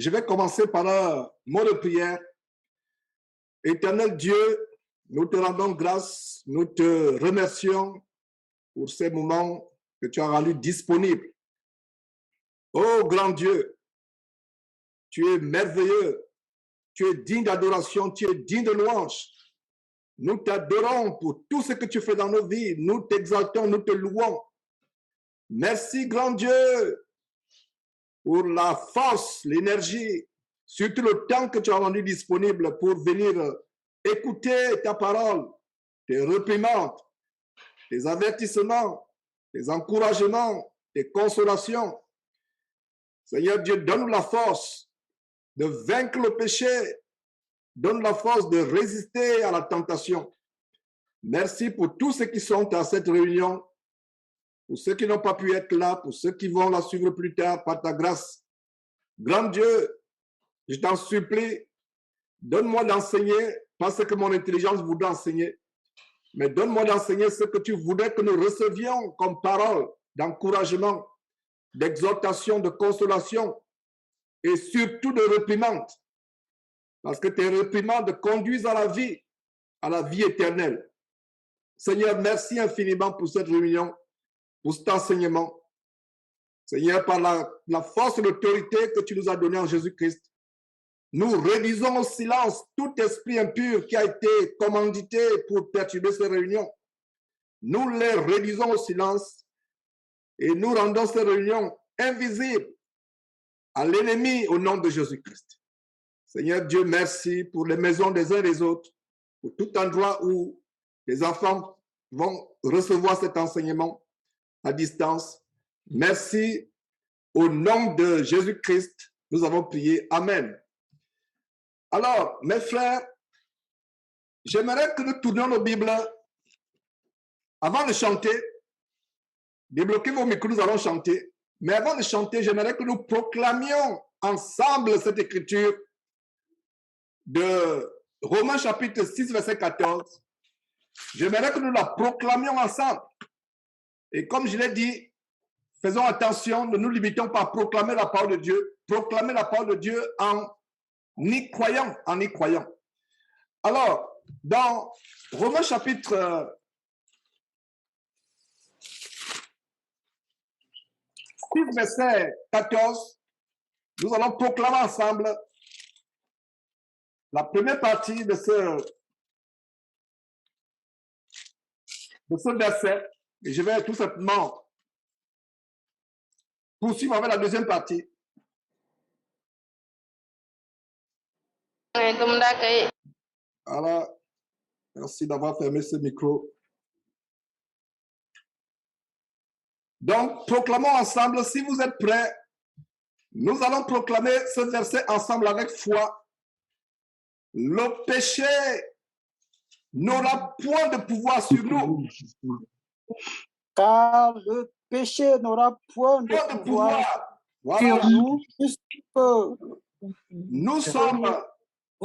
je vais commencer par un mot de prière. Éternel Dieu, nous te rendons grâce, nous te remercions pour ces moments que tu as rendus disponibles. Oh grand Dieu, tu es merveilleux, tu es digne d'adoration, tu es digne de louange. Nous t'adorons pour tout ce que tu fais dans nos vies. Nous t'exaltons, nous te louons. Merci grand Dieu pour la force, l'énergie, surtout le temps que tu as rendu disponible pour venir écouter ta parole, tes réprimandes, tes avertissements, tes encouragements, tes consolations. Seigneur Dieu, donne-nous la force de vaincre le péché, donne la force de résister à la tentation. Merci pour tous ceux qui sont à cette réunion, pour ceux qui n'ont pas pu être là, pour ceux qui vont la suivre plus tard par ta grâce. Grand Dieu, je t'en supplie, donne-moi d'enseigner, pas ce que mon intelligence voudrait enseigner, mais donne-moi d'enseigner ce que tu voudrais que nous recevions comme parole d'encouragement, d'exhortation, de consolation et surtout de réprimande. Parce que tes réprimandes conduisent à la vie éternelle. Seigneur, merci infiniment pour cette réunion, pour cet enseignement. Seigneur, par la force et l'autorité que tu nous as donnée en Jésus-Christ, nous réduisons au silence tout esprit impur qui a été commandité pour perturber ces réunions. Nous les réduisons au silence et nous rendons ces réunions invisibles à l'ennemi au nom de Jésus-Christ. Seigneur Dieu, merci pour les maisons des uns et des autres, pour tout endroit où les enfants vont recevoir cet enseignement à distance. Merci. Au nom de Jésus-Christ, nous avons prié. Amen. Alors, mes frères, j'aimerais que nous tournions nos Bibles avant de chanter. Débloquez vos micros, nous allons chanter. Mais avant de chanter, j'aimerais que nous proclamions ensemble cette écriture de Romains chapitre 6, verset 14. J'aimerais que nous la proclamions ensemble. Et comme je l'ai dit, faisons attention, ne nous limitons pas à proclamer la parole de Dieu. Proclamer la parole de Dieu en y croyant, Alors, dans Romains chapitre 6, verset 14, nous allons proclamer ensemble la première partie de ce verset. Et je vais tout simplement poursuivre avec la deuxième partie. Voilà. Merci d'avoir fermé ce micro. Donc, proclamons ensemble, si vous êtes prêts, nous allons proclamer ce verset ensemble avec foi. Le péché n'aura point de pouvoir sur nous. Car le péché n'aura point de pouvoir sur nous, puisque nous sommes.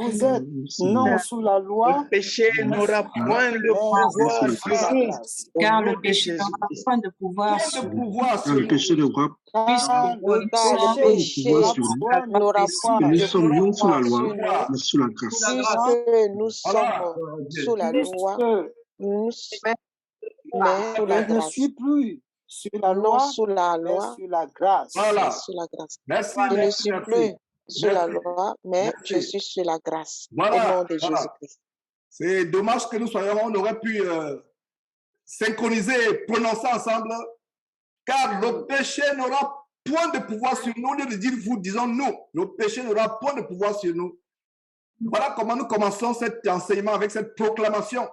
Vous êtes non sous la loi. Le péché n'aura point de pouvoir sur nous. Car le péché n'aura point de pouvoir sur nous. Le péché n'aura Nous sommes non sous la loi, mais sous la grâce. Puisque nous sommes sous la loi, mais sous la je ne grâce. suis plus sur la Non loi, sous la mais loi, sur la grâce. Voilà. sous la grâce. Merci, Je ne merci, suis merci. plus sous la Merci. loi, mais Merci. je suis sur la grâce. Voilà, Au nom de voilà. Jésus-Christ. C'est dommage que nous soyons, on aurait pu synchroniser et prononcer ensemble, car le péché n'aura point de pouvoir sur nous. Au lieu de dire vous, disons nous, le péché n'aura point de pouvoir sur nous. Voilà comment nous commençons cet enseignement avec cette proclamation.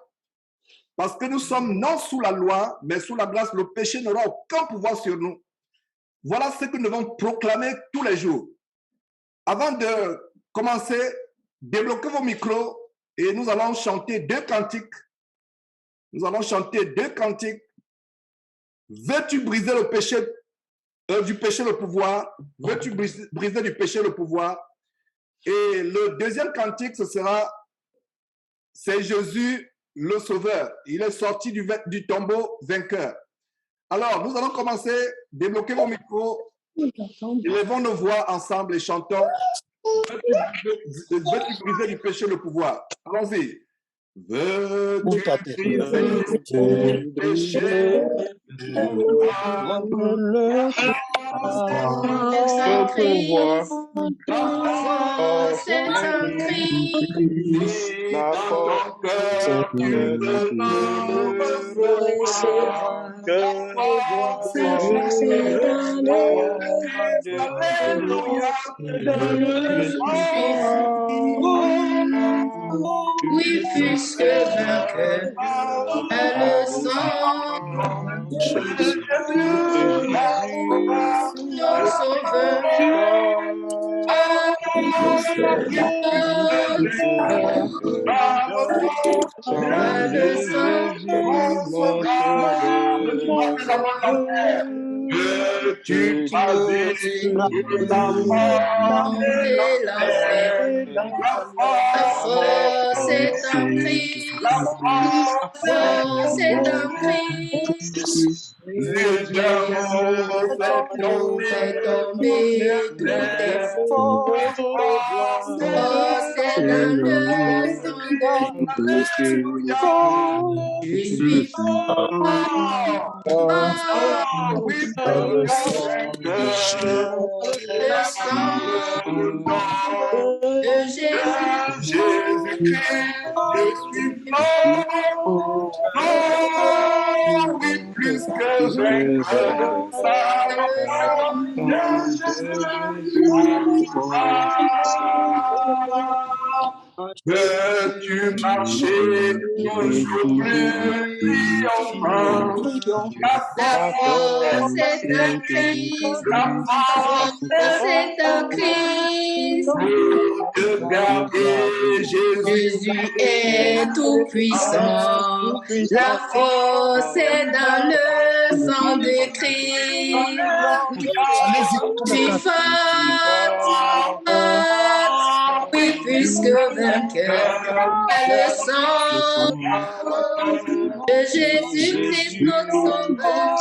Parce que nous sommes non sous la loi, mais sous la grâce, le péché n'aura aucun pouvoir sur nous. Voilà ce que nous devons proclamer tous les jours. Avant de commencer, débloquez vos micros et nous allons chanter deux cantiques. Nous allons chanter deux cantiques. Veux-tu briser le péché, du péché le pouvoir? Veux-tu briser du péché le pouvoir? Et le deuxième cantique, ce sera c'est Jésus le Sauveur. Il est sorti du tombeau vainqueur. Alors, nous allons commencer. Débloquez vos micros. Élevons nos voix ensemble et chantons Veux-tu briser du péché le pouvoir? Allons-y. Veux-tu briser du péché le pouvoir? C'est un Christ, La force tu le oui, puisque vainqueur est le sang de nos sauveurs. tu passes la force est en Christ. La force est en Christ. Fait tomber tous les faux. Force est dans le sang de je suis le sang de Jésus-Christ, je suis oui, plus que veux-tu marcher aujourd'hui enfin? La force est en Christ, la force est en Christ. De garder Jésus est tout puissant. La force est dans le sang de Christ. Tu fortes, oui, puisque vainqueur est le sang de Jésus-Christ, notre sauveur.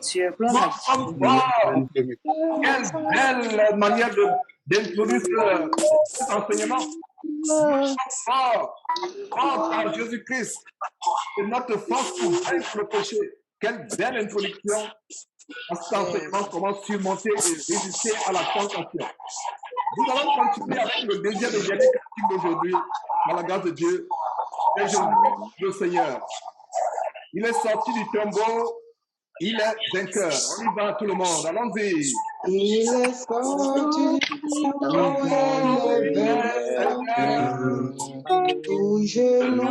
Jésus, mon sauveur. Quelle belle manière d'introduire cet enseignement. Fort par Jésus-Christ. C'est notre force pour vaincre le péché. Quelle belle introduction à cet enseignement, comment surmonter et résister à la tentation. Nous allons continuer avec le deuxième et dernier cantique d'aujourd'hui, par la grâce de Dieu. Et Jésus, le Seigneur. Il est sorti du tombeau, il est vainqueur. On y va tout le monde, allons-y. Il est sorti du tombeau, il est vainqueur. Tout genou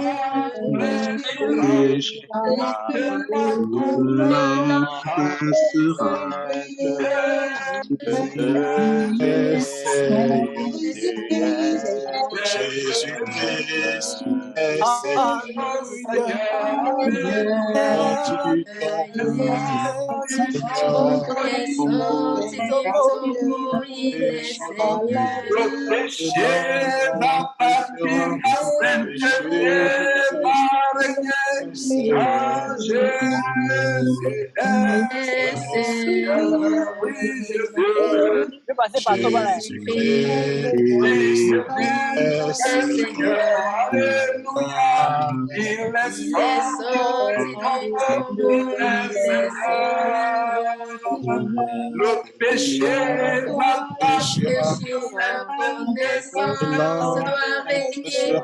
Jésus-Christ est Le péché n'a pas pu Le péché va connaissance doit régner.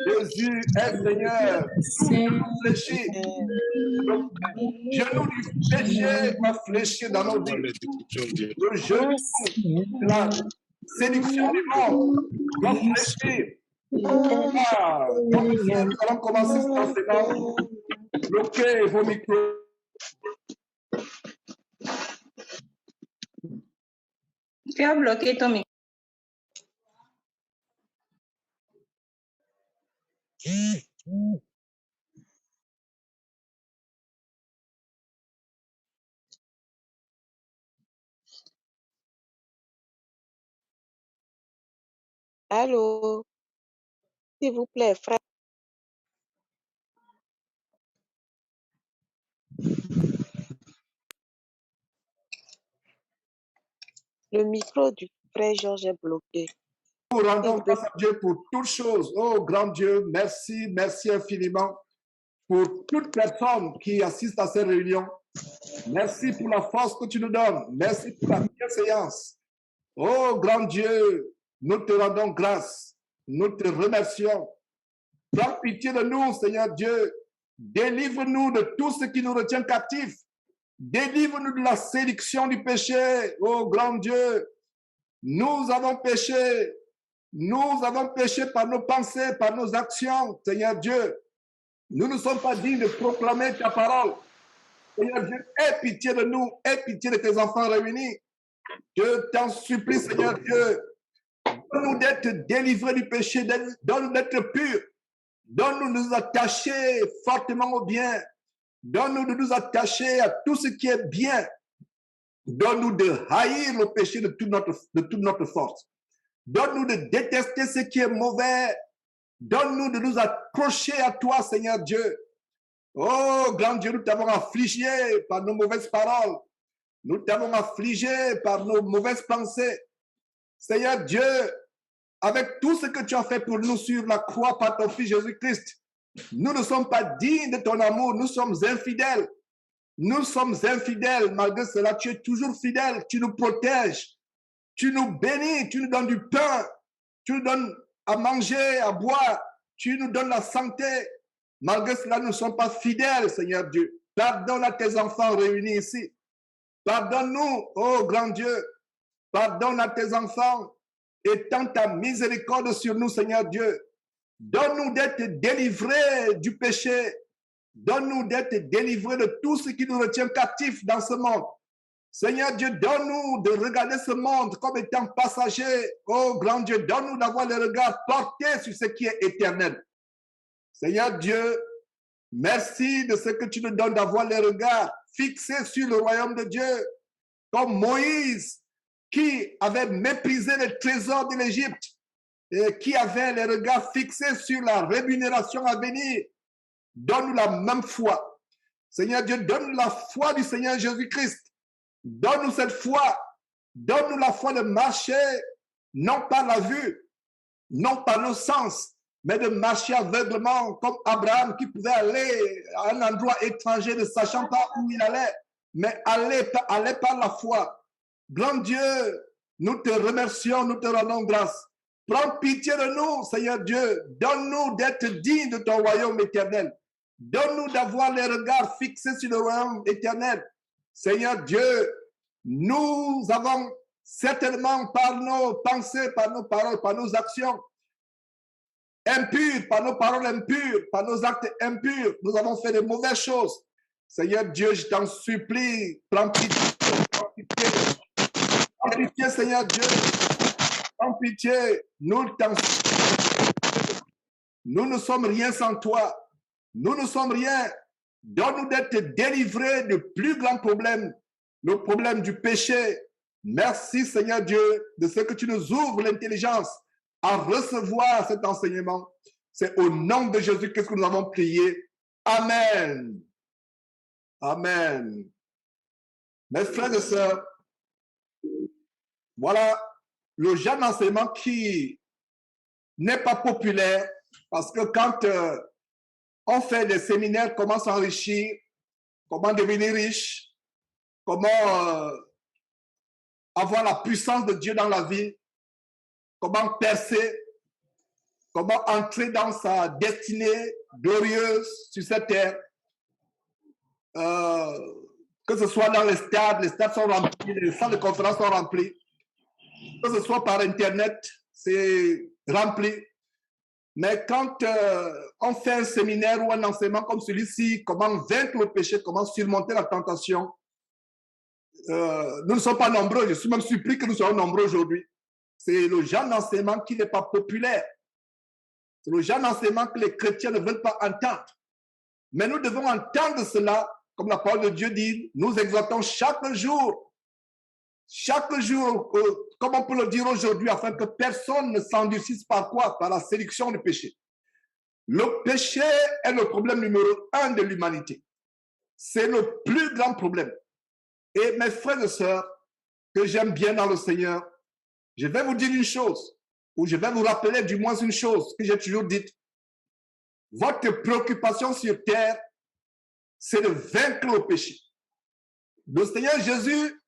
Jésus est Seigneur. Fléchis. Le genou du péché va fléchir dans nos vies. Le genou de la séduction du monde va fléchir. Donc, nous allons commencer par cela. Bloquez vos micros. Tu as bloqué ton micro. Allô? S'il vous plaît, frère. Le micro du frère Georges est bloqué. Nous rendons grâce à Dieu pour toutes choses. Oh, grand Dieu, merci, merci infiniment pour toute personne qui assiste à ces réunions. Merci pour la force que tu nous donnes. Merci pour la bienséance. Oh, grand Dieu, nous te rendons grâce. Nous te remercions. Prends pitié de nous, Seigneur Dieu. Délivre-nous de tout ce qui nous retient captifs. Délivre-nous de la séduction du péché. Oh, grand Dieu, nous avons péché. Nous avons péché par nos pensées, par nos actions, Seigneur Dieu. Nous ne sommes pas dignes de proclamer ta parole. Seigneur Dieu, aie pitié de nous, aie pitié de tes enfants réunis. Je t'en supplie, Seigneur Dieu, donne-nous d'être délivrés du péché, donne-nous d'être purs, donne-nous de nous attacher fortement au bien, donne-nous de nous attacher à tout ce qui est bien, donne-nous de haïr le péché de toute notre force. Donne-nous de détester ce qui est mauvais. Donne-nous de nous accrocher à toi, Seigneur Dieu. Oh, grand Dieu, nous t'avons affligé par nos mauvaises paroles. Nous t'avons affligé par nos mauvaises pensées. Seigneur Dieu, avec tout ce que tu as fait pour nous sur la croix par ton Fils Jésus-Christ, nous ne sommes pas dignes de ton amour. Nous sommes infidèles. Nous sommes infidèles. Malgré cela, tu es toujours fidèle. Tu nous protèges. Tu nous bénis, tu nous donnes du pain, tu nous donnes à manger, à boire, tu nous donnes la santé. Malgré cela, nous ne sommes pas fidèles, Seigneur Dieu. Pardonne à tes enfants réunis ici. Pardonne-nous, oh grand Dieu. Pardonne à tes enfants. Étends ta miséricorde sur nous, Seigneur Dieu. Donne-nous d'être délivrés du péché. Donne-nous d'être délivrés de tout ce qui nous retient captifs dans ce monde. Seigneur Dieu, donne-nous de regarder ce monde comme étant passager. Oh, grand Dieu, donne-nous d'avoir le regard porté sur ce qui est éternel. Seigneur Dieu, merci de ce que tu nous donnes d'avoir le regard fixé sur le royaume de Dieu. Comme Moïse, qui avait méprisé les trésors de l'Égypte et qui avait les regards fixés sur la rémunération à venir. Donne-nous la même foi. Seigneur Dieu, donne-nous la foi du Seigneur Jésus-Christ. Donne-nous cette foi. Donne-nous la foi de marcher, non par la vue, non par nos sens, mais de marcher aveuglement comme Abraham qui pouvait aller à un endroit étranger ne sachant pas où il allait, mais aller par la foi. Grand Dieu, nous te remercions, nous te rendons grâce. Prends pitié de nous, Seigneur Dieu. Donne-nous d'être dignes de ton royaume éternel. Donne-nous d'avoir les regards fixés sur le royaume éternel. Seigneur Dieu, nous avons certainement par nos pensées, par nos paroles, par nos actions impures, par nos paroles impures, par nos actes impurs, nous avons fait de mauvaises choses. Seigneur Dieu, je t'en supplie, prends pitié, prends pitié, prends pitié, Seigneur Dieu, prends pitié, nous t'en supplie. Nous ne sommes rien sans toi, nous ne sommes rien. Donne-nous d'être délivrés du plus grand problème, le problème du péché. Merci Seigneur Dieu de ce que tu nous ouvres l'intelligence à recevoir cet enseignement. C'est au nom de Jésus que nous avons prié. Amen. Amen. Mes frères et sœurs, voilà le genre d'enseignement qui n'est pas populaire parce que quand on fait des séminaires, comment s'enrichir, comment devenir riche, comment avoir la puissance de Dieu dans la vie, comment percer, comment entrer dans sa destinée glorieuse sur cette terre. Que ce soit dans les stades sont remplis, les salles de conférence sont remplies, que ce soit par Internet, c'est rempli. Mais quand on fait un séminaire ou un enseignement comme celui-ci, comment vaincre le péché, comment surmonter la tentation, nous ne sommes pas nombreux. Je suis même surpris que nous soyons nombreux aujourd'hui. C'est le genre d'enseignement qui n'est pas populaire. C'est le genre d'enseignement que les chrétiens ne veulent pas entendre. Mais nous devons entendre cela, comme la parole de Dieu dit, nous exhortons chaque jour, comme on peut le dire aujourd'hui, afin que personne ne s'endurcisse par quoi? Par la séduction du péché. Le péché est le problème numéro 1 de l'humanité. C'est le plus grand problème. Et mes frères et sœurs, que j'aime bien dans le Seigneur, je vais vous dire une chose, ou je vais vous rappeler du moins une chose que j'ai toujours dite. Votre préoccupation sur terre, c'est de vaincre le péché. Le Seigneur Jésus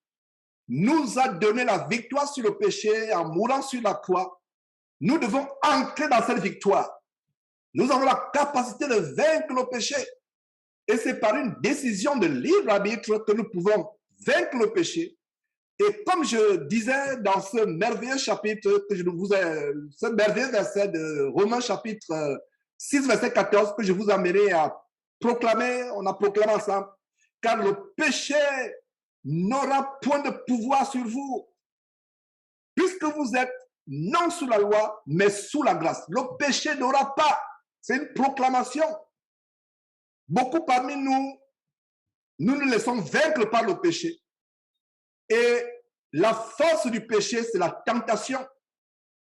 nous a donné la victoire sur le péché en mourant sur la croix. Nous devons entrer dans cette victoire. Nous avons la capacité de vaincre le péché. Et c'est par une décision de libre arbitre que nous pouvons vaincre le péché. Et comme je disais dans ce merveilleux chapitre, ce merveilleux verset de Romains chapitre 6, verset 14, que je vous amènerai à proclamer, on a proclamé ensemble, car le péché n'aura point de pouvoir sur vous, puisque vous êtes non sous la loi, mais sous la grâce. Le péché n'aura pas, c'est une proclamation. Beaucoup parmi nous, nous nous laissons vaincre par le péché. Et la force du péché, c'est la tentation.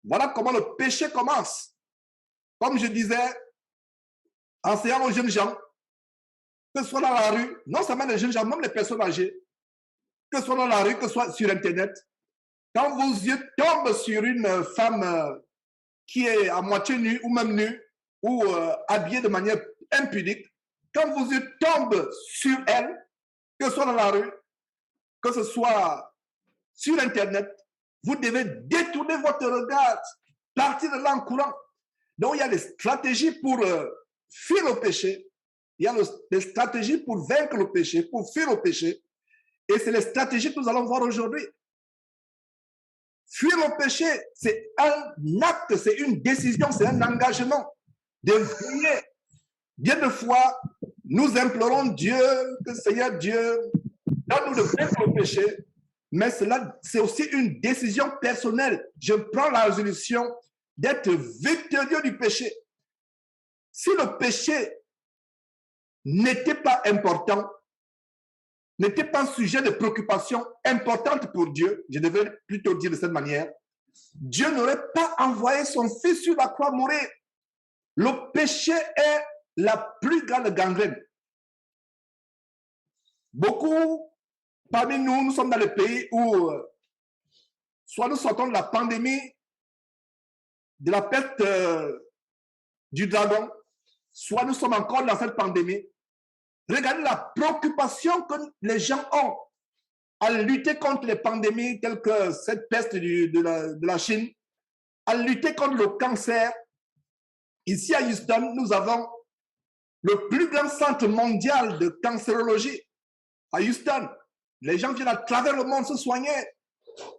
Voilà comment le péché commence. Comme je disais, enseignant aux jeunes gens, que ce soit dans la rue, non seulement les jeunes gens, même les personnes âgées, que ce soit dans la rue, que ce soit sur Internet, quand vos yeux tombent sur une femme qui est à moitié nue ou même nue, ou habillée de manière impudique, quand vos yeux tombent sur elle, que ce soit dans la rue, que ce soit sur Internet, vous devez détourner votre regard, partir de là en courant. Donc, il y a des stratégies pour fuir le péché. Il y a des stratégies pour vaincre le péché, pour fuir le péché. Et c'est les stratégies que nous allons voir aujourd'hui. Fuir le péché, c'est un acte, c'est une décision, c'est un engagement de veiller. Bien de fois, nous implorons Dieu, que Seigneur Dieu, donne-nous de vaincre le péché. Mais cela, c'est aussi une décision personnelle. Je prends la résolution d'être victorieux du péché. Si le péché n'était pas important, n'était pas un sujet de préoccupation importante pour Dieu, je devrais plutôt dire de cette manière, Dieu n'aurait pas envoyé son Fils sur la croix mourir. Le péché est la plus grande gangrène. Beaucoup parmi nous, nous sommes dans le pays où soit nous sortons de la pandémie, de la peste du dragon, soit nous sommes encore dans cette pandémie. Regardez la préoccupation que les gens ont à lutter contre les pandémies telles que cette peste de la Chine, à lutter contre le cancer. Ici à Houston, nous avons le plus grand centre mondial de cancérologie. À Houston, les gens viennent à travers le monde se soigner.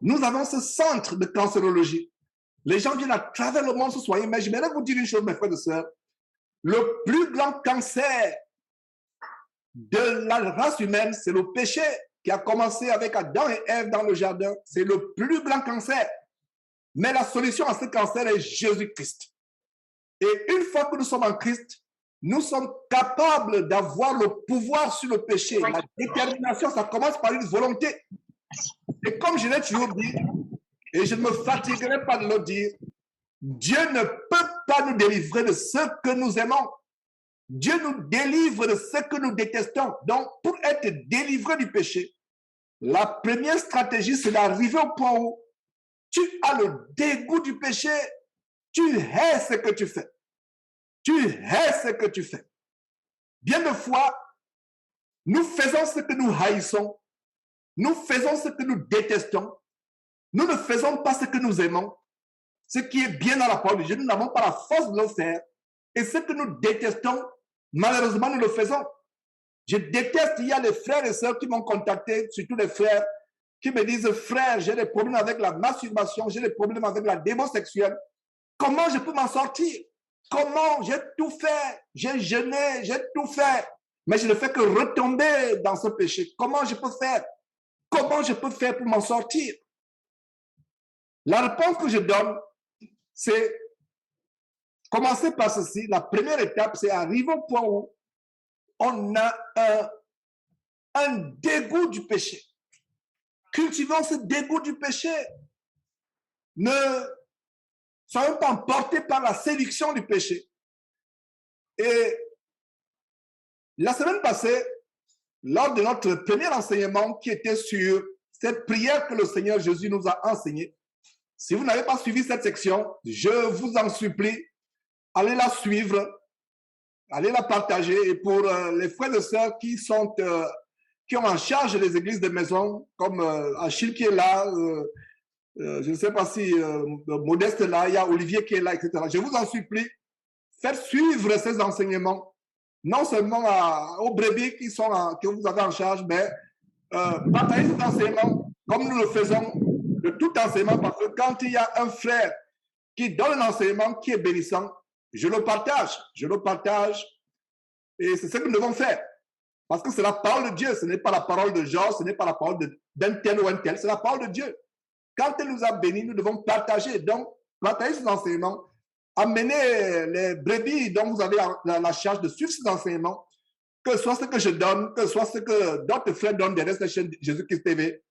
Nous avons ce centre de cancérologie. Les gens viennent à travers le monde se soigner, mais je voudrais vous dire une chose, mes frères et sœurs. Le plus grand cancer de la race humaine, c'est le péché qui a commencé avec Adam et Ève dans le jardin. C'est le plus grand cancer. Mais la solution à ce cancer est Jésus-Christ. Et une fois que nous sommes en Christ, nous sommes capables d'avoir le pouvoir sur le péché. La détermination, ça commence par une volonté. Et comme je l'ai toujours dit, et je ne me fatiguerai pas de le dire, Dieu ne peut pas nous délivrer de ce que nous aimons. Dieu nous délivre de ce que nous détestons. Donc, pour être délivré du péché, la première stratégie, c'est d'arriver au point où tu as le dégoût du péché, tu hais ce que tu fais. Tu hais ce que tu fais. Bien de fois, nous faisons ce que nous haïssons, nous faisons ce que nous détestons, nous ne faisons pas ce que nous aimons, ce qui est bien dans la parole de Dieu, nous n'avons pas la force de le faire, et ce que nous détestons, malheureusement, nous le faisons. Je déteste, il y a des frères et sœurs qui m'ont contacté, surtout les frères, qui me disent, frère, j'ai des problèmes avec la masturbation, j'ai des problèmes avec la démon sexuelle. Comment je peux m'en sortir? Comment? J'ai tout fait, j'ai jeûné, j'ai tout fait, mais je ne fais que retomber dans ce péché. Comment je peux faire? Comment je peux faire pour m'en sortir? La réponse que je donne, c'est commencer par ceci. La première étape, c'est arriver au point où on a un dégoût du péché. Cultivons ce dégoût du péché. Ne soyons pas emportés par la séduction du péché. Et la semaine passée, lors de notre premier enseignement qui était sur cette prière que le Seigneur Jésus nous a enseignée, si vous n'avez pas suivi cette section, je vous en supplie, allez la suivre, allez la partager. Et pour les frères et sœurs qui ont en charge les églises de maison, comme Achille qui est là, je ne sais pas si Modeste est là, il y a Olivier qui est là, etc. Je vous en supplie, faites suivre ces enseignements, non seulement aux brebis que vous avez en charge, mais partagez cet enseignement comme nous le faisons de tout enseignement, parce que quand il y a un frère qui donne un enseignement qui est bénissant, je le partage, et c'est ce que nous devons faire. Parce que c'est la parole de Dieu, ce n'est pas la parole de Jean, ce n'est pas la parole d'un tel ou un tel, c'est la parole de Dieu. Quand elle nous a bénis, nous devons partager. Donc, partagez ces enseignements, amenez les brebis dont vous avez la charge de suivre ces enseignements, que ce soit ce que je donne, que ce soit ce que d'autres frères donnent derrière la chaîne Jésus-Christ TV.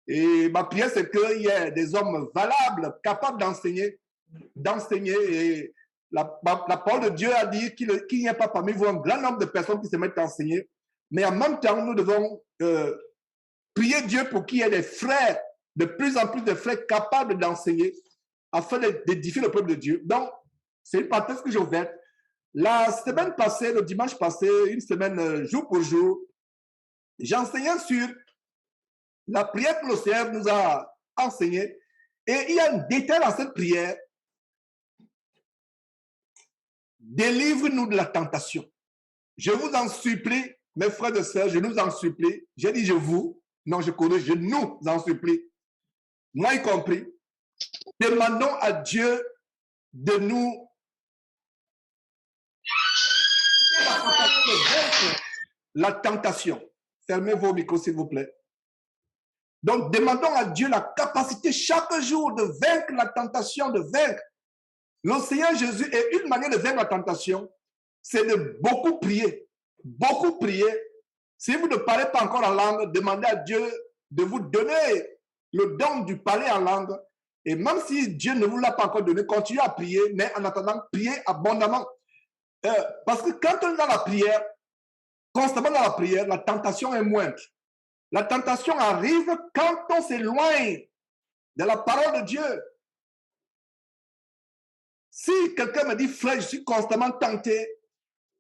Et ma prière, c'est qu'il y ait des hommes valables, capables d'enseigner. Et la parole de Dieu a dit qu'il n'y a pas parmi vous un grand nombre de personnes qui se mettent à enseigner. Mais en même temps, nous devons prier Dieu pour qu'il y ait des frères, de plus en plus de frères capables d'enseigner afin d'édifier le peuple de Dieu. Donc, c'est une parenthèse que j'ai ouverte. La semaine passée, le dimanche passé, une semaine jour pour jour, j'enseignais sur la prière que le Seigneur nous a enseignée. Et il y a un détail dans cette prière. Délivre-nous de la tentation. Je vous en supplie, mes frères et sœurs, je nous en supplie. J'ai dit je vous, non je connais, je nous en supplie. Moi y compris. Demandons à Dieu de nous la tentation. Fermez vos micros, s'il vous plaît. Donc, demandons à Dieu la capacité chaque jour de vaincre la tentation, de vaincre. Le Seigneur Jésus, et une manière de vaincre la tentation, c'est de beaucoup prier. Beaucoup prier. Si vous ne parlez pas encore en langue, demandez à Dieu de vous donner le don du parler en langue. Et même si Dieu ne vous l'a pas encore donné, continuez à prier, mais en attendant, priez abondamment. Parce que quand on est dans la prière, constamment dans la prière, la tentation est moindre. La tentation arrive quand on s'éloigne de la parole de Dieu. Si quelqu'un me dit, frère, je suis constamment tenté,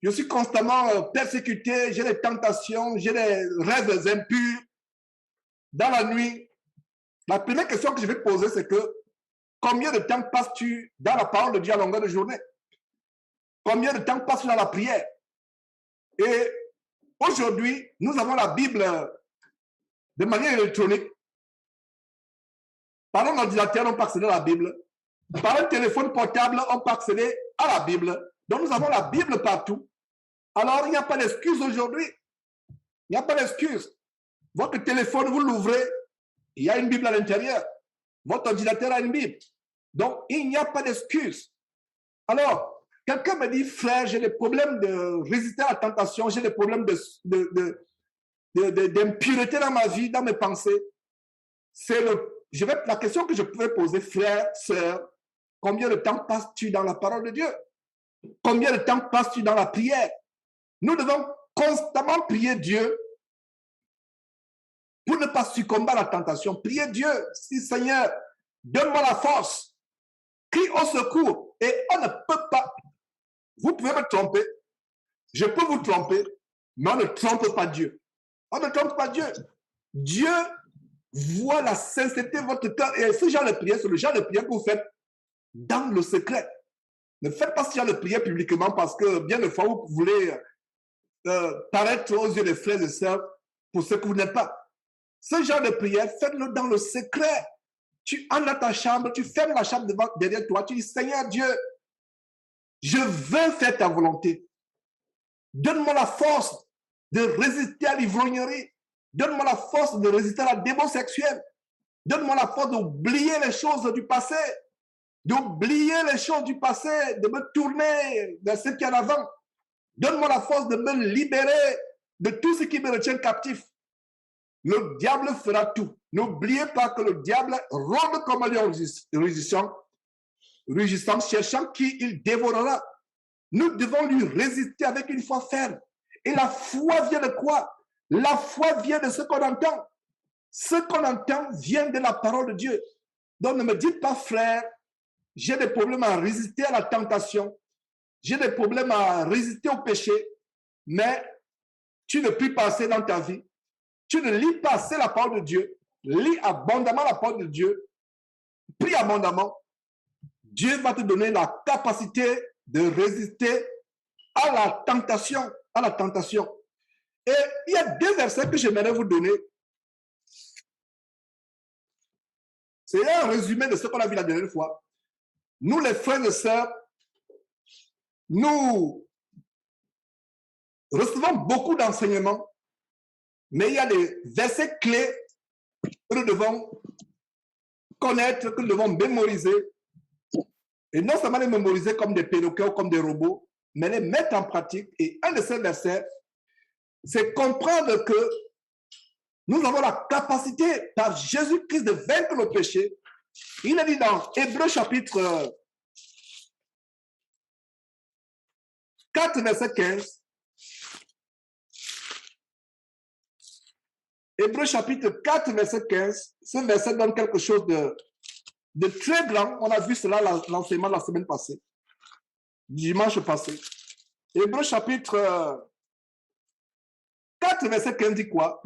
je suis constamment persécuté, j'ai des tentations, j'ai des rêves impurs dans la nuit, la première question que je vais poser, c'est que combien de temps passes-tu dans la parole de Dieu à longueur de journée? Combien de temps passes-tu dans la prière? Et aujourd'hui, nous avons la Bible de manière électronique. Par un ordinateur, on peut accéder à la Bible. Par un téléphone portable, on peut accéder à la Bible. Donc, nous avons la Bible partout. Alors, il n'y a pas d'excuse aujourd'hui. Il n'y a pas d'excuse. Votre téléphone, vous l'ouvrez, il y a une Bible à l'intérieur. Votre ordinateur a une Bible. Donc, il n'y a pas d'excuse. Alors, quelqu'un me dit, frère, j'ai des problèmes de résister à la tentation, j'ai des problèmes d'impureté dans ma vie, dans mes pensées. La question que je pouvais poser, frère, sœur, combien de temps passes-tu dans la parole de Dieu? Combien de temps passes-tu dans la prière? Nous devons constamment prier Dieu pour ne pas succomber à la tentation. Priez Dieu, si Seigneur, donne-moi la force. Crie au secours. Et on ne peut pas. Vous pouvez me tromper. Je peux vous tromper, mais on ne trompe pas Dieu. On ne trompe pas Dieu. Dieu voit la sincérité de votre cœur. Et ce genre de prière, c'est le genre de prière que vous faites dans le secret. Ne faites pas ce genre de prière publiquement parce que bien des fois, vous voulez paraître aux yeux des frères et sœurs pour ce que vous n'êtes pas. Ce genre de prière, faites-le dans le secret. Tu entres dans ta chambre, tu fermes la chambre derrière toi, tu dis, Seigneur Dieu, je veux faire ta volonté. Donne-moi la force de résister à l'ivrognerie. Donne-moi la force de résister à la démon sexuelle. Donne-moi la force d'oublier les choses du passé. D'oublier les choses du passé, de me tourner vers ce qui est en avant. Donne-moi la force de me libérer de tout ce qui me retient captif. Le diable fera tout. N'oubliez pas que le diable rôde comme un lion rugissant, cherchant qui il dévorera. Nous devons lui résister avec une foi ferme. Et la foi vient de quoi? La foi vient de ce qu'on entend. Ce qu'on entend vient de la parole de Dieu. Donc ne me dites pas, frère, j'ai des problèmes à résister à la tentation. J'ai des problèmes à résister au péché. Mais tu ne pries pas assez dans ta vie. Tu ne lis pas assez la parole de Dieu. Lis abondamment la parole de Dieu. Prie abondamment. Dieu va te donner la capacité de résister à la tentation. À la tentation. Et il y a deux versets que j'aimerais vous donner. C'est un résumé de ce qu'on a vu la dernière fois. Nous, les frères et sœurs, nous recevons beaucoup d'enseignements, mais il y a des versets clés que nous devons connaître, que nous devons mémoriser. Et non seulement les mémoriser comme des perroquets ou comme des robots, mais les mettre en pratique. Et un de ces versets, c'est comprendre que nous avons la capacité par Jésus-Christ de vaincre le péché. Il a dit dans Hébreux chapitre 4, verset 15. Hébreux chapitre 4, verset 15. Ce verset donne quelque chose de très grand. On a vu cela l'enseignement la semaine passée, dimanche passé. Hébreux chapitre 4, verset 15 dit quoi?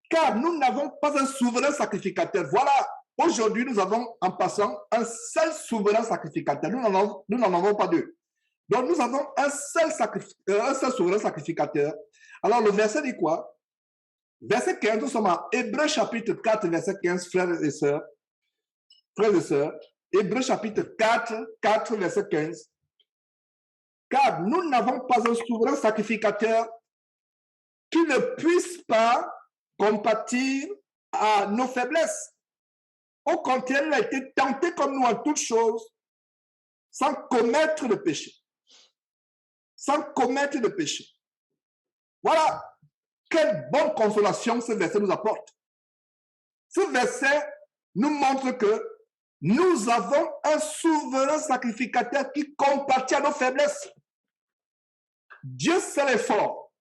Car nous n'avons pas un souverain sacrificateur. Voilà, aujourd'hui nous avons en passant un seul souverain sacrificateur. Nous n'en avons pas deux. Donc nous avons un seul souverain sacrificateur. Alors le verset dit quoi? Verset 15, nous sommes à Hébreux chapitre 4, verset 15, frères et sœurs. Frères et sœurs, Hébreux chapitre 4, verset 15. Car nous n'avons pas un souverain sacrificateur qui ne puisse pas compatir à nos faiblesses. Au contraire, il a été tenté comme nous en toutes choses, sans commettre de péché. Sans commettre de péché. Voilà. Quelle bonne consolation ce verset nous apporte. Ce verset nous montre que nous avons un souverain sacrificateur qui compatit à nos faiblesses. Dieu seul est fort.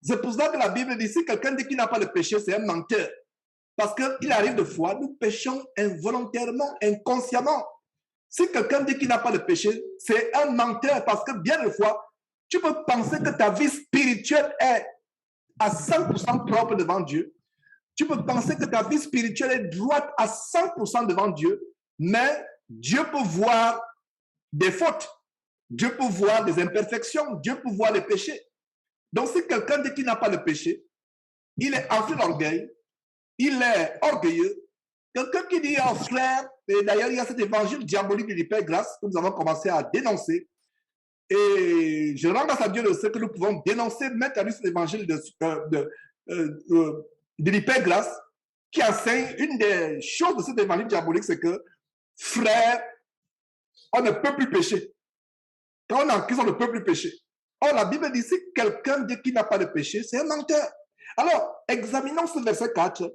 C'est pour ça que la Bible dit, si quelqu'un dit qu'il n'a pas de péché, c'est un menteur. Parce qu'il arrive de fois, nous péchons involontairement, inconsciemment. Si quelqu'un dit qu'il n'a pas de péché, c'est un menteur. Parce que bien des fois, tu peux penser que ta vie spirituelle est à 100% propre devant Dieu. Tu peux penser que ta vie spirituelle est droite à 100% devant Dieu, mais Dieu peut voir des fautes. Dieu peut voir des imperfections. Dieu peut voir les péchés. Donc, si quelqu'un dit qu'il n'a pas de péché, il est enflé d'orgueil, il est orgueilleux. Quelqu'un qui dit en frère, et d'ailleurs il y a cet évangile diabolique de l'hypergrâce que nous avons commencé à dénoncer. Et je rends grâce à Dieu de ce que nous pouvons dénoncer maintenant cet évangile de l'hypergrâce qui enseigne une des choses de cet évangile diabolique, c'est que frère, on ne peut plus pécher. Quand on est en Christ, on ne peut plus pécher. Or, la Bible dit si quelqu'un dit qu'il n'a pas de péché, c'est un menteur. Alors, examinons ce verset 4.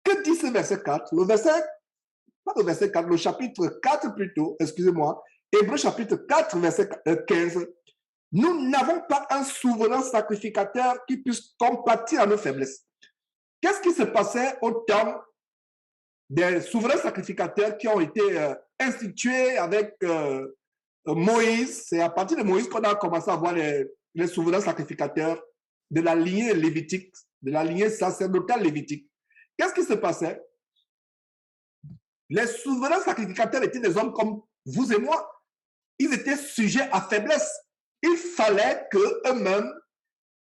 Que dit ce verset 4? Le verset, pas le verset 4, le chapitre 4 plutôt, excusez-moi, Hébreux chapitre 4, verset 15. Nous n'avons pas un souverain sacrificateur qui puisse compatir à nos faiblesses. Qu'est-ce qui se passait au temps des souverains sacrificateurs qui ont été institués avec Moïse? C'est à partir de Moïse qu'on a commencé à voir les souverains sacrificateurs de la lignée lévitique, de la lignée sacerdotale lévitique. Qu'est-ce qui se passait? Les souverains sacrificateurs étaient des hommes comme vous et moi. Ils étaient sujets à faiblesse. Il fallait qu'eux-mêmes,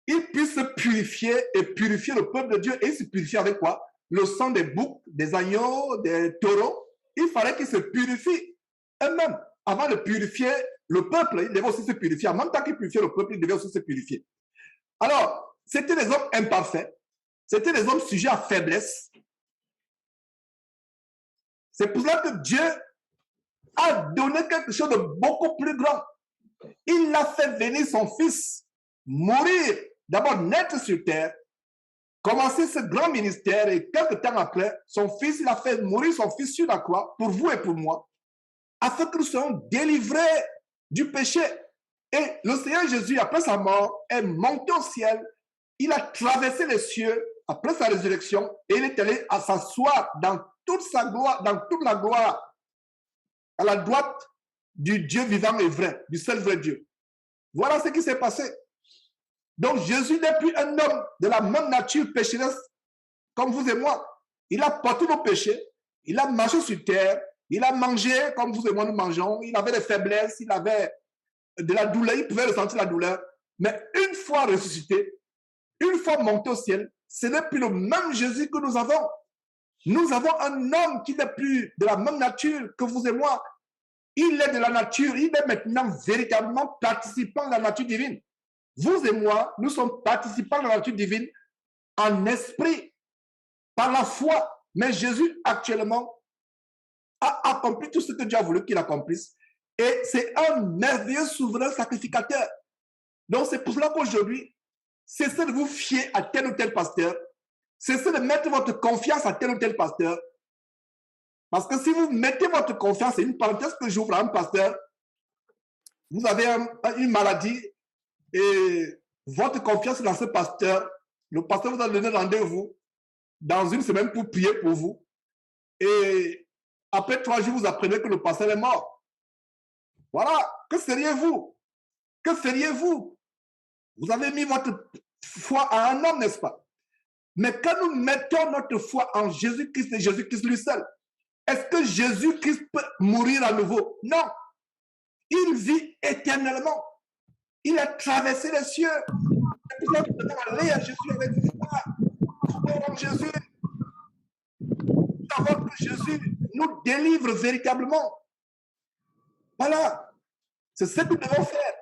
ils puissent se purifier et purifier le peuple de Dieu. Et ils se purifiaient avec quoi? Le sang des boucs, des agneaux, des taureaux. Il fallait qu'ils se purifient eux-mêmes. Avant de purifier le peuple, ils devaient aussi se purifier. En même temps qu'ils purifiaient le peuple, ils devaient aussi se purifier. Alors, c'était des hommes imparfaits. C'était des hommes sujets à faiblesse. C'est pour cela que Dieu a donné quelque chose de beaucoup plus grand. Il a fait venir son fils mourir, d'abord naître sur terre, commencer ce grand ministère et quelques temps après, son fils, il a fait mourir son fils sur la croix pour vous et pour moi, afin que nous soyons délivrés du péché. Et le Seigneur Jésus, après sa mort, est monté au ciel. Il a traversé les cieux après sa résurrection et il est allé à s'asseoir dans toute sa gloire, dans toute la gloire, à la droite du Dieu vivant et vrai, du seul vrai Dieu. Voilà ce qui s'est passé. Donc Jésus n'est plus un homme de la même nature pécheresse comme vous et moi. Il a porté nos péchés, il a marché sur terre, il a mangé comme vous et moi nous mangeons, il avait des faiblesses, il avait de la douleur, il pouvait ressentir la douleur. Mais une fois ressuscité, une fois monté au ciel, ce n'est plus le même Jésus que nous avons. Nous avons un homme qui n'est plus de la même nature que vous et moi. Il est de la nature, il est maintenant véritablement participant de la nature divine. Vous et moi, nous sommes participants de la nature divine en esprit, par la foi. Mais Jésus, actuellement, a accompli tout ce que Dieu a voulu qu'il accomplisse. Et c'est un merveilleux souverain sacrificateur. Donc, c'est pour cela qu'aujourd'hui, cessez de vous fier à tel ou tel pasteur. Cessez de mettre votre confiance à tel ou tel pasteur. Parce que si vous mettez votre confiance, c'est une parenthèse que j'ouvre à un pasteur, vous avez une maladie et votre confiance dans ce pasteur, le pasteur vous a donné rendez-vous dans une semaine pour prier pour vous. Et après 3 jours, vous apprenez que le pasteur est mort. Voilà, que feriez-vous? Que feriez-vous? Vous avez mis votre foi à un homme, n'est-ce pas? Mais quand nous mettons notre foi en Jésus-Christ et Jésus-Christ lui seul, est-ce que Jésus-Christ peut mourir à nouveau? Non. Il vit éternellement. Il a traversé les cieux. C'est pour ça que nous devons aller à Jésus avec foi. Croire en Jésus. Savoir que Jésus nous délivre véritablement. Voilà. C'est ce que nous devons faire.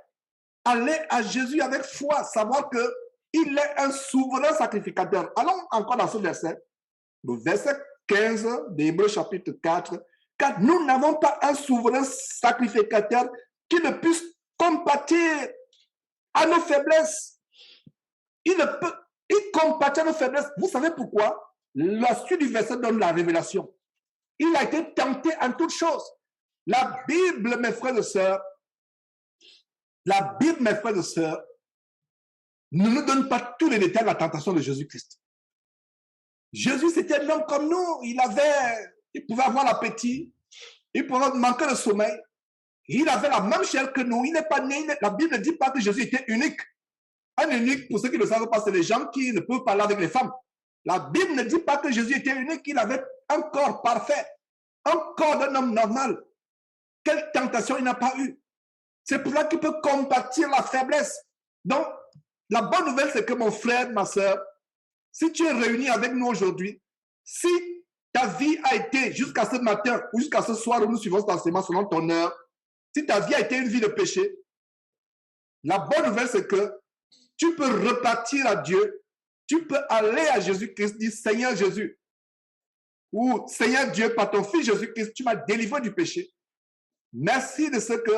Aller à Jésus avec foi. Savoir qu'il est un souverain sacrificateur. Allons encore dans ce verset. Le verset 15 d'Hébreux chapitre 4, car nous n'avons pas un souverain sacrificateur qui ne puisse compatir à nos faiblesses. Il compatit à nos faiblesses. Vous savez pourquoi? La suite du verset donne la révélation. Il a été tenté en toutes choses. La Bible, mes frères et sœurs, la Bible, mes frères et sœurs, ne nous donne pas tous les détails de la tentation de Jésus-Christ. Jésus, c'était un homme comme nous. Il pouvait avoir l'appétit. Il pouvait manquer de sommeil. Il avait la même chair que nous. Il n'est pas né. La Bible ne dit pas que Jésus était unique. Un unique, pour ceux qui ne le savent pas, c'est les gens qui ne peuvent parler avec les femmes. La Bible ne dit pas que Jésus était unique. Il avait un corps parfait. Un corps d'un homme normal. Quelle tentation il n'a pas eu. C'est pour ça qu'il peut compatir la faiblesse. Donc, la bonne nouvelle, c'est que mon frère, ma soeur, si tu es réuni avec nous aujourd'hui, Si ta vie a été, jusqu'à ce matin ou jusqu'à ce soir où nous suivons cet enseignement selon ton heure, si ta vie a été une vie de péché, la bonne nouvelle, c'est que tu peux repartir à Dieu, tu peux aller à Jésus-Christ, dire Seigneur Jésus, ou Seigneur Dieu, par ton Fils Jésus-Christ, tu m'as délivré du péché. Merci de ce que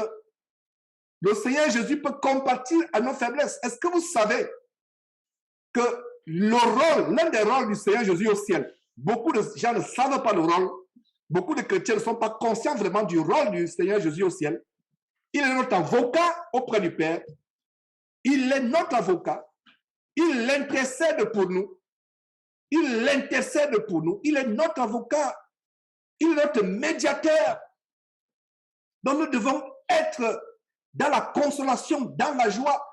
le Seigneur Jésus peut compatir à nos faiblesses. Est-ce que vous savez que le rôle, l'un des rôles du Seigneur Jésus au ciel, beaucoup de gens ne savent pas le rôle, beaucoup de chrétiens ne sont pas conscients vraiment du rôle du Seigneur Jésus au ciel. Il est notre avocat auprès du Père. Il est notre avocat. Il intercède pour nous. Il intercède pour nous. Il est notre avocat. Il est notre médiateur. Donc nous devons être dans la consolation, dans la joie.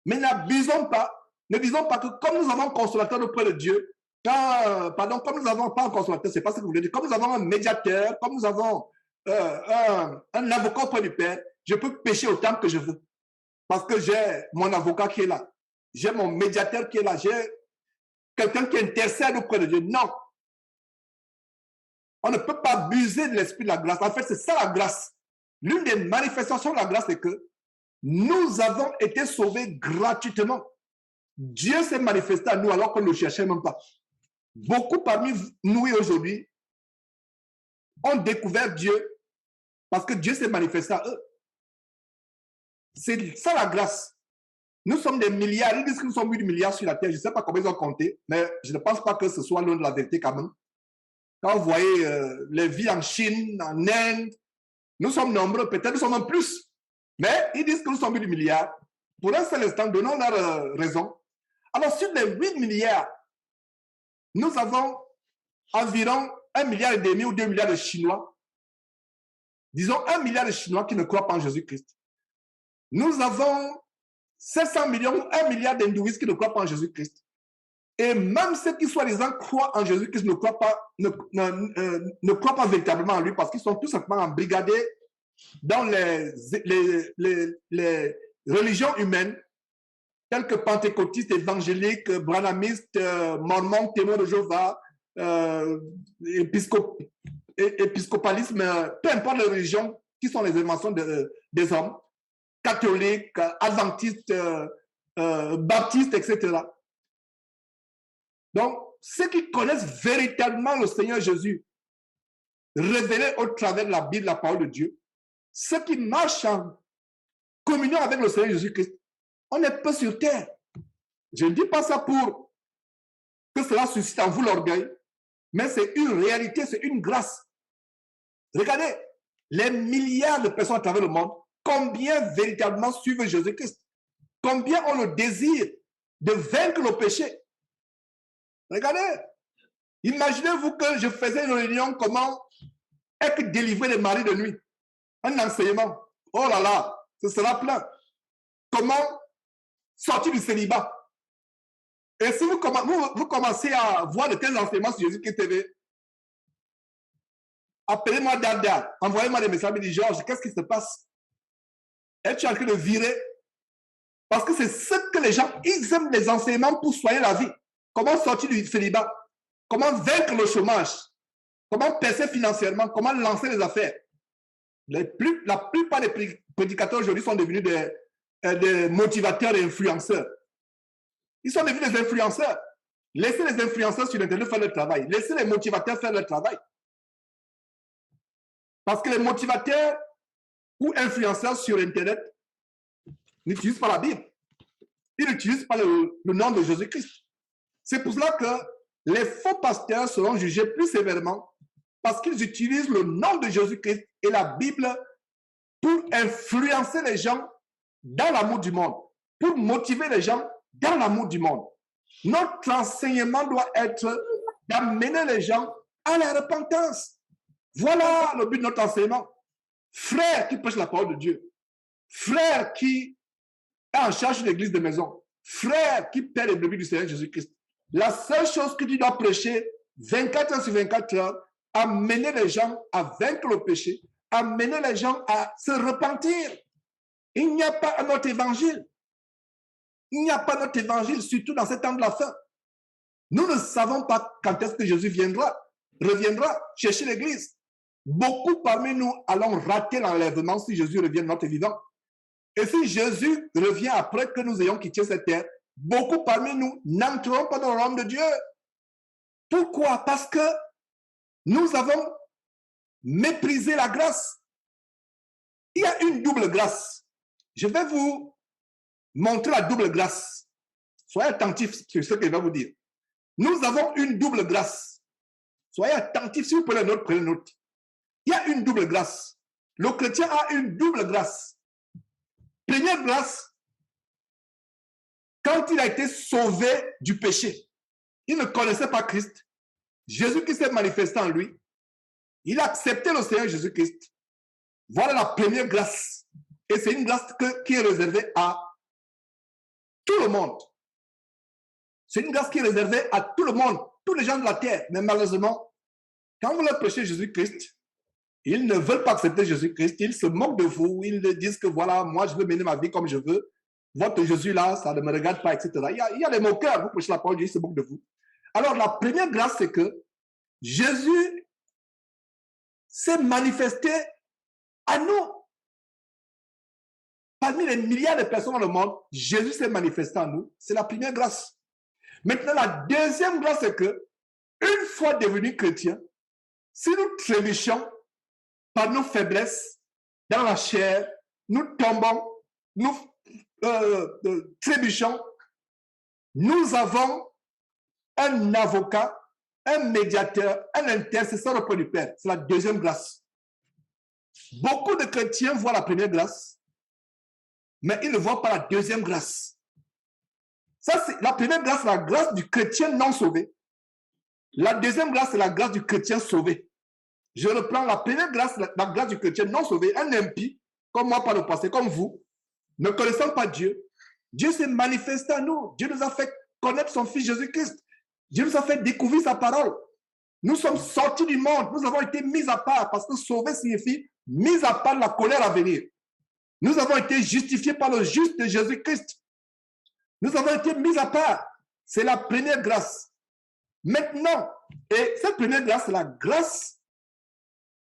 Mais n'abusons pas. Ne disons pas que comme nous avons un consolateur auprès de Dieu, comme nous n'avons pas un consolateur, c'est pas ce que vous voulez dire. Comme nous avons un médiateur, comme nous avons un avocat auprès du Père, je peux pécher autant que je veux. Parce que j'ai mon avocat qui est là. J'ai mon médiateur qui est là. J'ai quelqu'un qui intercède auprès de Dieu. Non. On ne peut pas abuser de l'esprit de la grâce. En fait, c'est ça la grâce. L'une des manifestations de la grâce, c'est que nous avons été sauvés gratuitement. Dieu s'est manifesté à nous alors qu'on ne le cherchait même pas. Beaucoup parmi nous aujourd'hui ont découvert Dieu parce que Dieu s'est manifesté à eux. C'est ça la grâce. Nous sommes des milliards. Ils disent que nous sommes 8 milliards sur la terre. Je ne sais pas combien ils ont compté, mais je ne pense pas que ce soit loin de la vérité quand même. Quand vous voyez les vies en Chine, en Inde, nous sommes nombreux, peut-être nous sommes en plus. Mais ils disent que nous sommes 8 milliards. Pour un seul instant, donnons leur raison. Alors, sur les 8 milliards, nous avons environ 1,5 milliard ou 2 milliards de Chinois. Disons 1 milliard de Chinois qui ne croient pas en Jésus-Christ. Nous avons 700 millions ou 1 milliard d'hindouistes qui ne croient pas en Jésus-Christ. Et même ceux qui soi-disant croient en Jésus-Christ ne croient pas véritablement en lui parce qu'ils sont tout simplement embrigadés dans les religions humaines telles que pentecôtistes, évangéliques, branhamistes, mormons, témoins de Jéhovah, épiscopalisme, peu importe les religions qui sont les inventions des hommes, catholiques, adventistes, baptistes, etc. Donc, ceux qui connaissent véritablement le Seigneur Jésus, révélé au travers de la Bible, la parole de Dieu, ceux qui marchent en communion avec le Seigneur Jésus-Christ, on est peu sur terre. Je ne dis pas ça pour que cela suscite en vous l'orgueil, mais c'est une réalité, c'est une grâce. Regardez, les milliards de personnes à travers le monde, combien véritablement suivent Jésus-Christ? Combien ont le désir de vaincre le péché? Regardez, imaginez-vous que je faisais une réunion comment être délivré des maris de nuit. Un enseignement. Oh là là, ce sera plein. Comment sortir du célibat. Et si vous commencez à voir de tels enseignements sur Jésus-Christ TV, appelez-moi Dada, envoyez-moi des messages, me dites Georges, qu'est-ce qui se passe? Es-tu en train de virer? Parce que c'est ce que les gens, ils aiment les enseignements pour soigner la vie. Comment sortir du célibat? Comment vaincre le chômage? Comment percer financièrement? Comment lancer les affaires? La plupart des prédicateurs aujourd'hui sont devenus des motivateurs et influenceurs. Ils sont devenus des influenceurs. Laissez les influenceurs sur Internet faire leur travail. Laissez les motivateurs faire leur travail. Parce que les motivateurs ou influenceurs sur Internet n'utilisent pas la Bible. Ils n'utilisent pas le nom de Jésus-Christ. C'est pour cela que les faux pasteurs seront jugés plus sévèrement parce qu'ils utilisent le nom de Jésus-Christ et la Bible pour influencer les gens dans l'amour du monde, pour motiver les gens dans l'amour du monde. Notre enseignement doit être d'amener les gens à la repentance. Voilà le but de notre enseignement. Frère qui prêche la parole de Dieu, frère qui est en charge de l'église de maison, frère qui perd les brebis du Seigneur Jésus-Christ. La seule chose que tu dois prêcher 24 heures sur 24 heures, amener les gens à vaincre le péché, amener les gens à se repentir. Il n'y a pas un autre évangile. Il n'y a pas d'autre évangile, surtout dans ces temps de la fin. Nous ne savons pas quand est-ce que Jésus reviendra chercher l'Église. Beaucoup parmi nous allons rater l'enlèvement si Jésus revient notre vivant. Et si Jésus revient après que nous ayons quitté cette terre, beaucoup parmi nous n'entreront pas dans le royaume de Dieu. Pourquoi? Parce que nous avons méprisé la grâce. Il y a une double grâce. Je vais vous montrer la double grâce. Soyez attentifs sur ce que je vais vous dire. Nous avons une double grâce. Soyez attentifs, si vous prenez note, prenez note. Il y a une double grâce. Le chrétien a une double grâce. Première grâce, quand il a été sauvé du péché, il ne connaissait pas Christ. Jésus qui s'est manifesté en lui, il a accepté le Seigneur Jésus-Christ. Voilà la première grâce. Et c'est une grâce qui est réservée à tout le monde. C'est une grâce qui est réservée à tout le monde, tous les gens de la terre. Mais malheureusement, quand vous leur prêchez Jésus-Christ, ils ne veulent pas accepter Jésus-Christ. Ils se moquent de vous. Ils disent que voilà, moi, je veux mener ma vie comme je veux. Votre Jésus-là, ça ne me regarde pas, etc. Il y a des moqueurs. Vous prêchez la parole de Dieu, ils se moquent de vous. Alors, la première grâce, c'est que Jésus s'est manifesté à nous. Parmi les milliards de personnes dans le monde, Jésus s'est manifesté à nous. C'est la première grâce. Maintenant, la deuxième grâce, c'est que, une fois devenus chrétiens, si nous trébuchons par nos faiblesses dans la chair, nous tombons, nous trébuchons, nous avons un avocat, un médiateur, un intercesseur auprès du Père. C'est la deuxième grâce. Beaucoup de chrétiens voient la première grâce, mais ils ne voient pas la deuxième grâce. Ça, c'est la première grâce, c'est la grâce du chrétien non sauvé. La deuxième grâce, c'est la grâce du chrétien sauvé. Je reprends la première grâce, la grâce du chrétien non sauvé, un impie, comme moi par le passé, comme vous, ne connaissant pas Dieu. Dieu s'est manifesté à nous. Dieu nous a fait connaître son Fils Jésus-Christ. Dieu nous a fait découvrir sa parole. Nous sommes sortis du monde. Nous avons été mis à part parce que sauver signifie mis à part de la colère à venir. Nous avons été justifiés par le juste de Jésus-Christ. Nous avons été mis à part. C'est la première grâce. Maintenant, et cette première grâce, c'est la grâce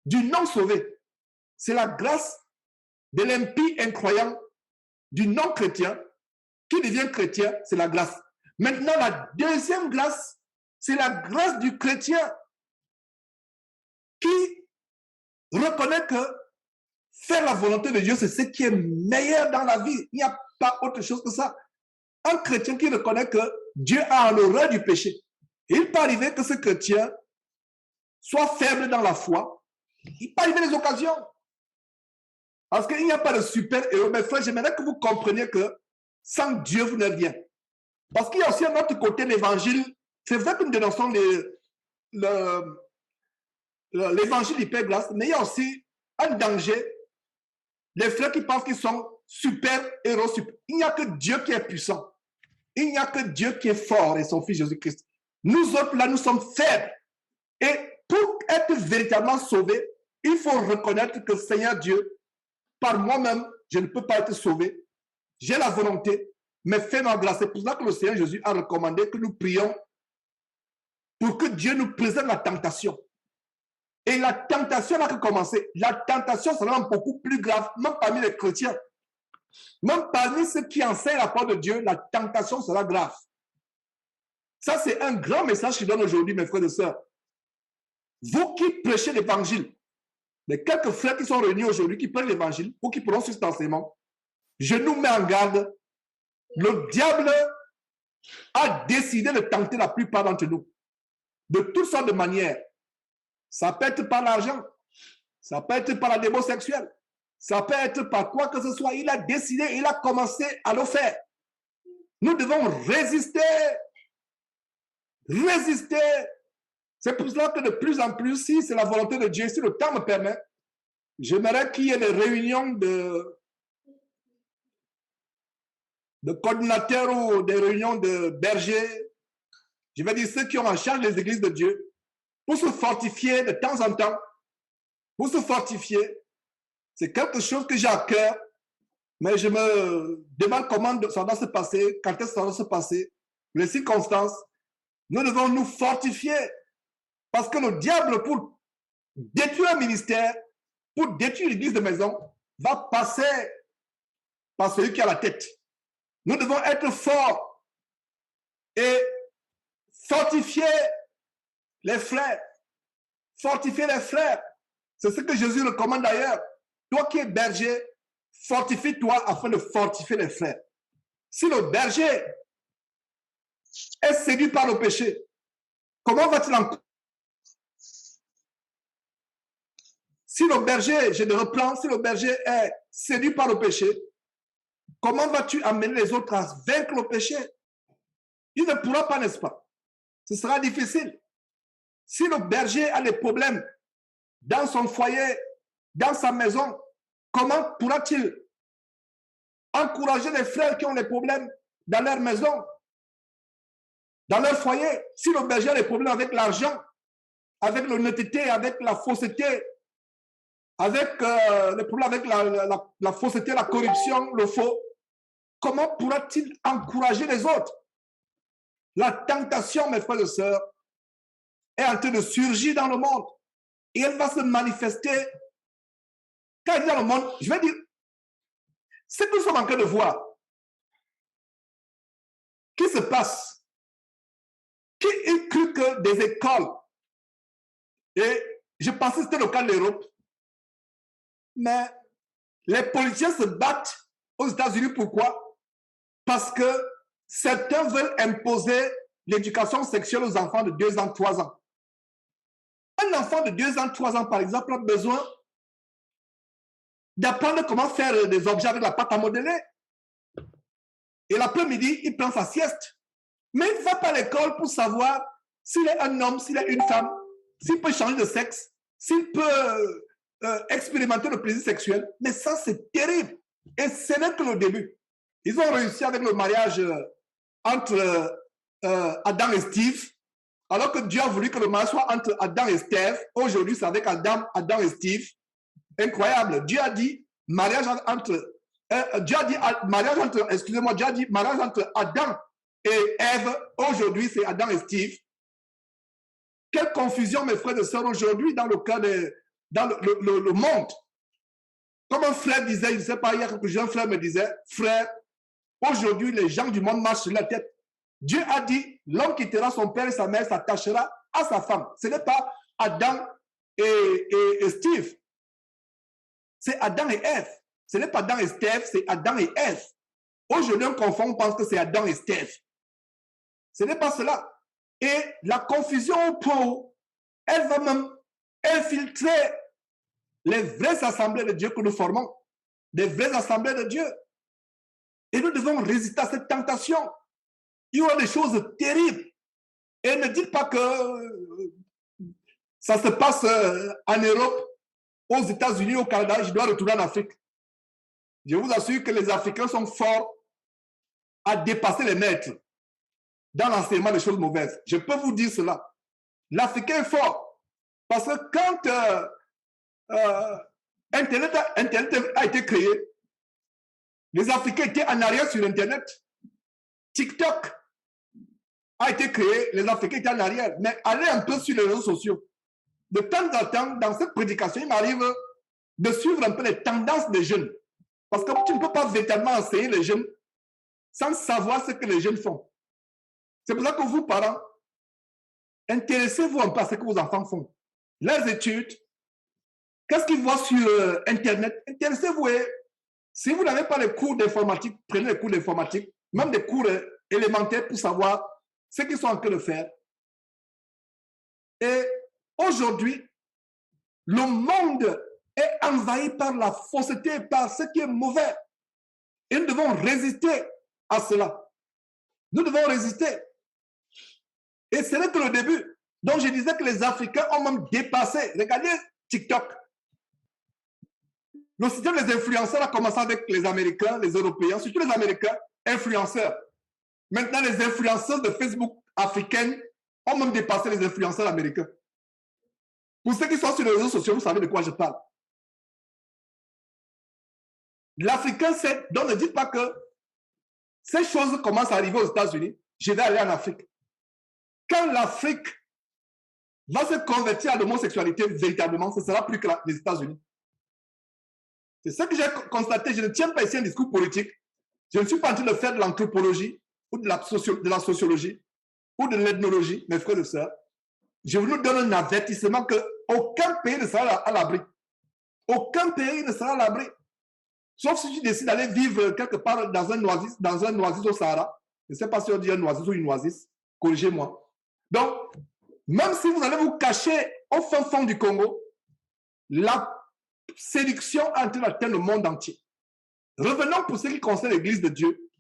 du non-sauvé. C'est la grâce de l'impie incroyant, du non-chrétien, qui devient chrétien, c'est la grâce. Maintenant, la deuxième grâce, c'est la grâce du chrétien qui reconnaît que faire la volonté de Dieu, c'est ce qui est meilleur dans la vie. Il n'y a pas autre chose que ça. Un chrétien qui reconnaît que Dieu a en horreur du péché. Il peut arriver que ce chrétien soit faible dans la foi. Il peut arriver des occasions. Parce qu'il n'y a pas de super-héros. Mais frère, j'aimerais que vous compreniez que sans Dieu, vous n'êtes rien. Parce qu'il y a aussi un autre côté, l'évangile. C'est vrai que nous dénonçons l'évangile hyper grâce, mais il y a aussi un danger. Les frères qui pensent qu'ils sont super-héros. Il n'y a que Dieu qui est puissant. Il n'y a que Dieu qui est fort et son Fils Jésus-Christ. Nous autres, là, nous sommes faibles. Et pour être véritablement sauvés, il faut reconnaître que Seigneur Dieu, par moi-même, je ne peux pas être sauvé. J'ai la volonté, mais fais-moi grâce. C'est pour ça que le Seigneur Jésus a recommandé que nous prions pour que Dieu nous présente la tentation. Et la tentation n'a que commencé. La tentation sera beaucoup plus grave, même parmi les chrétiens. Même parmi ceux qui enseignent la parole de Dieu, la tentation sera grave. Ça, c'est un grand message que je donne aujourd'hui, mes frères et sœurs. Vous qui prêchez l'évangile, les quelques frères qui sont réunis aujourd'hui, qui prennent l'évangile, ou qui prononcent cet enseignement, je nous mets en garde. Le diable a décidé de tenter la plupart d'entre nous. De toutes sortes de manières. Ça peut être par l'argent. Ça peut être par la démo sexuelle. Ça peut être par quoi que ce soit. Il a décidé, il a commencé à le faire. Nous devons résister. Résister. C'est pour cela que de plus en plus, si c'est la volonté de Dieu, si le temps me permet, j'aimerais qu'il y ait des réunions de coordinateurs ou des réunions de bergers, je vais dire ceux qui ont en charge les églises de Dieu, pour se fortifier de temps en temps, pour se fortifier. C'est quelque chose que j'ai à cœur, mais je me demande comment ça doit se passer, quand est-ce que ça doit se passer, les circonstances. Nous devons nous fortifier parce que le diable, pour détruire un ministère, pour détruire l'église de maison, va passer par celui qui a la tête. Nous devons être forts et fortifier les frères. Fortifier les frères. C'est ce que Jésus recommande d'ailleurs. Toi qui es berger, fortifie-toi afin de fortifier les frères. Si le berger est séduit par le péché, comment va-t-il en... Si le berger, je le reprends, si le berger est séduit par le péché, comment vas-tu amener les autres à vaincre le péché? Il ne pourra pas, n'est-ce pas? Ce sera difficile. Si le berger a des problèmes dans son foyer, dans sa maison, comment pourra-t-il encourager les frères qui ont des problèmes dans leur maison, dans leur foyer? Si le berger a des problèmes avec l'argent, avec l'honnêteté, avec la fausseté, avec les problèmes avec la fausseté, la corruption, le faux, comment pourra-t-il encourager les autres? La tentation, mes frères et sœurs, est en train de surgir dans le monde et elle va se manifester. Quand elle dit dans le monde, je vais dire, ce que nous sommes en train de voir, qui se passe? Qui a cru que des écoles, et je pensais que c'était le cas de l'Europe, mais les politiciens se battent aux États-Unis. Pourquoi? Parce que certains veulent imposer l'éducation sexuelle aux enfants de 2 ans, 3 ans. Un enfant de 2 ans, 3 ans, par exemple, a besoin d'apprendre comment faire des objets avec la pâte à modeler. Et l'après-midi, il prend sa sieste. Mais il ne va pas à l'école pour savoir s'il est un homme, s'il est une femme, s'il peut changer de sexe, s'il peut expérimenter le plaisir sexuel. Mais ça, c'est terrible. Et ce n'est que le début. Ils ont réussi avec le mariage entre Adam et Steve, alors que Dieu a voulu que le mariage soit entre Adam et Steve. Aujourd'hui, c'est avec Adam et Steve. Incroyable. Dieu a dit mariage entre Adam et Ève. Aujourd'hui, c'est Adam et Steve. Quelle confusion, mes frères et sœurs, aujourd'hui dans le cas dans le monde. Comme un frère disait, je ne sais pas, il y a quelques jours, un frère me disait, frère, aujourd'hui, les gens du monde marchent sur la tête. Dieu a dit, l'homme quittera son père et sa mère, s'attachera à sa femme. Ce n'est pas Adam et Steve. C'est Adam et Ève. Ce n'est pas Adam et Steve, c'est Adam et Ève. Aujourd'hui, on confond, on pense que c'est Adam et Steve. Ce n'est pas cela. Et la confusion au point où elle va même infiltrer les vraies assemblées de Dieu que nous formons. Des vraies assemblées de Dieu. Et nous devons résister à cette tentation. Il y aura des choses terribles. Et ne dites pas que ça se passe en Europe, aux États-Unis, au Canada, je dois retourner en Afrique. Je vous assure que les Africains sont forts à dépasser les maîtres dans l'enseignement des choses mauvaises. Je peux vous dire cela. L'Africain est fort. Parce que quand Internet a été créé, les Africains étaient en arrière sur Internet. TikTok a été créé, les Africains étaient en arrière. Mais allez un peu sur les réseaux sociaux. De temps en temps, dans cette prédication, il m'arrive de suivre un peu les tendances des jeunes. Parce que tu ne peux pas véritablement enseigner les jeunes sans savoir ce que les jeunes font. C'est pour ça que vous, parents, intéressez-vous un peu à ce que vos enfants font. Leurs études, qu'est-ce qu'ils voient sur Internet? Intéressez-vous. Si vous n'avez pas les cours d'informatique, prenez les cours d'informatique, même des cours élémentaires pour savoir ce qu'ils sont en train de faire. Et aujourd'hui, le monde est envahi par la fausseté, par ce qui est mauvais. Et nous devons résister à cela. Nous devons résister. Et ce n'est que le début. Donc je disais que les Africains ont même dépassé. Regardez TikTok. Le système des influenceurs a commencé avec les Américains, les Européens, surtout les Américains, influenceurs. Maintenant, les influenceurs de Facebook africaines ont même dépassé les influenceurs américains. Pour ceux qui sont sur les réseaux sociaux, vous savez de quoi je parle. L'Africain sait, donc ne dites pas que ces choses commencent à arriver aux États-Unis, je vais aller en Afrique. quand l'Afrique va se convertir à l'homosexualité véritablement, ce sera plus que les États-Unis. C'est ce que j'ai constaté. Je ne tiens pas ici un discours politique. Je ne suis pas en train de faire de l'anthropologie ou de la sociologie ou de l'ethnologie, mes frères et sœurs. Je vous donne un avertissement qu'aucun pays ne sera à l'abri. Aucun pays ne sera à l'abri. Sauf si tu décides d'aller vivre quelque part dans un oasis au Sahara. Je ne sais pas si on dit un oasis ou une oasis. Corrigez-moi. Donc, même si vous allez vous cacher au fin fond du Congo, la séduction est en train d'atteindre le monde entier. Revenons pour ce qui concerne l'Église de Dieu.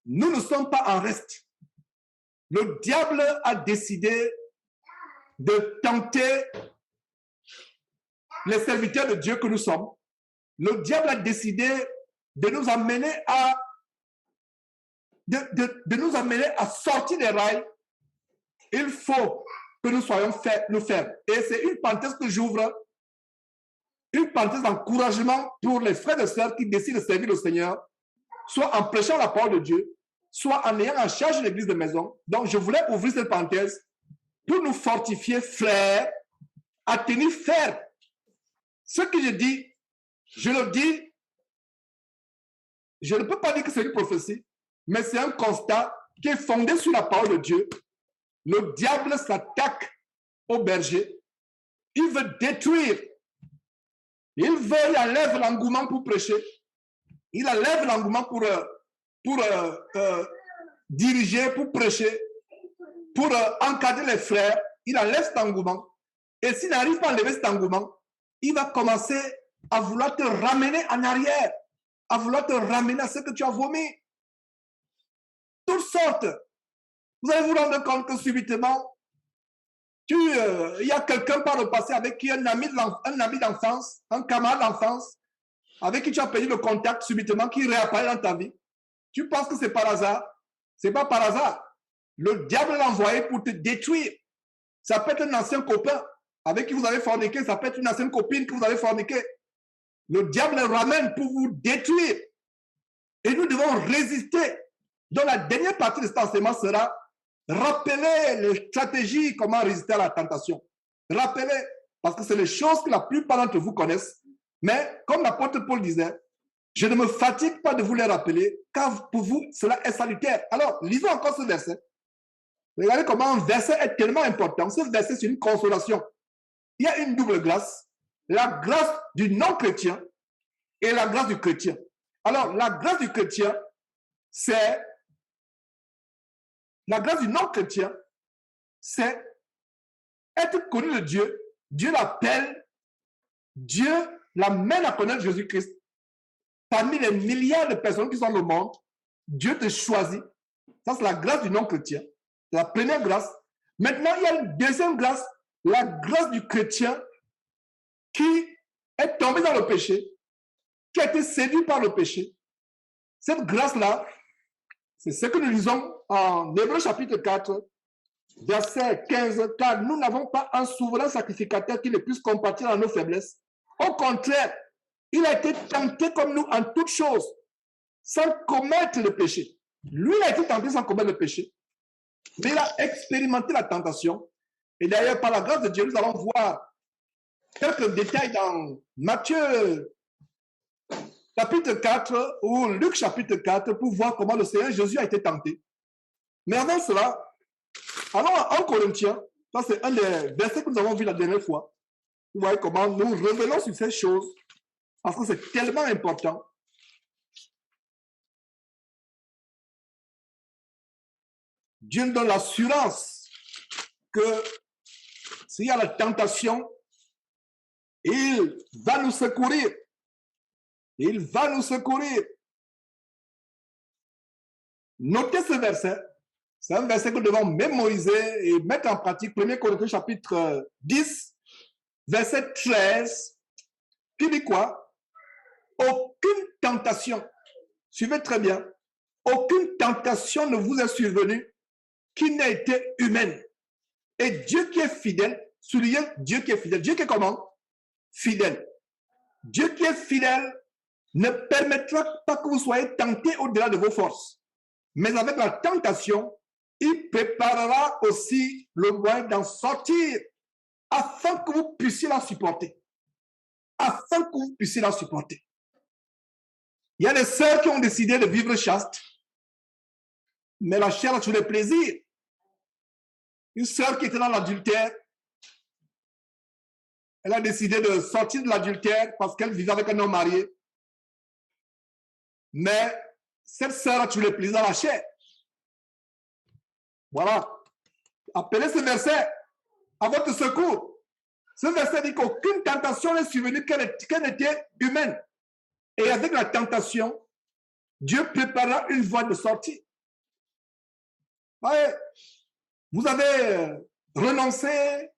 Nous ne sommes pas en reste. Le diable a décidé de tenter les serviteurs de Dieu que nous sommes. Le diable a décidé de nous amener à nous amener à sortir des rails. Il faut que nous soyons fermes. Et c'est une parenthèse que j'ouvre, une parenthèse d'encouragement pour les frères et sœurs qui décident de servir le Seigneur, soit en prêchant la parole de Dieu, soit en ayant en charge l'église de maison. Donc, je voulais ouvrir cette parenthèse pour nous fortifier, frères, à tenir ferme. Ce que je dis, je le dis, je ne peux pas dire que c'est une prophétie, mais c'est un constat qui est fondé sur la parole de Dieu. Le diable s'attaque au berger. Il veut détruire. Il enlève l'engouement pour prêcher. Il enlève l'engouement pour diriger, pour prêcher, pour encadrer les frères. Il enlève cet engouement. Et s'il n'arrive pas à enlever cet engouement, il va commencer à vouloir te ramener en arrière, à vouloir te ramener à ce que tu as vomi. Toutes sortes. Vous allez vous rendre compte que subitement, il y a quelqu'un par le passé avec qui un ami d'enfance, un camarade d'enfance, avec qui tu as perdu le contact subitement, qui réapparaît dans ta vie. Tu penses que c'est par hasard. Ce n'est pas par hasard. Le diable l'a envoyé pour te détruire. Ça peut être un ancien copain avec qui vous avez forniqué, ça peut être une ancienne copine que vous avez forniqué. Le diable le ramène pour vous détruire. Et nous devons résister. Donc la dernière partie de cet enseignement sera rappeler les stratégies, comment résister à la tentation. Rappelez, parce que c'est les choses que la plupart d'entre vous connaissent. Mais comme l'apôtre Paul disait, je ne me fatigue pas de vous les rappeler, car pour vous, cela est salutaire. Alors, lisons encore ce verset. Regardez comment un verset est tellement important. Ce verset, c'est une consolation. Il y a une double grâce. La grâce du non-chrétien et la grâce du chrétien. Alors, la grâce du chrétien, c'est... La grâce du non-chrétien, c'est être connu de Dieu. Dieu l'appelle, Dieu l'amène à connaître Jésus-Christ. Parmi les milliards de personnes qui sont dans le monde, Dieu te choisit. Ça, c'est la grâce du non-chrétien. C'est la première grâce. Maintenant, il y a une deuxième grâce, la grâce du chrétien qui est tombé dans le péché, qui a été séduit par le péché. Cette grâce-là, c'est ce que nous lisons en Hébreux chapitre 4, verset 15, car nous n'avons pas un souverain sacrificateur qui ne puisse compatir à nos faiblesses. Au contraire, il a été tenté comme nous en toutes choses, sans commettre le péché. Lui, il a été tenté sans commettre le péché, mais il a expérimenté la tentation. Et d'ailleurs, par la grâce de Dieu, nous allons voir quelques détails dans Matthieu chapitre 4 ou Luc chapitre 4 pour voir comment le Seigneur Jésus a été tenté. Mais avant cela, allons à 1 Corinthiens. Ça, c'est un des versets que nous avons vu la dernière fois. Vous voyez comment nous revenons sur ces choses parce que c'est tellement important. Dieu nous donne l'assurance que s'il y a la tentation, il va nous secourir. Il va nous secourir. Notez ce verset. C'est un verset que nous devons mémoriser et mettre en pratique. 1 Corinthiens chapitre 10, verset 13, qui dit quoi? Aucune tentation, suivez très bien, aucune tentation ne vous est survenue qui n'a été humaine. Et Dieu qui est fidèle, soulignez Dieu qui est fidèle. Dieu qui est comment? Fidèle. Dieu qui est fidèle ne permettra pas que vous soyez tentés au-delà de vos forces. Mais avec la tentation, il préparera aussi le moyen d'en sortir afin que vous puissiez la supporter. Afin que vous puissiez la supporter. Il y a des sœurs qui ont décidé de vivre chaste, mais la chair a toujours les plaisirs. Une sœur qui était dans l'adultère, elle a décidé de sortir de l'adultère parce qu'elle vivait avec un homme marié. Mais cette sœur a toujours les plaisirs dans la chair. Voilà. Appelez ce verset à votre secours. Ce verset dit qu'aucune tentation n'est survenue qu'elle était humaine. Et avec la tentation, Dieu préparera une voie de sortie. Ouais. Vous avez renoncé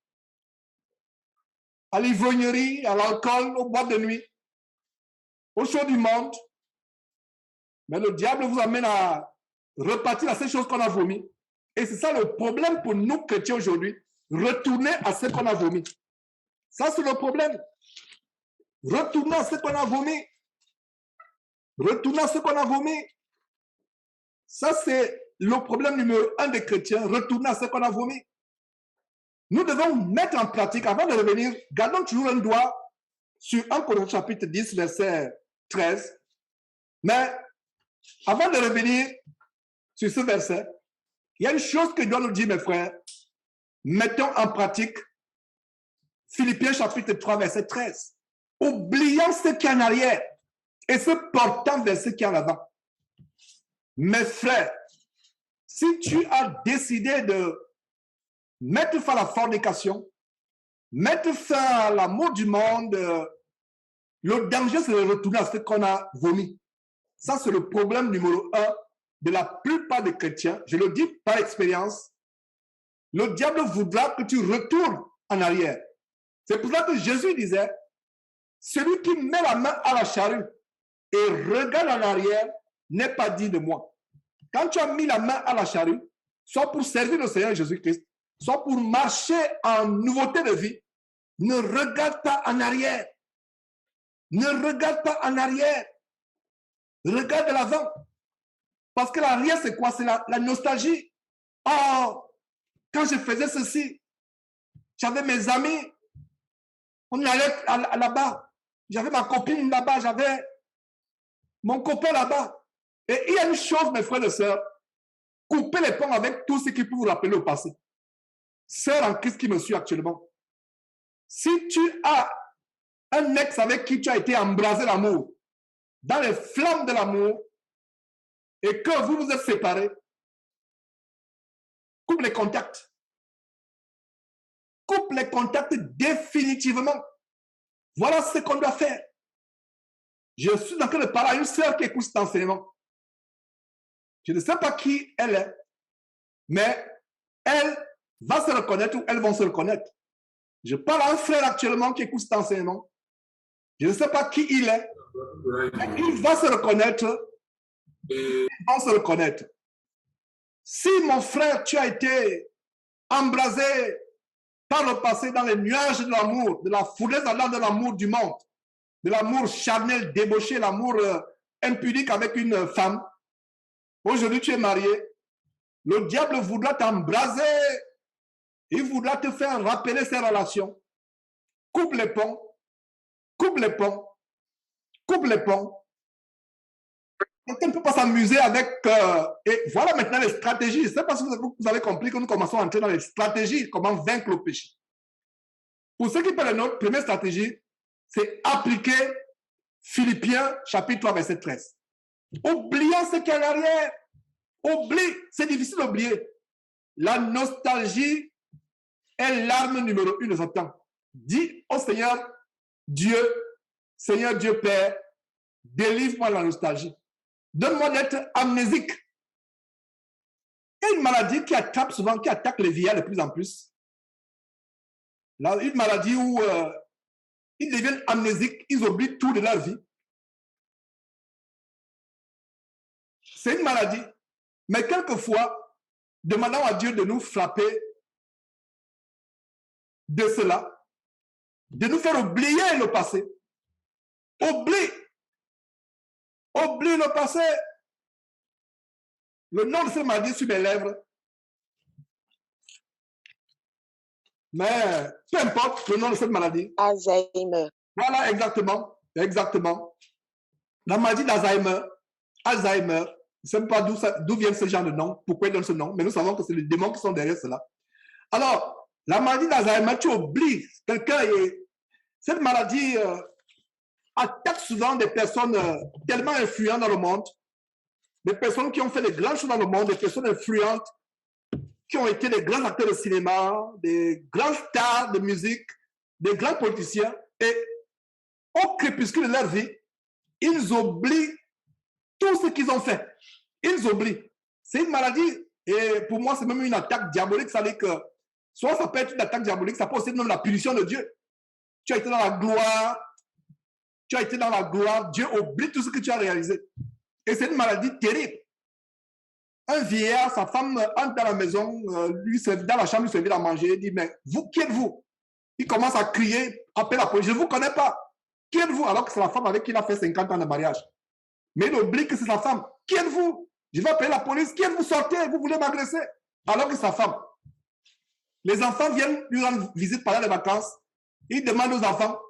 à l'ivrognerie, à l'alcool, aux boîtes de nuit, aux choses du monde. Mais le diable vous amène à repartir à ces choses qu'on a vomi. Et c'est ça le problème pour nous chrétiens aujourd'hui. Retourner à ce qu'on a vomi. Ça, c'est le problème. Retourner à ce qu'on a vomi. Retourner à ce qu'on a vomi. Ça, c'est le problème numéro 1 des chrétiens. Retourner à ce qu'on a vomi. Nous devons mettre en pratique, avant de revenir, gardons toujours un doigt sur 1 Corinthiens chapitre 10, verset 13. Mais avant de revenir sur ce verset, il y a une chose que je dois nous dire, mes frères. Mettons en pratique Philippiens chapitre 3, verset 13. Oubliant ce qui est en arrière et se portant vers ce qui est en avant. Mes frères, si tu as décidé de mettre fin à la fornication, mettre fin à l'amour du monde, le danger, c'est de retourner à ce qu'on a vomi. Ça, c'est le problème numéro 1 de la plupart des chrétiens. Je le dis par expérience. Le diable voudra que tu retournes en arrière. C'est pour ça que Jésus disait, celui qui met la main à la charrue et regarde en arrière n'est pas digne de moi. Quand tu as mis la main à la charrue, soit pour servir le Seigneur Jésus-Christ, soit pour marcher en nouveauté de vie, ne regarde pas en arrière. Ne regarde pas en arrière. Regarde de l'avant. Parce que l'arrière, c'est quoi? C'est la nostalgie. Oh, quand je faisais ceci, j'avais mes amis, on allait là-bas. J'avais ma copine là-bas, j'avais mon copain là-bas. Et il y a une chose, mes frères et sœurs, coupez les ponts avec tout ce qui peut vous rappeler au passé. Sœur en Christ qui me suit actuellement. Si tu as un ex avec qui tu as été embrasé l'amour, dans les flammes de l'amour, et que vous vous êtes séparés, coupe les contacts. Coupe les contacts définitivement. Voilà ce qu'on doit faire. Je suis en train de parler à une sœur qui écoute cet enseignement. Je ne sais pas qui elle est, mais elle va se reconnaître ou elles vont se reconnaître. Je parle à un frère actuellement qui écoute cet enseignement. Je ne sais pas qui il est, mais il va se reconnaître. Ils vont se reconnaître. Si mon frère, tu as été embrasé par le passé dans les nuages de l'amour, de la fournaise de l'amour du monde, de l'amour charnel, débauché, l'amour impudique avec une femme, aujourd'hui tu es marié, le diable voudra t'embraser, il voudra te faire rappeler ses relations. Coupe les ponts, coupe les ponts, coupe les ponts. On ne peut pas s'amuser avec... et voilà maintenant les stratégies. Je ne sais pas si vous avez compris que nous commençons à entrer dans les stratégies, comment vaincre le péché. Pour ceux qui parlent de notre première stratégie, c'est appliquer Philippiens chapitre 3, verset 13. Oublions ce qui est en arrière. Oublie, c'est difficile d'oublier. La nostalgie est l'arme numéro 1 de Satan. Dis au Seigneur Dieu Père, délivre-moi de la nostalgie. Donne-moi d'être amnésique. Il y a une maladie qui attrape souvent, qui attaque les vieillards de plus en plus. Là, une maladie où ils deviennent amnésiques, ils oublient tout de leur vie. C'est une maladie. Mais quelquefois, demandons à Dieu de nous frapper de cela, de nous faire oublier le passé. Oublie le passé. Le nom de cette maladie sur mes lèvres, Mais peu importe le nom de cette maladie. Alzheimer. Voilà, exactement. Exactement. La maladie d'Alzheimer, Alzheimer, je ne sais pas d'où vient ce genre de nom, pourquoi il donne ce nom, mais nous savons que c'est les démons qui sont derrière cela. Alors, la maladie d'Alzheimer, tu oublies quelqu'un et cette maladie attaque souvent des personnes tellement influentes dans le monde, des personnes qui ont fait des grandes choses dans le monde, des personnes influentes, qui ont été des grands acteurs de cinéma, des grands stars de musique, des grands politiciens, et au crépuscule de leur vie, ils oublient tout ce qu'ils ont fait. Ils oublient. C'est une maladie, et pour moi, c'est même une attaque diabolique. Ça veut dire que, soit ça peut être une attaque diabolique, ça peut aussi être même la punition de Dieu. Tu as été dans la gloire, tu as été dans la gloire, Dieu oublie tout ce que tu as réalisé. Et c'est une maladie terrible. Un vieillard, sa femme entre dans la maison, dans la chambre, lui servir à manger, il dit, mais vous, qui êtes-vous? Il commence à crier, appelle la police, je ne vous connais pas. Qui êtes-vous? Alors que c'est la femme avec qui il a fait 50 ans de mariage. Mais il oublie que c'est sa femme. Qui êtes-vous? Je vais appeler la police. Qui êtes-vous? Sortez, vous voulez m'agresser? Alors que c'est sa femme. Les enfants viennent lui rendre visite pendant les vacances. Il demande aux enfants,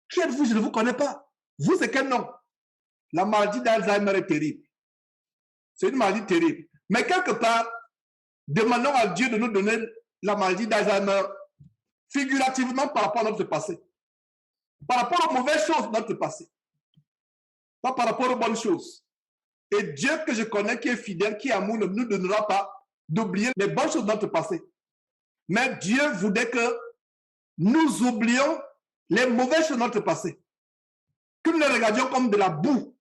qui êtes-vous? Je ne vous connais pas. Vous, c'est quel nom? La maladie d'Alzheimer est terrible. C'est une maladie terrible. Mais quelque part, demandons à Dieu de nous donner la maladie d'Alzheimer figurativement par rapport à notre passé. Par rapport aux mauvaises choses de notre passé. Pas par rapport aux bonnes choses. Et Dieu que je connais, qui est fidèle, qui est amour, ne nous donnera pas d'oublier les bonnes choses de notre passé. Mais Dieu voudrait que nous oublions les mauvaises choses de notre passé. Que nous les regardions comme de la boue.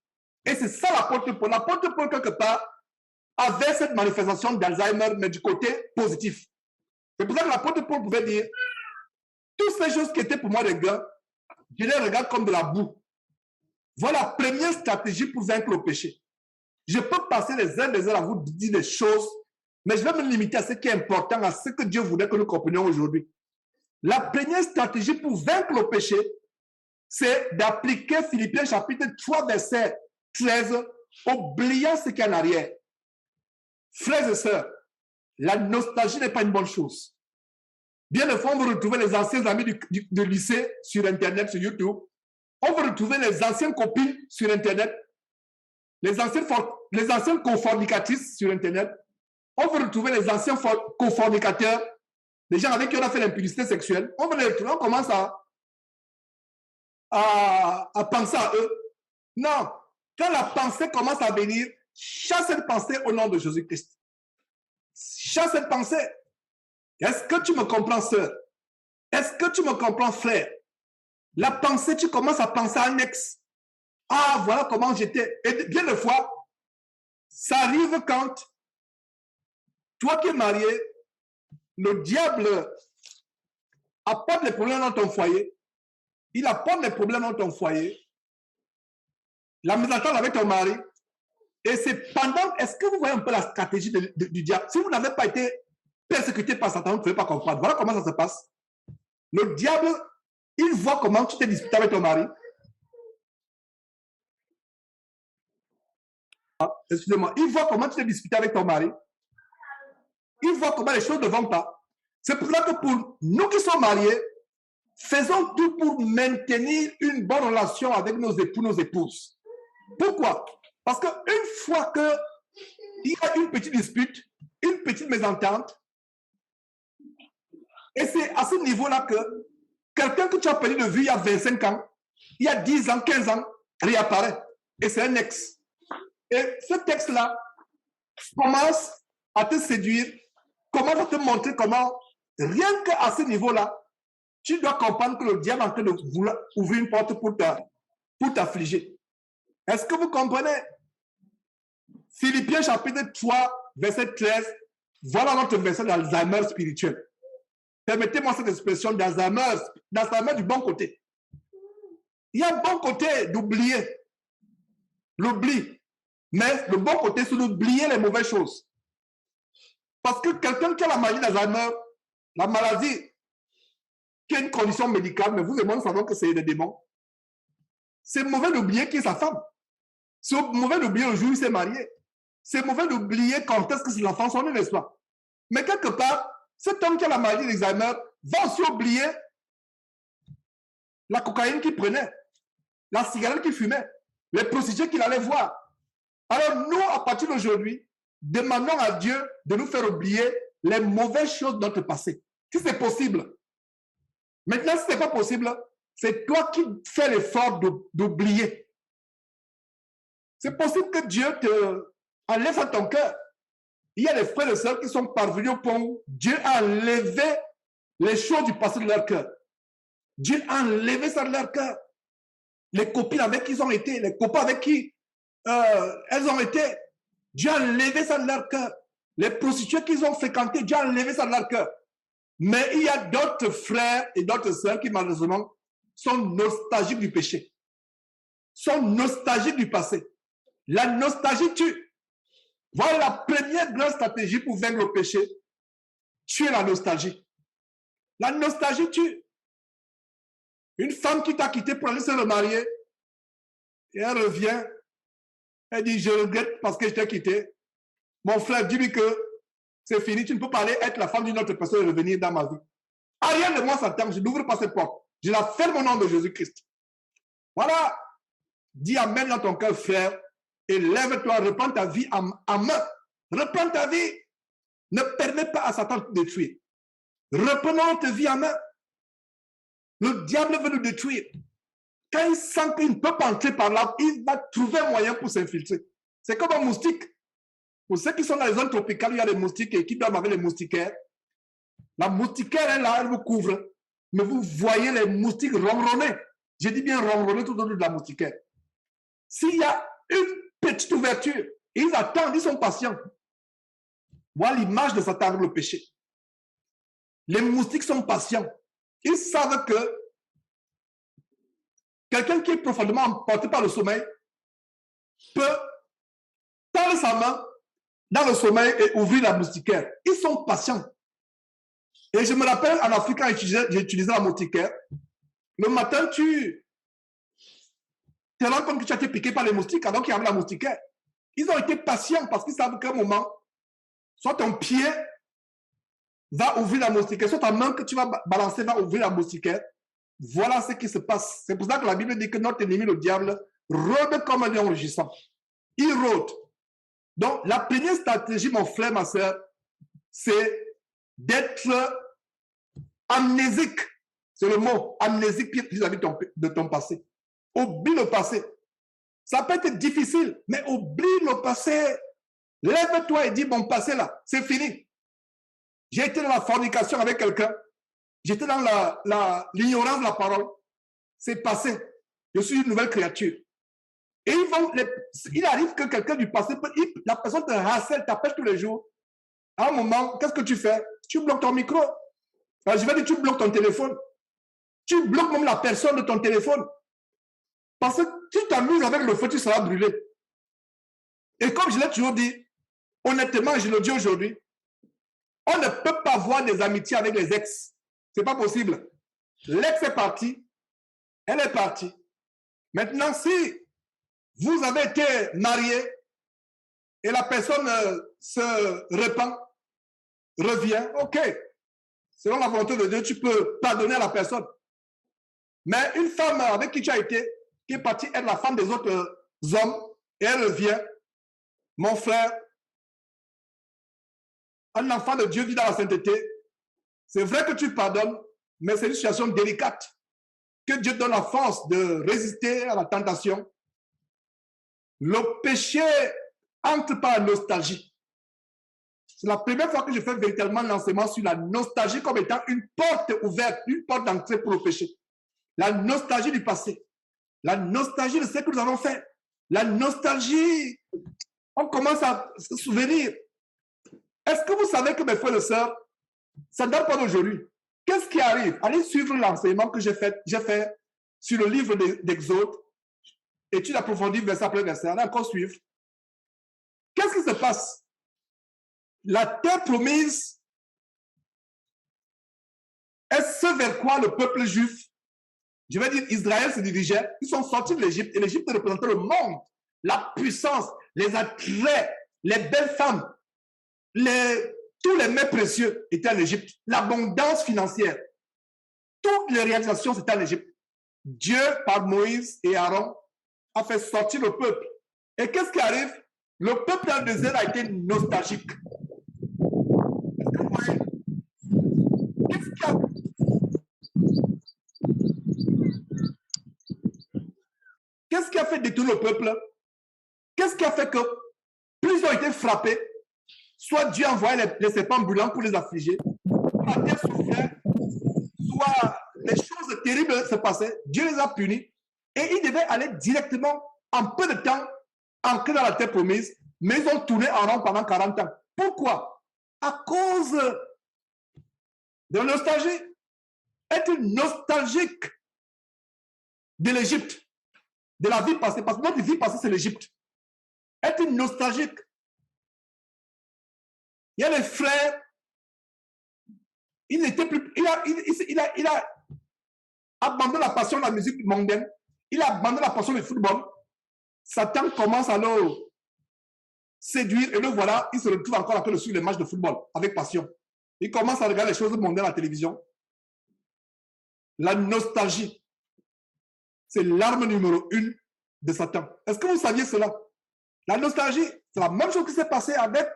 Et c'est ça l'apôtre Paul. L'apôtre Paul, quelque part, avait cette manifestation d'Alzheimer, mais du côté positif. C'est pour ça que l'apôtre Paul pouvait dire, toutes ces choses qui étaient pour moi des gars, je les regarde comme de la boue. Voilà la première stratégie pour vaincre le péché. Je peux passer les heures à vous dire des choses, mais je vais me limiter à ce qui est important, à ce que Dieu voudrait que nous comprenions aujourd'hui. La première stratégie pour vaincre le péché, c'est d'appliquer Philippiens chapitre 3, verset 13, oubliant ce qui est en arrière. Frères et sœurs, la nostalgie n'est pas une bonne chose. Bien des fois, on va retrouver les anciens amis du lycée sur Internet, sur YouTube. On va retrouver les anciennes copines sur Internet, les anciennes confornicatrices sur Internet. On va retrouver les anciens confornicateurs, les gens avec qui on a fait l'impudicité sexuelle. On va les retrouver, on commence à penser à eux. Non, quand la pensée commence à venir, chasse cette pensée au nom de Jésus-Christ. Chasse cette pensée. Est-ce que tu me comprends, sœur? Est-ce que tu me comprends, frère? La pensée, tu commences à penser à un ex. Ah, voilà comment j'étais. Et bien des fois, ça arrive quand toi qui es marié, le diable apporte les problèmes dans ton foyer. Il apporte les problèmes dans ton foyer. La mésentente avec ton mari. Et c'est pendant... Est-ce que vous voyez un peu la stratégie du diable? Si vous n'avez pas été persécuté par Satan, vous ne pouvez pas comprendre. Voilà comment ça se passe. Le diable, il voit comment tu t'es disputé avec ton mari. Excusez-moi. Il voit comment tu t'es disputé avec ton mari. Il voit comment les choses ne vont pas. C'est pour ça que pour nous qui sommes mariés, faisons tout pour maintenir une bonne relation avec nos époux, nos épouses. Pourquoi? Parce qu'une fois qu'il y a une petite dispute, une petite mésentente, et c'est à ce niveau-là que quelqu'un que tu as perdu de vue il y a 25 ans, il y a 10 ans, 15 ans, réapparaît. Et c'est un ex. Et ce texte-là commence à te séduire, commence à te montrer comment, rien qu'à ce niveau-là, tu dois comprendre que le diable est en train de vouloir ouvrir une porte pour t'affliger. Est-ce que vous comprenez? Philippiens chapitre 3, verset 13, voilà notre verset d'Alzheimer spirituel. Permettez-moi cette expression d'Alzheimer du bon côté. Il y a un bon côté d'oublier, l'oubli. Mais le bon côté, c'est d'oublier les mauvaises choses. Parce que quelqu'un qui a la maladie d'Alzheimer, la maladie qui est une condition médicale, mais vous et moi, nous savons que c'est des démons. C'est mauvais d'oublier qui est sa femme. C'est mauvais d'oublier le jour où il s'est marié. C'est mauvais d'oublier quand est-ce que ses enfants sont nés, n'est-ce pas? Mais quelque part, cet homme qui a la maladie d'Alzheimer va aussi oublier la cocaïne qu'il prenait, la cigarette qu'il fumait, les prostituées qu'il allait voir. Alors nous, à partir d'aujourd'hui, demandons à Dieu de nous faire oublier les mauvaises choses de notre passé. Si c'est possible. Maintenant, si ce n'est pas possible, c'est toi qui fais l'effort d'oublier. C'est possible que Dieu te enlève à ton cœur. Il y a des frères et sœurs qui sont parvenus au point où Dieu a enlevé les choses du passé de leur cœur. Dieu a enlevé ça de leur cœur. Les copines avec qui ils ont été, les copains avec qui elles ont été, Dieu a enlevé ça de leur cœur. Les prostituées qu'ils ont fréquentées, Dieu a enlevé ça de leur cœur. Mais il y a d'autres frères et d'autres sœurs qui, malheureusement, sont nostalgiques du péché. Sont nostalgiques du passé. La nostalgie tue. Voilà la première grande stratégie pour vaincre le péché. Tuer la nostalgie. La nostalgie tue. Une femme qui t'a quitté pour aller se remarier, et elle revient, elle dit, je regrette parce que je t'ai quitté. Mon frère, dis-lui que c'est fini, tu ne peux pas aller être la femme d'une autre personne et revenir dans ma vie. Ah, rien de moi s'attend, je n'ouvre pas cette porte. Je la ferme au nom de Jésus-Christ. Voilà. Dis Amen dans ton cœur, frère, et lève-toi, reprends ta vie en main. Reprends ta vie. Ne permets pas à Satan de te détruire. Reprenons notre vie en main. Le diable veut nous détruire. Quand il sent qu'il ne peut pas entrer par là, il va trouver un moyen pour s'infiltrer. C'est comme un moustique. Pour ceux qui sont dans les zones tropicales, il y a des moustiques et qui dorment avec les moustiquaires. La moustiquaire est là, elle vous couvre. Mais vous voyez les moustiques ronronner. Je dis bien ronronner tout autour de la moustiquaire. S'il y a une petite ouverture, ils attendent, ils sont patients. Voilà l'image de Satan, le péché. Les moustiques sont patients. Ils savent que quelqu'un qui est profondément emporté par le sommeil peut tendre sa main dans le sommeil et ouvrir la moustiquaire. Ils sont patients. Et je me rappelle, en Afrique, quand j'utilisais la moustiquaire, le matin, tu te rends compte que tu as été piqué par les moustiques alors qu'il y avait la moustiquaire. Ils ont été patients parce qu'ils savent qu'à un moment, soit ton pied va ouvrir la moustiquaire, soit ta main que tu vas balancer va ouvrir la moustiquaire. Voilà ce qui se passe. C'est pour ça que la Bible dit que notre ennemi, le diable, rôde comme un lion rugissant. Il rôde. Donc, la première stratégie, mon frère, ma soeur, c'est d'être amnésique. C'est le mot, amnésique vis-à-vis de ton passé. Oublie le passé. Ça peut être difficile, mais oublie le passé. Lève-toi et dis, mon passé là, c'est fini. J'ai été dans la fornication avec quelqu'un. J'étais dans l'ignorance de la parole. C'est passé. Je suis une nouvelle créature. Et il arrive que quelqu'un du passé, la personne te harcèle, t'appelle tous les jours. À un moment, qu'est-ce que tu fais? Tu bloques ton micro. Alors, je vais dire, tu bloques ton téléphone. Tu bloques même la personne de ton téléphone. Parce que tu t'amuses avec le feu, tu seras brûlé. Et comme je l'ai toujours dit, honnêtement, je le dis aujourd'hui, on ne peut pas voir des amitiés avec les ex. C'est pas possible. L'ex est parti, elle est partie. Maintenant, si vous avez été marié et la personne se répand, revient, ok. Selon la volonté de Dieu, tu peux pardonner à la personne. Mais une femme avec qui tu as été, qui est partie être la femme des autres hommes, et elle revient, mon frère, un enfant de Dieu vit dans la sainteté. C'est vrai que tu pardonnes, mais c'est une situation délicate. Que Dieu donne la force de résister à la tentation. Le péché entre par la nostalgie. C'est la première fois que je fais véritablement l'enseignement sur la nostalgie comme étant une porte ouverte, une porte d'entrée pour le péché. La nostalgie du passé. La nostalgie de ce que nous avons fait. La nostalgie, on commence à se souvenir. Est-ce que vous savez que mes frères et sœurs, ça ne date pas d'aujourd'hui? Qu'est-ce qui arrive? Allez suivre l'enseignement que j'ai fait sur le livre d'Exode. Étude approfondie, verset après verset. Allez encore suivre. Qu'est-ce qui se passe? La terre promise est ce vers quoi le peuple juif, je vais dire Israël, se dirigeait. Ils sont sortis de l'Égypte et l'Égypte représentait le monde, la puissance, les attraits, les belles femmes, tous les mets précieux étaient en Égypte. L'abondance financière. toutes les réalisations, c'était en Égypte. Dieu, par Moïse et Aaron, a fait sortir le peuple. Et qu'est-ce qui arrive? Le peuple dans le désert a été nostalgique. Est-ce que vous voyez? Qu'est-ce qui a fait détourner le peuple? Qu'est-ce qui a fait que plus ils ont été frappés, soit Dieu envoyait les serpents ambulants pour les affliger, soit la terre souffrait, soit des choses terribles se passaient, Dieu les a punis et ils devaient aller directement, en peu de temps, entrer dans la terre promise, mais ils ont tourné en rond pendant 40 ans. Pourquoi? À cause de la nostalgie. Être nostalgique de l'Égypte, de la vie passée, parce que notre vie passée, c'est l'Égypte. Être nostalgique. Il y a les frères, il n'était plus, il a abandonné la passion de la musique mondaine, il a abandonné la passion du football. Satan commence à le séduire et le voilà, il se retrouve encore en train de suivre les matchs de football avec passion. Il commence à regarder les choses mondaines à la télévision. La nostalgie, c'est l'arme numéro 1 de Satan. Est-ce que vous saviez cela? La nostalgie, c'est la même chose qui s'est passée avec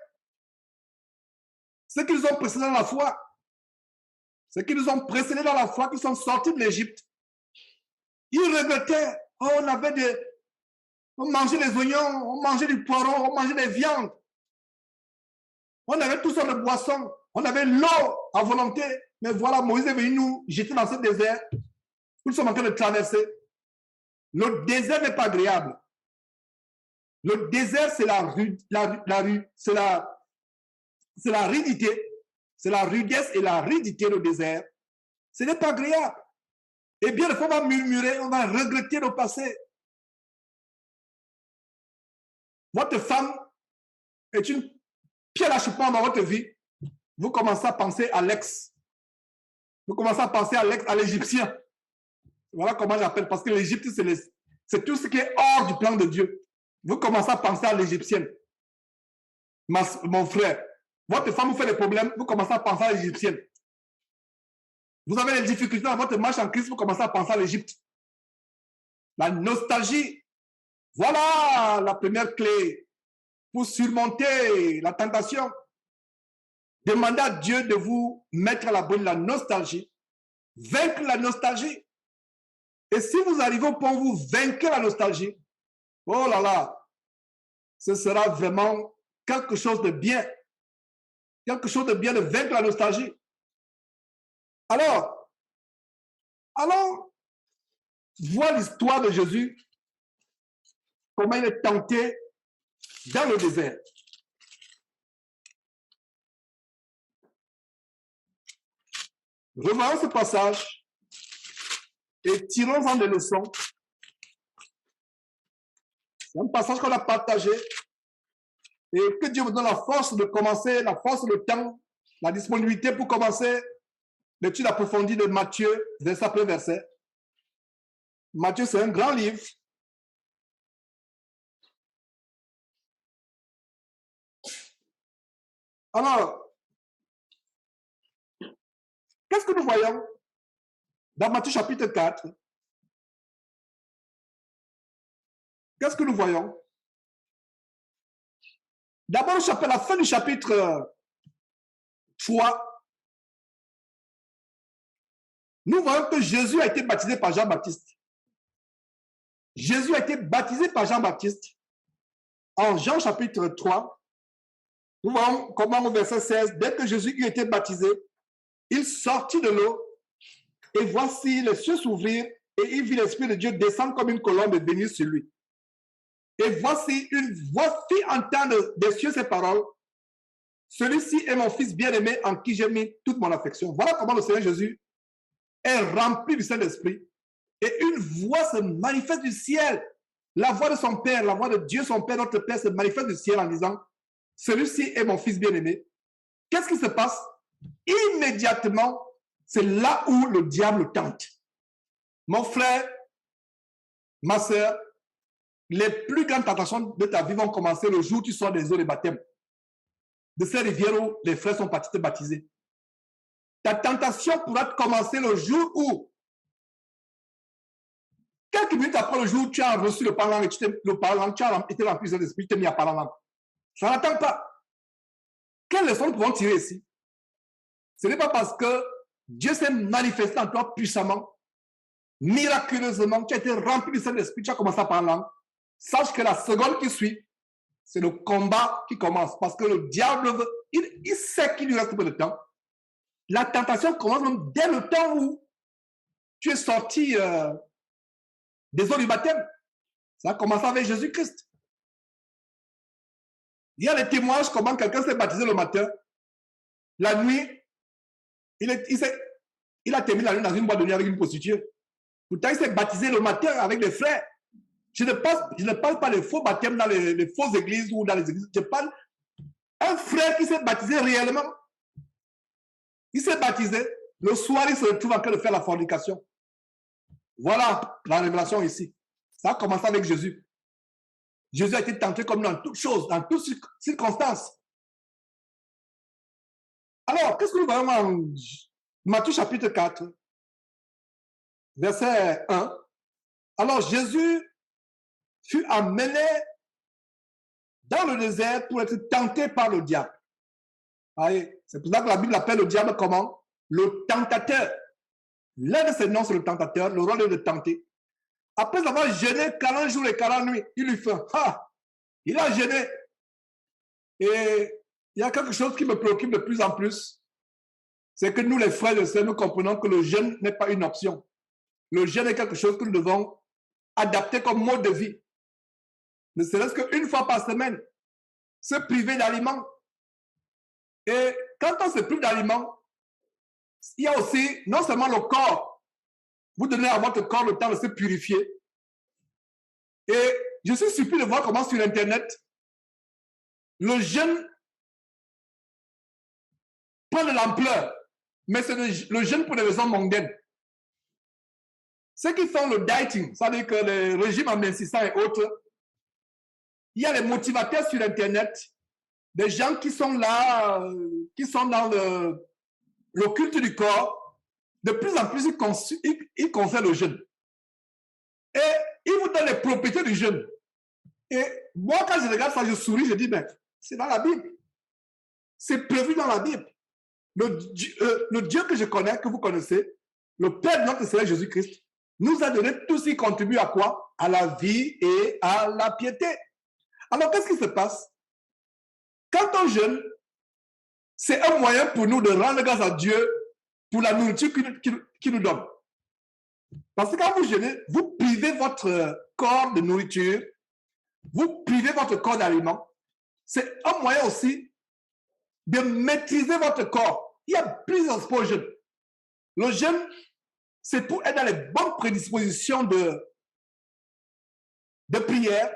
ceux qui nous ont précédés dans la foi. Ceux qui nous ont précédés dans la foi, qui sont sortis de l'Égypte. Ils regrettaient, oh, on mangeait des oignons, on mangeait du poireau, on mangeait des viandes. On avait tout sortes de boissons, on avait l'eau à volonté. Mais voilà, Moïse est venu nous jeter dans ce désert. Nous sommes en train de traverser. Le désert n'est pas agréable. Le désert, c'est la ridité. C'est la rudesse et la ridité du désert. Ce n'est pas agréable. Et bien, des fois, on va murmurer, on va regretter le passé. Votre femme est une pierre d'achoppement dans votre vie. Vous commencez à penser à l'ex. Vous commencez à penser à l'ex, à l'Égyptien. Voilà comment j'appelle, parce que l'Égypte, c'est tout ce qui est hors du plan de Dieu. Vous commencez à penser à l'Égyptienne. Mon frère, votre femme vous fait des problèmes, vous commencez à penser à l'Égyptienne. Vous avez des difficultés dans votre marche en Christ, vous commencez à penser à l'Égypte. La nostalgie, voilà la première clé pour surmonter la tentation. Demandez à Dieu de vous mettre à l'abri de la nostalgie, vaincre la nostalgie. Et si vous arrivez au point où vous vaincrez la nostalgie, oh là là, ce sera vraiment quelque chose de bien. Quelque chose de bien de vaincre la nostalgie. Alors, voir l'histoire de Jésus, comment il est tenté dans le désert. Revoyons ce passage et tirons-en des leçons. C'est un passage qu'on a partagé et que Dieu vous donne la force de commencer, la force, le temps, la disponibilité pour commencer l'étude approfondie de Matthieu, verset après verset. Matthieu, c'est un grand livre. Alors, qu'est-ce que nous voyons dans Matthieu chapitre 4? Qu'est-ce que nous voyons? D'abord, la fin du chapitre 3, nous voyons que Jésus a été baptisé par Jean-Baptiste. Jésus a été baptisé par Jean-Baptiste. En Jean chapitre 3, nous voyons comment au verset 16, dès que Jésus eut été baptisé, il sortit de l'eau et voici les cieux s'ouvrir et il vit l'Esprit de Dieu descendre comme une colombe et venir sur lui. Et voici une voix fit entendre des cieux ces paroles. Celui-ci est mon fils bien-aimé en qui j'ai mis toute mon affection. Voilà comment le Seigneur Jésus est rempli du Saint-Esprit. Et une voix se manifeste du ciel. La voix de son Père, la voix de Dieu, son Père, notre Père, se manifeste du ciel en disant, celui-ci est mon fils bien-aimé. Qu'est-ce qui se passe? Immédiatement, c'est là où le diable tente. Mon frère, ma soeur, les plus grandes tentations de ta vie vont commencer le jour où tu sors des eaux de baptême. De ces rivières où les frères sont partis te baptiser. ta tentation pourra commencer le jour où, quelques minutes après le jour où tu as reçu le parlant et tu as été rempli de l'esprit, tu t'es mis à parler en langue. Ça n'attend pas. Quelle leçon nous pouvons tirer ici? Ce n'est pas parce que Dieu s'est manifesté en toi puissamment, miraculeusement, tu as été rempli du Saint-Esprit, tu as commencé à parler en langue. Sache que la seconde qui suit, c'est le combat qui commence. Parce que le diable, il sait qu'il lui reste peu de temps. La tentation commence même dès le temps où tu es sorti des eaux du baptême. Ça a commencé avec Jésus-Christ. Il y a des témoignages comment quelqu'un s'est baptisé le matin. La nuit, il a terminé la nuit dans une boîte de nuit avec une prostituée. Pourtant, il s'est baptisé le matin avec des frères. Je ne parle pas des faux baptêmes dans les fausses églises ou dans les églises. Je parle d'un frère qui s'est baptisé réellement. Il s'est baptisé. Le soir, il se retrouve en train de faire la fornication. Voilà la révélation ici. Ça a commencé avec Jésus. Jésus a été tenté comme dans toutes choses, dans toutes circonstances. Alors, qu'est-ce que nous voyons en Matthieu chapitre 4, verset 1? Alors, Jésus fut amené dans le désert pour être tenté par le diable. C'est pour ça que la Bible appelle le diable comment? Le tentateur. L'un de ses noms, c'est le tentateur. Le rôle est de tenter. Après avoir jeûné 40 jours et 40 nuits, il lui fait, il a jeûné. Et il y a quelque chose qui me préoccupe de plus en plus. C'est que nous, les frères et sœurs, nous comprenons que le jeûne n'est pas une option. Le jeûne est quelque chose que nous devons adapter comme mode de vie. Ne serait-ce qu'une fois par semaine, se priver d'aliments. Et quand on se prive d'aliments, il y a aussi non seulement le corps, vous donnez à votre corps le temps de se purifier. Et je suis surpris de voir comment sur Internet, le jeûne prend de l'ampleur, mais c'est le jeûne pour des raisons mondaines. Ceux qui font le dieting, c'est-à-dire que les régimes amincissants et autres, il y a les motivateurs sur Internet, des gens qui sont là, qui sont dans le culte du corps. De plus en plus, ils conseillent le jeûne. Et ils vous donnent les propriétés du jeûne. Et moi, quand je regarde ça, je souris, je dis, mais c'est dans la Bible. C'est prévu dans la Bible. Le Dieu que je connais, que vous connaissez, le Père de notre Seigneur Jésus-Christ, nous a donné tout ce qui contribue à quoi? À la vie et à la piété. Alors, qu'est-ce qui se passe? Quand on jeûne, c'est un moyen pour nous de rendre grâce à Dieu pour la nourriture qu'il nous donne. Parce que quand vous jeûnez, vous privez votre corps de nourriture, vous privez votre corps d'aliments. C'est un moyen aussi de maîtriser votre corps. Il y a plusieurs aspects au jeûne. Le jeûne, c'est pour être dans les bonnes prédispositions de prière.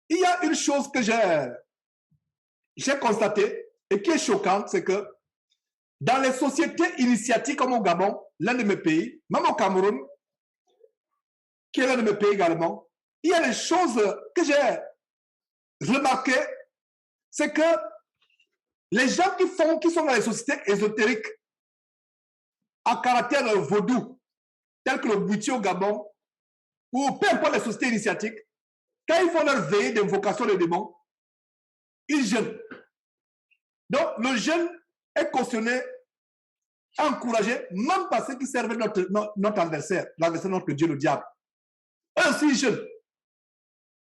Il y a une chose que j'ai constatée et qui est choquante, c'est que dans les sociétés initiatiques comme au Gabon, l'un de mes pays, même au Cameroun, qui est l'un de mes pays également, il y a des choses que j'ai remarquées, c'est que les gens qui sont dans les sociétés ésotériques à caractère vaudou, tels que le Bouti au Gabon, ou peu importe les sociétés initiatiques, quand ils font leur veillée d'invocation des démons, ils jeûnent. Donc, le jeûne est cautionné, encouragé, même par ceux qui servent notre adversaire, l'adversaire de notre Dieu, le diable. Eux aussi, ils jeûnent.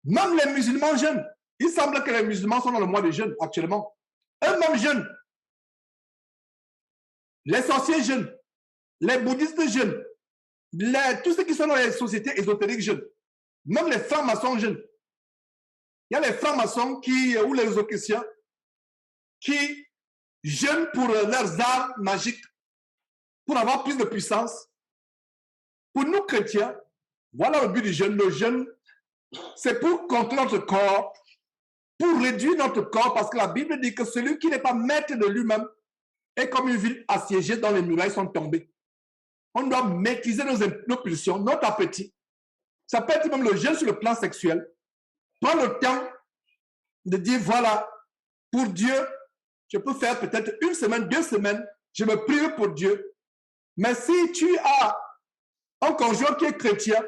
Même les musulmans jeûnent. Il semble que les musulmans sont dans le mois de jeûne actuellement. Eux-mêmes jeûnent. Les sorciers jeûnent. Les bouddhistes jeûnent. Tous ceux qui sont dans les sociétés ésotériques jeûnent. Même les francs-maçons jeûnent. Il y a les francs-maçons ou les occultiens qui jeûnent pour leurs armes magiques, pour avoir plus de puissance. Pour nous chrétiens, voilà le but du jeûne. Le jeûne, c'est pour contrôler notre corps, pour réduire notre corps, parce que la Bible dit que celui qui n'est pas maître de lui-même est comme une ville assiégée dont les murailles sont tombées. On doit maîtriser nos pulsions, notre appétit. Ça peut être même le jeûne sur le plan sexuel. Prends le temps de dire, voilà, pour Dieu, je peux faire peut-être 1 semaine, 2 semaines, je me prive pour Dieu. Mais si tu as un conjoint qui est chrétien,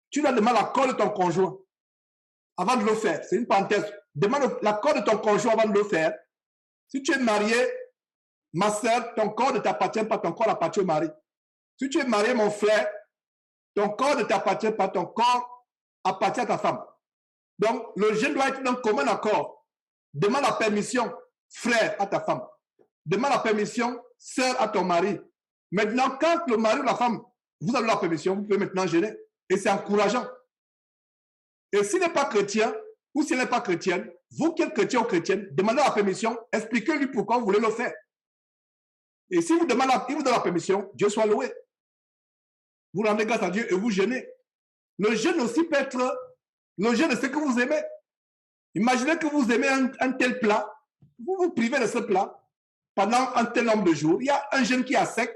tu dois demander l'accord de ton conjoint avant de le faire. C'est une parenthèse. Demande l'accord de ton conjoint avant de le faire. Si tu es marié, ma soeur, ton corps ne t'appartient pas, ton corps appartient au mari. Si tu es marié, mon frère, ton corps ne t'appartient pas, ton corps appartient à ta femme. Donc, le jeûne doit être d'un commun accord. Demande la permission, frère, à ta femme. Demande la permission, sœur, à ton mari. Maintenant, quand le mari ou la femme, vous avez la permission, vous pouvez maintenant jeûner. Et c'est encourageant. Et s'il n'est pas chrétien, ou s'il n'est pas chrétienne, vous qui êtes chrétien ou chrétienne, demandez la permission, expliquez-lui pourquoi vous voulez le faire. Et si vous demandez, il vous donne la permission, Dieu soit loué. Vous rendez grâce à Dieu et vous jeûnez. Le jeûne aussi peut être le jeûne de ce que vous aimez. Imaginez que vous aimez un tel plat, vous vous privez de ce plat pendant un tel nombre de jours. Il y a un jeûne qui est à sec,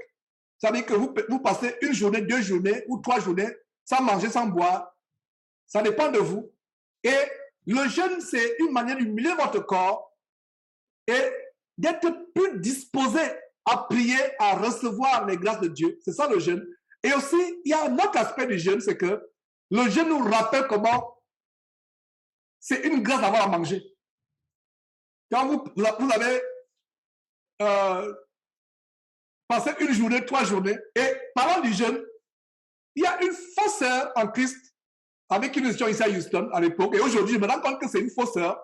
ça veut dire que vous passez 1 journée, 2 journées ou 3 journées sans manger, sans boire. Ça dépend de vous. Et le jeûne, c'est une manière d'humilier votre corps et d'être plus disposé à prier, à recevoir les grâces de Dieu. C'est ça le jeûne. Et aussi, il y a un autre aspect du jeûne, c'est que le jeûne nous rappelle comment c'est une grâce d'avoir à manger. Quand vous avez passé 1 journée, 3 journées, et parlant du jeûne, il y a une fausse sœur en Christ avec qui nous étions ici à Houston à l'époque, et aujourd'hui, je me rends compte que c'est une fausse sœur,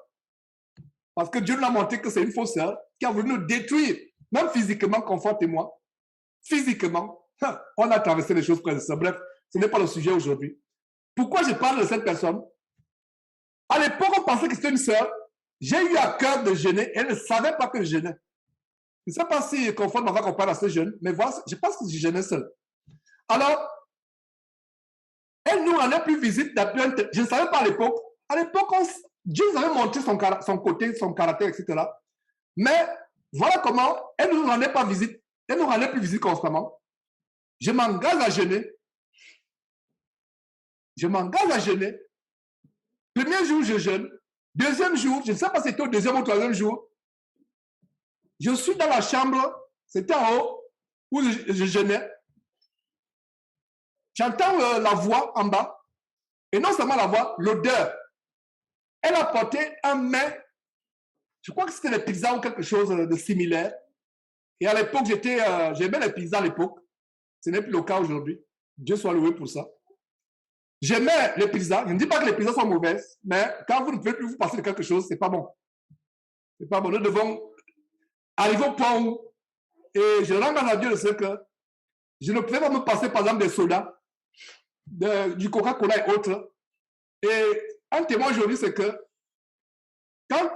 parce que Dieu nous a montré que c'est une fausse sœur qui a voulu nous détruire, même physiquement, confortez-moi. Physiquement, on a traversé les choses près de ça. Bref, ce n'est pas le sujet aujourd'hui. Pourquoi je parle de cette personne? À l'époque, on pensait que c'était une sœur. J'ai eu à cœur de jeûner. Elle ne savait pas que je jeûnais. Je ne sais pas si conforme avant qu'on parle à ce jeûne, mais voilà, je pense que je jeûnais seul. Alors, elle nous rendait plus visite. Je ne savais pas à l'époque. À l'époque, Dieu nous avait montré son côté, son caractère, etc. Mais voilà comment elle ne nous rendait pas visite. Elle nous rendait plus visite constamment. Je m'engage à jeûner. Je m'engage à jeûner. Premier jour, je jeûne. Deuxième jour, je ne sais pas si c'était au 2e ou 3e jour, je suis dans la chambre, c'était en haut, où je jeûnais. J'entends la voix en bas. Et non seulement la voix, l'odeur. Elle a porté un mets, je crois que c'était des pizzas ou quelque chose de similaire. Et à l'époque, j'aimais les pizzas à l'époque. Ce n'est plus le cas aujourd'hui. Dieu soit loué pour ça. J'aimais les pizzas. Je ne dis pas que les pizzas sont mauvaises, mais quand vous ne pouvez plus vous passer de quelque chose, ce n'est pas bon. Ce n'est pas bon. Nous devons arriver au point où, et je rends grâce à Dieu de ce que je ne pouvais pas me passer, par exemple, des sodas, du Coca-Cola et autres. Et un témoin aujourd'hui, c'est que quand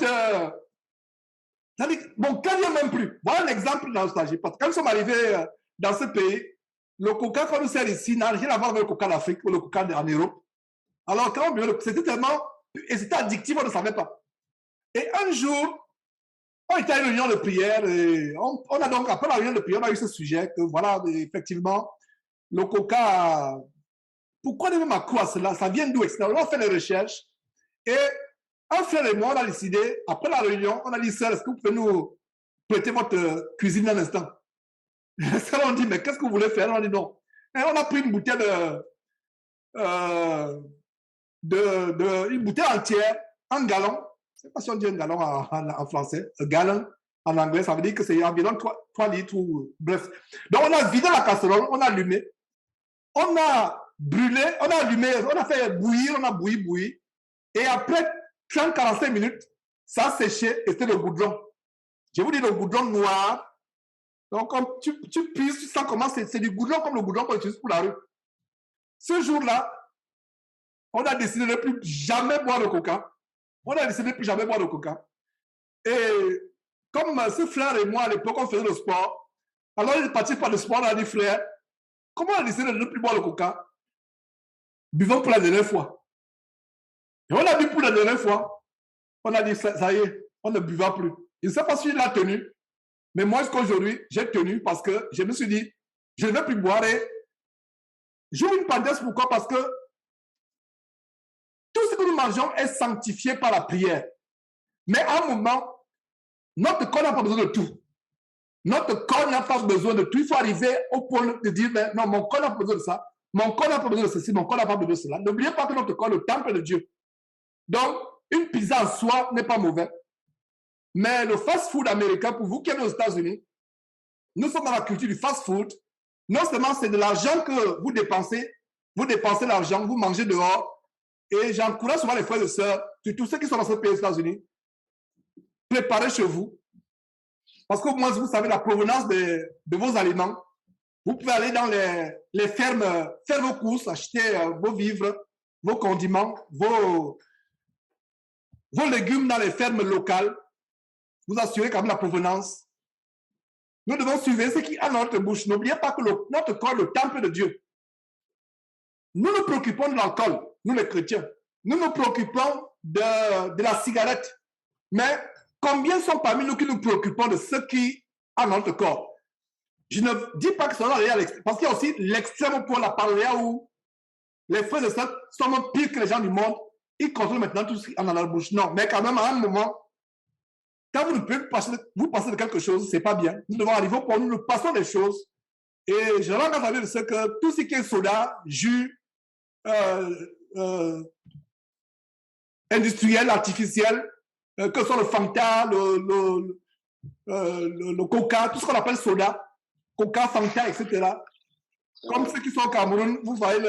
quand il n'y a même plus. Voilà un exemple dans nostalgie. Parce que quand nous sommes arrivés dans ce pays, le coca qu'on nous sert ici n'a rien à voir avec le coca d'Afrique ou le coca en Europe. Alors, quand c'était tellement. Et c'était addictif, on ne savait pas. Et un jour, on était à une réunion de prière. Et on a donc, après la réunion de prière, on a eu ce sujet que, voilà, effectivement, le coca. Pourquoi on est même accro à cela? Ça vient d'où? On a fait des recherches. Et un frère et moi, on a décidé, après la réunion, on a dit, sœur, est-ce que vous pouvez nous prêter votre cuisine un instant? Ça, on dit, mais qu'est-ce que vous voulez faire? On dit non. Et on a pris une bouteille une bouteille entière, un gallon. Je ne sais pas si on dit un gallon en français. Un gallon en anglais, ça veut dire que c'est environ 3 litres. Bref. Donc, on a vidé la casserole, on a allumé. On a brûlé, on a allumé, on a fait bouillir, on a bouilli. Et après 30-45 minutes, ça a séché et c'était le goudron. Je vous dis le goudron noir. Donc, comme tu puisses, tu sens comment c'est du goudron comme le goudron qu'on utilise pour la rue. Ce jour-là, on a décidé de ne plus jamais boire de coca. On a décidé de ne plus jamais boire de coca. Et comme ce frère et moi, à l'époque, on faisait le sport, alors il est parti par le sport, on a dit, frère, comment on a décidé de ne plus boire le coca? Buvons pour la dernière fois. Et on a bu pour la dernière fois. On a dit, ça y est, on ne buvra plus. Je ne sais pas si il a tenu. Mais moi, jusqu'aujourd'hui, j'ai tenu parce que je me suis dit, je ne vais plus boire. Et j'ouvre une parenthèse, pourquoi? Parce que tout ce que nous mangeons est sanctifié par la prière. Mais à un moment, Notre corps n'a pas besoin de tout. Notre corps n'a pas besoin de tout. Il faut arriver au point de dire, mais non, mon corps n'a pas besoin de ça. Mon corps n'a pas besoin de ceci, mon corps n'a pas besoin de cela. N'oubliez pas que notre corps est le temple de Dieu. Donc, une pizza en soi n'est pas mauvais. Mais le fast-food américain, pour vous qui êtes aux États-Unis, nous sommes dans la culture du fast-food. Non seulement c'est de l'argent que vous dépensez l'argent, vous mangez dehors. Et j'encourage souvent les frères et sœurs, surtout ceux qui sont dans ce pays aux États-Unis, préparez chez vous. Parce qu'au moins, vous savez la provenance de vos aliments. Vous pouvez aller dans les fermes, faire vos courses, acheter vos vivres, vos condiments, vos légumes dans les fermes locales. Vous assurez quand même la provenance. Nous devons suivre ce qui est à notre bouche. N'oubliez pas que notre corps est le temple de Dieu. Nous nous préoccupons de l'alcool, nous les chrétiens. Nous nous préoccupons de la cigarette. Mais combien sont parmi nous qui nous préoccupons de ce qui est à notre corps? Je ne dis pas que ça va aller à l'extrême. Parce qu'il y a aussi l'extrême pour la parole où les frères et sœurs sont même pires que les gens du monde. Ils contrôlent maintenant tout ce qui est dans leur bouche. Non, mais quand même, à un moment, quand vous ne pouvez vous passer de quelque chose, ce n'est pas bien. Nous devons arriver pour nous passer des choses. Et je rends compte de ce que tout ce qui est soda, jus, industriel, artificiel, que ce soit le Fanta, le Coca, tout ce qu'on appelle soda, Coca, Fanta, etc. Comme ceux qui sont au Cameroun, vous voyez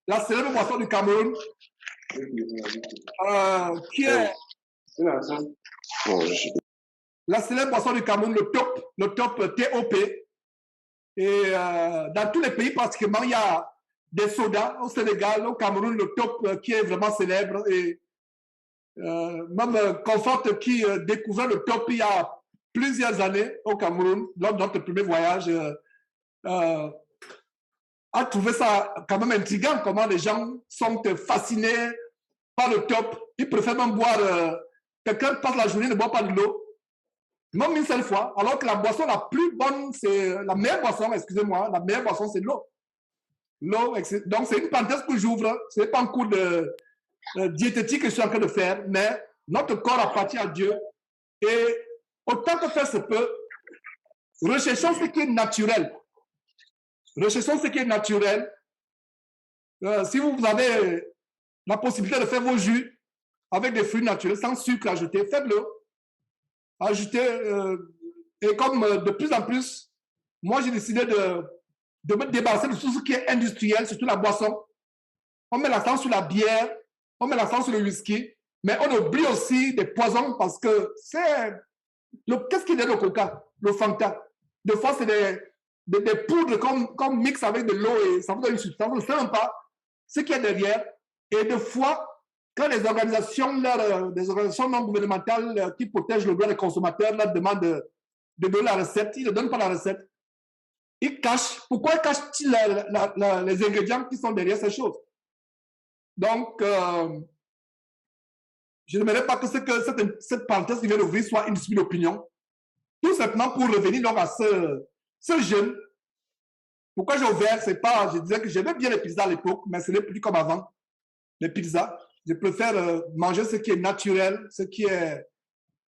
la célèbre boisson du Cameroun, qui est la célèbre boisson du Cameroun, le top TOP. Et dans tous les pays, pratiquement, il y a des sodas. Au Sénégal, au Cameroun, le top qui est vraiment célèbre. Et même Comfort qui découvrait le top il y a plusieurs années au Cameroun, lors de notre premier voyage, a trouvé ça quand même intriguant, comment les gens sont fascinés par le top. Ils préfèrent même boire, quelqu'un passe la journée, ne boit pas de l'eau, même une seule fois, alors que la boisson la plus bonne, c'est la meilleure boisson, excusez-moi, la meilleure boisson, c'est l'eau. L'eau, donc c'est une parenthèse que j'ouvre, ce n'est pas un cours de diététique que je suis en train de faire, mais notre corps appartient à Dieu. Et autant que faire se peut, recherchons ce qui est naturel. Recherchons ce qui est naturel. Si vous avez la possibilité de faire vos jus avec des fruits naturels, sans sucre ajouté, faites-le. Ajoutez. Et comme de plus en plus, moi j'ai décidé de me débarrasser de tout ce qui est industriel, surtout la boisson. On met l'accent sur la bière, on met l'accent sur le whisky, mais on oublie aussi des poisons parce que c'est... Qu'est-ce qu'il y a dans le coca, le Fanta? De fois, c'est des poudres qu'on mixe avec de l'eau et ça vous donne une substance. On ne sait même pas ce qu'il y a derrière. Et des fois, quand les organisations non gouvernementales qui protègent le droit des consommateurs leur demandent de donner la recette, ils ne donnent pas la recette. Ils cachent. Pourquoi cachent-ils les ingrédients qui sont derrière ces choses? Donc, je n'aimerais pas que cette parenthèse qui vient d'ouvrir soit une dispute d'opinion. Tout simplement pour revenir donc à ce jeûne. Pourquoi j'ai ouvert, c'est pas, je disais que j'aimais bien les pizzas à l'époque, mais ce n'est plus comme avant. Les pizzas, je préfère manger ce qui est naturel, ce qui est,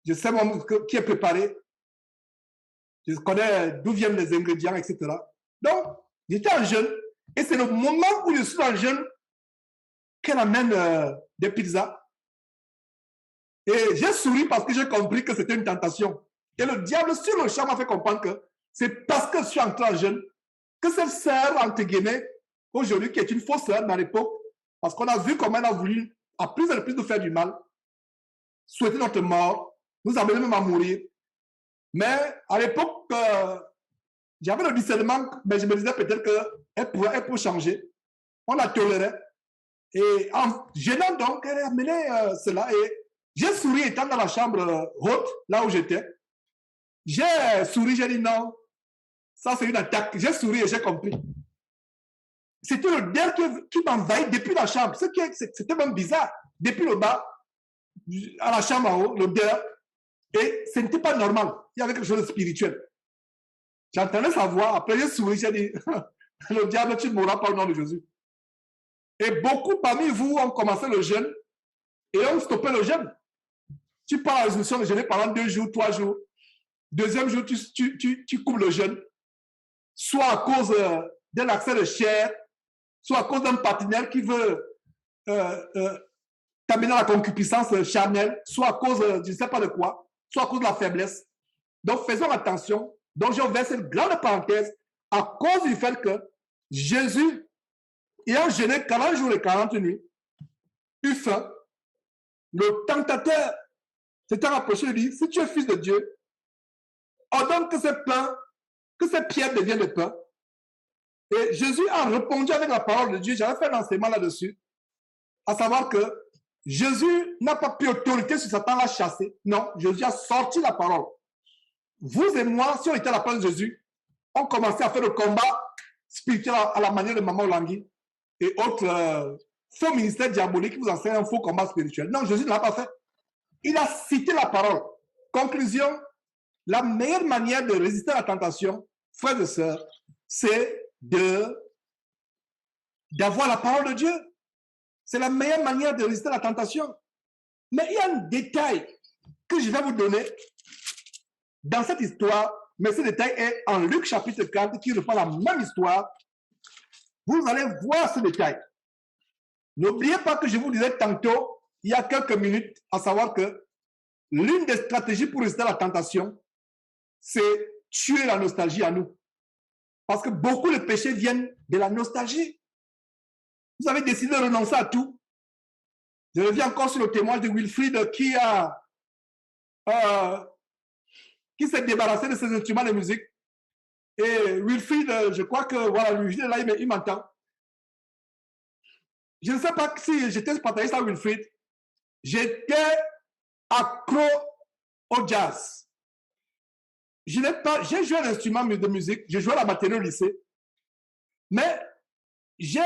je sais moi, qui est préparé. Je connais d'où viennent les ingrédients, etc. Donc, j'étais en jeûne, et c'est le moment où je suis en jeûne qu'elle amène des pizzas. Et j'ai souri parce que j'ai compris que c'était une tentation. Et le diable, sur le champ, m'a fait comprendre que c'est parce que je suis entré en jeûne que cette sœur, entre guillemets, aujourd'hui, qui est une fausse sœur, mais à l'époque, parce qu'on a vu comment elle a voulu, à plus et plus, nous faire du mal, souhaiter notre mort, nous amener même à mourir. Mais à l'époque, j'avais le discernement, mais je me disais peut-être qu'elle pourrait changer. On la tolérait. Et en gênant donc, elle a amené cela. Et j'ai souri étant dans la chambre haute, là où j'étais. J'ai souri, j'ai dit non, ça c'est une attaque. J'ai souri et j'ai compris. C'était le l'odeur qui m'envahit depuis la chambre. C'était même bizarre. Depuis le bas, à la chambre en haut, l'odeur. Et ce n'était pas normal. Il y avait quelque chose de spirituel. J'entendais sa voix. Après, j'ai souri, j'ai dit, le diable, tu ne mourras pas au nom de Jésus. Et beaucoup parmi vous ont commencé le jeûne et ont stoppé le jeûne. tu prends la résolution de jeûner pendant 2 jours, 3 jours. Deuxième jour, tu coupes le jeûne. Soit à cause d'un accès de chair, soit à cause d'un partenaire qui veut t'amener à la concupiscence charnelle, soit à cause, je ne sais pas de quoi, soit à cause de la faiblesse. Donc, faisons attention. Donc, j'ai ouvert cette grande parenthèse à cause du fait que Jésus, ayant jeûné 40 jours et 40 nuits, eut faim. Le tentateur s'était rapproché et dit, si tu es fils de Dieu, ordonne que ces pierres deviennent des pains. Et Jésus a répondu avec la parole de Dieu. J'avais fait un enseignement là-dessus, à savoir que Jésus n'a pas pris autorité sur Satan à chasser. Non, Jésus a sorti la parole. Vous et moi, si on était à la place de Jésus, on commençait à faire le combat spirituel à la manière de Maman Langui et autres faux ministères diaboliques qui vous enseignent un faux combat spirituel. Non, Jésus ne l'a pas fait. Il a cité la parole. Conclusion, la meilleure manière de résister à la tentation, frères et sœurs, c'est d'avoir la parole de Dieu. C'est la meilleure manière de résister à la tentation. Mais il y a un détail que je vais vous donner dans cette histoire, mais ce détail est en Luc chapitre 4 qui reprend la même histoire. Vous allez voir ce détail. N'oubliez pas que je vous disais tantôt, il y a quelques minutes, à savoir que l'une des stratégies pour résister à la tentation, c'est tuer la nostalgie à nous. Parce que beaucoup de péchés viennent de la nostalgie. Vous avez décidé de renoncer à tout. Je reviens encore sur le témoignage de Wilfried qui s'est débarrassé de ses instruments de musique. Et Wilfried, je crois que, voilà, lui, là, il m'entend. Je ne sais pas si j'étais spontané à Wilfried. J'étais accro au jazz. J'ai joué un instrument de musique, j'ai joué à la batterie au lycée, mais j'ai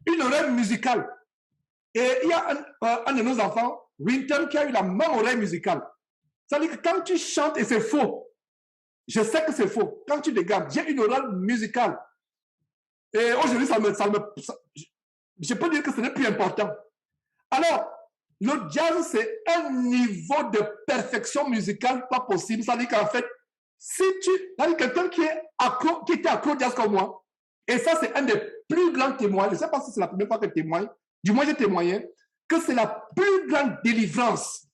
une oreille musicale. Et il y a un de nos enfants, Winton, qui a eu la même oreille musicale. Ça veut dire que quand tu chantes, et c'est faux, je sais que c'est faux, quand tu dégages, j'ai une oreille musicale. Et aujourd'hui, je peux dire que ce n'est plus important. Alors, le jazz, c'est un niveau de perfection musicale pas possible. Ça veut dire qu'en fait, si quelqu'un qui était accro au jazz comme moi, et ça, c'est un des plus grands témoins, je ne sais pas si c'est la première fois que je témoigne, du moins j'ai témoigné, que c'est la plus grande délivrance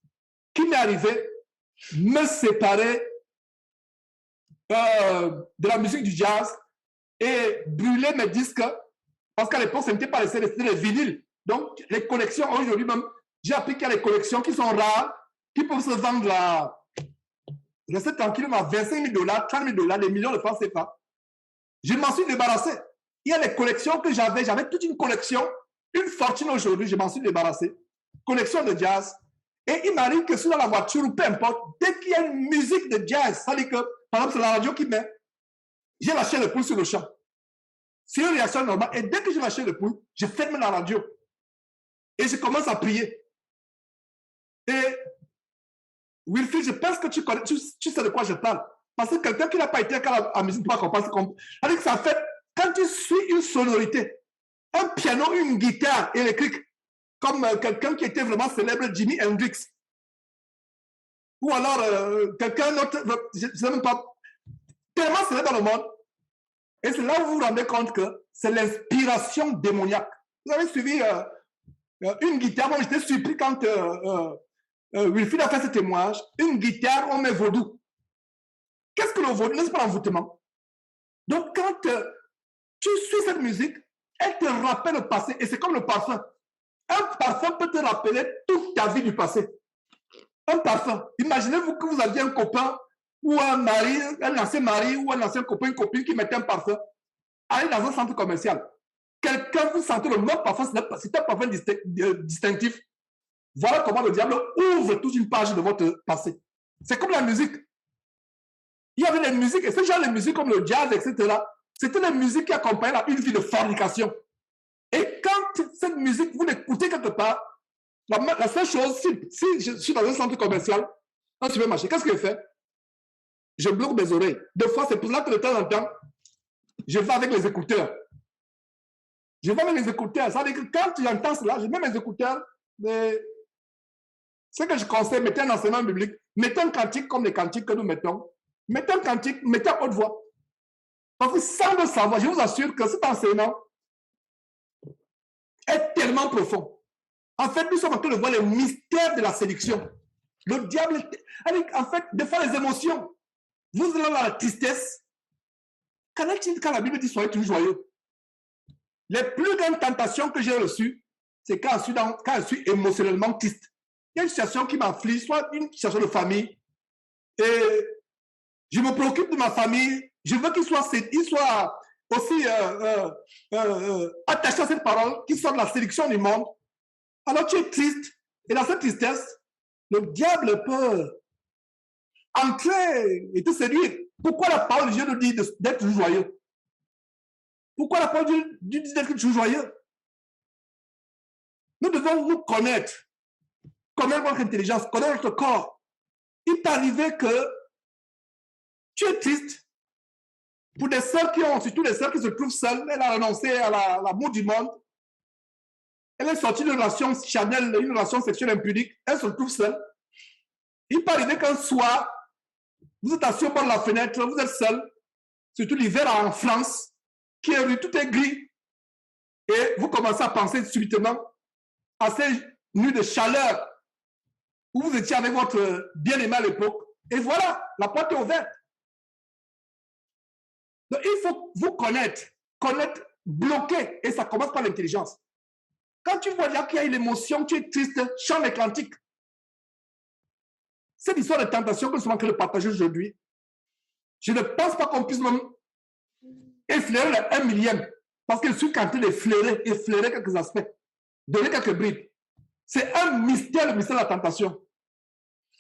qui m'est arrivée, me séparer de la musique du jazz et brûler mes disques, parce qu'à l'époque, ce n'était pas les CD, c'était les vinyles. Donc, les collections, aujourd'hui même, j'ai appris qu'il y a des collections qui sont rares, qui peuvent se vendre à, rester tranquillement à 25 000 $, 30 000 $, des millions de francs CFA. Je m'en suis débarrassé. Il y a des collections que j'avais toute une collection, une fortune aujourd'hui, je m'en suis débarrassé. Collection de jazz. Et il m'arrive que sur la voiture ou peu importe, dès qu'il y a une musique de jazz, ça dit que, par exemple, c'est la radio qui met, j'ai la chair de poule sur le champ. C'est une réaction normale. Et dès que j'ai la chair de poule, je ferme la radio. Et je commence à prier. Et Wilfried, je pense que tu sais de quoi je parle. Parce que quelqu'un qui n'a pas été à la musique ne peut pas comprendre. C'est-à-dire que ça fait, quand tu suis une sonorité, un piano, une guitare électrique, comme quelqu'un qui était vraiment célèbre, Jimi Hendrix, ou alors quelqu'un d'autre, je ne sais même pas, tellement célèbre dans le monde, et c'est là où vous vous rendez compte que c'est l'inspiration démoniaque. Vous avez suivi une guitare, moi j'étais surpris quand Wilfried a fait ce témoignage, une guitare, on met vaudou. Qu'est-ce que le vaudou? N'est-ce pas l'envoûtement? Donc quand tu suis cette musique, elle te rappelle le passé, et c'est comme le parfum. Un parfum peut te rappeler toute ta vie du passé. Un parfum. Imaginez-vous que vous aviez un copain ou un mari, un ancien mari ou un ancien copain, une copine qui mettait un parfum. Allez dans un centre commercial. Quelqu'un, vous sentez le même parfum, c'est un parfum distinctif. Voilà comment le diable ouvre toute une page de votre passé. C'est comme la musique. Il y avait des musiques, et ce genre de musique comme le jazz, etc., c'était des musiques qui accompagnaient une vie de fornication. Et quand cette musique, vous l'écoutez quelque part, la seule chose, si je suis dans un centre commercial, un supermarché, qu'est-ce que je fais? Je bloque mes oreilles. Des fois, c'est pour ça que de temps en temps, je vais avec les écouteurs. Je vais avec les écouteurs. Ça veut dire que quand j'entends cela, je mets mes écouteurs, mais Ce que je conseille, mettez un enseignement biblique, mettez un cantique comme les cantiques que nous mettons, mettez un cantique, mettez à haute voix. Parce que sans le savoir, je vous assure que cet enseignement est tellement profond. En fait, nous sommes en train de voir les mystères de la séduction. Le diable, en fait, des fois les émotions. Vous allez dans la tristesse. Quand la Bible dit soyez toujours joyeux, les plus grandes tentations que j'ai reçues, c'est quand je suis émotionnellement triste. Il y a une situation qui m'afflige, soit une situation de famille, et je me préoccupe de ma famille, je veux qu'il soit aussi attaché à cette parole, qu'il soit de la séduction du monde. Alors tu es triste, et dans cette tristesse, le diable peut entrer et te séduire. Pourquoi la parole de Dieu nous dit d'être joyeux? Pourquoi la parole de Dieu dit d'être joyeux? Nous devons nous connaître notre intelligence, connaître notre corps. Il peut arriver que tu es triste pour des sœurs surtout des sœurs qui se trouvent seules. Elle a renoncé à l'amour du monde. Elle est sortie d'une relation charnelle, une relation sexuelle impudique. Elle se trouve seule. Il peut arriver qu'un soir, vous êtes assis au bord de la fenêtre, vous êtes seul, surtout l'hiver en France, qui est tout est gris. Et vous commencez à penser subitement à ces nuits de chaleur où vous étiez avec votre bien-aimé à l'époque. Et voilà, la porte est ouverte. Donc, il faut vous connaître, bloquer. Et ça commence par l'intelligence. Quand tu vois qu'il y a une émotion, tu es triste, chante les cantiques. Cette histoire de tentation que nous sommes en train de partager aujourd'hui, je ne pense pas qu'on puisse même effleurer le 1 millième. Parce que je suis en train d'effleurer quelques aspects, donner quelques bribes. C'est un mystère, le mystère de la tentation.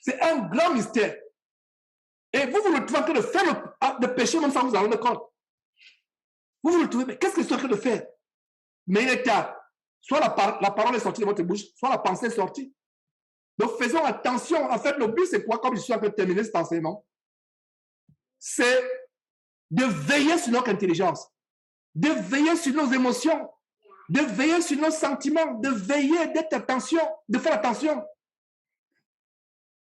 C'est un grand mystère. Et vous vous retrouvez en train de faire le péché même sans vous en rendre compte. Vous vous retrouvez, mais qu'est-ce que je suis en train de faire? Mais il est tard. Soit la parole est sortie de votre bouche, soit la pensée est sortie. Donc faisons attention. En fait, le but, c'est quoi, comme je suis en train de terminer cet enseignement? C'est de veiller sur notre intelligence, de veiller sur nos émotions, de veiller sur nos sentiments, de veiller, d'être attention, de faire attention.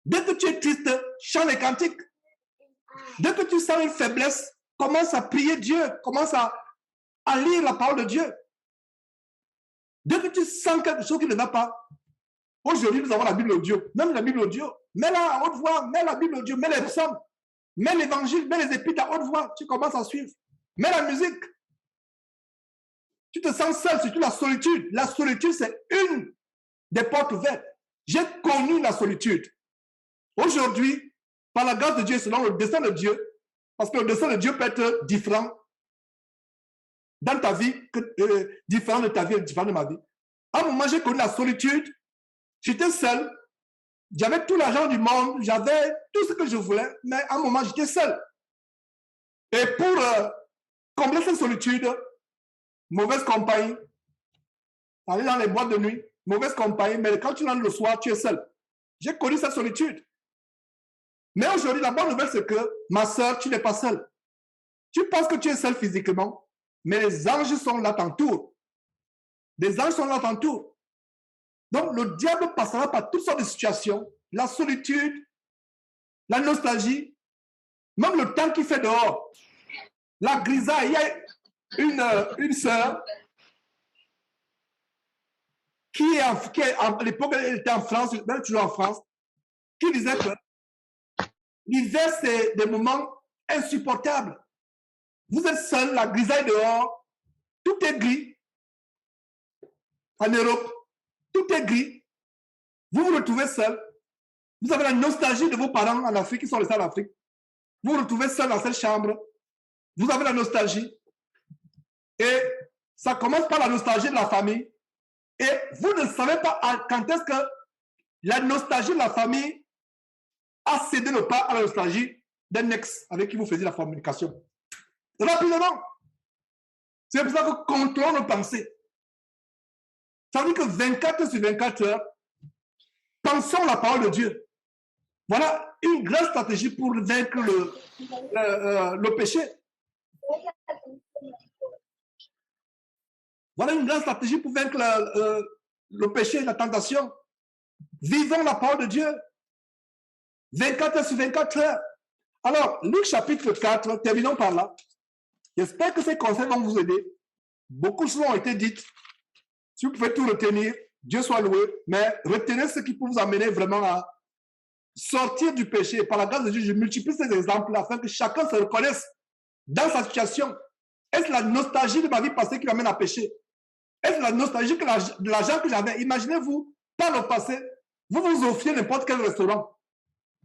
Dès que tu es triste, chante les cantiques. Dès que tu sens une faiblesse, commence à prier Dieu, commence à lire la parole de Dieu. Dès que tu sens quelque chose qui ne va pas, aujourd'hui nous avons la Bible audio, même la Bible audio, mets-la à haute voix, mets la Bible audio, mets les psaumes, mets l'évangile, mets les épîtres à haute voix, tu commences à suivre. Mets la musique. Tu te sens seul, surtout la solitude. La solitude, c'est une des portes ouvertes. J'ai connu la solitude. Aujourd'hui, par la grâce de Dieu, selon le dessein de Dieu, parce que le dessein de Dieu peut être différent dans ta vie, différent de ta vie, différent de ma vie. À un moment, j'ai connu la solitude. J'étais seul. J'avais tout l'argent du monde. J'avais tout ce que je voulais. Mais à un moment, j'étais seul. Et pour combler cette solitude, mauvaise compagnie, aller dans les boîtes de nuit, mauvaise compagnie, mais quand tu rentres le soir, tu es seul. J'ai connu cette solitude. Mais aujourd'hui, la bonne nouvelle, c'est que, ma soeur, tu n'es pas seule. Tu penses que tu es seul physiquement, mais les anges sont là, t'entourent. Les anges sont là, t'entourent. Donc, le diable passera par toutes sortes de situations, la solitude, la nostalgie, même le temps qu'il fait dehors, la grisaille. Il y a une sœur qui à l'époque, elle était en France, elle est toujours en France, qui disait que l'hiver, c'est des moments insupportables. Vous êtes seul, la grisaille dehors, tout est gris. En Europe, tout est gris. Vous vous retrouvez seul. Vous avez la nostalgie de vos parents en Afrique, qui sont restés en Afrique. Vous vous retrouvez seul dans cette chambre. Vous avez la nostalgie. Et ça commence par la nostalgie de la famille. Et vous ne savez pas quand est-ce que la nostalgie de la famille a cédé le pas à la nostalgie d'un ex avec qui vous faisiez la communication. Rapidement. C'est pour ça que contrôlons nos pensées. Ça veut dire que 24 heures sur 24 heures, pensons la parole de Dieu. Voilà une grande stratégie pour vaincre le péché. Voilà une grande stratégie pour vaincre le péché, la tentation. Vivons la parole de Dieu. 24 heures sur 24 heures. Alors, Luc chapitre 4, terminons par là. J'espère que ces conseils vont vous aider. Beaucoup de choses ont été dites. Si vous pouvez tout retenir, Dieu soit loué, mais retenez ce qui peut vous amener vraiment à sortir du péché. Par la grâce de Dieu, je multiplie ces exemples afin que chacun se reconnaisse dans sa situation. Est-ce la nostalgie de ma vie passée qui m'amène à pécher? Est-ce la nostalgie de l'argent que j'avais? Imaginez-vous, par le passé, vous vous offriez n'importe quel restaurant,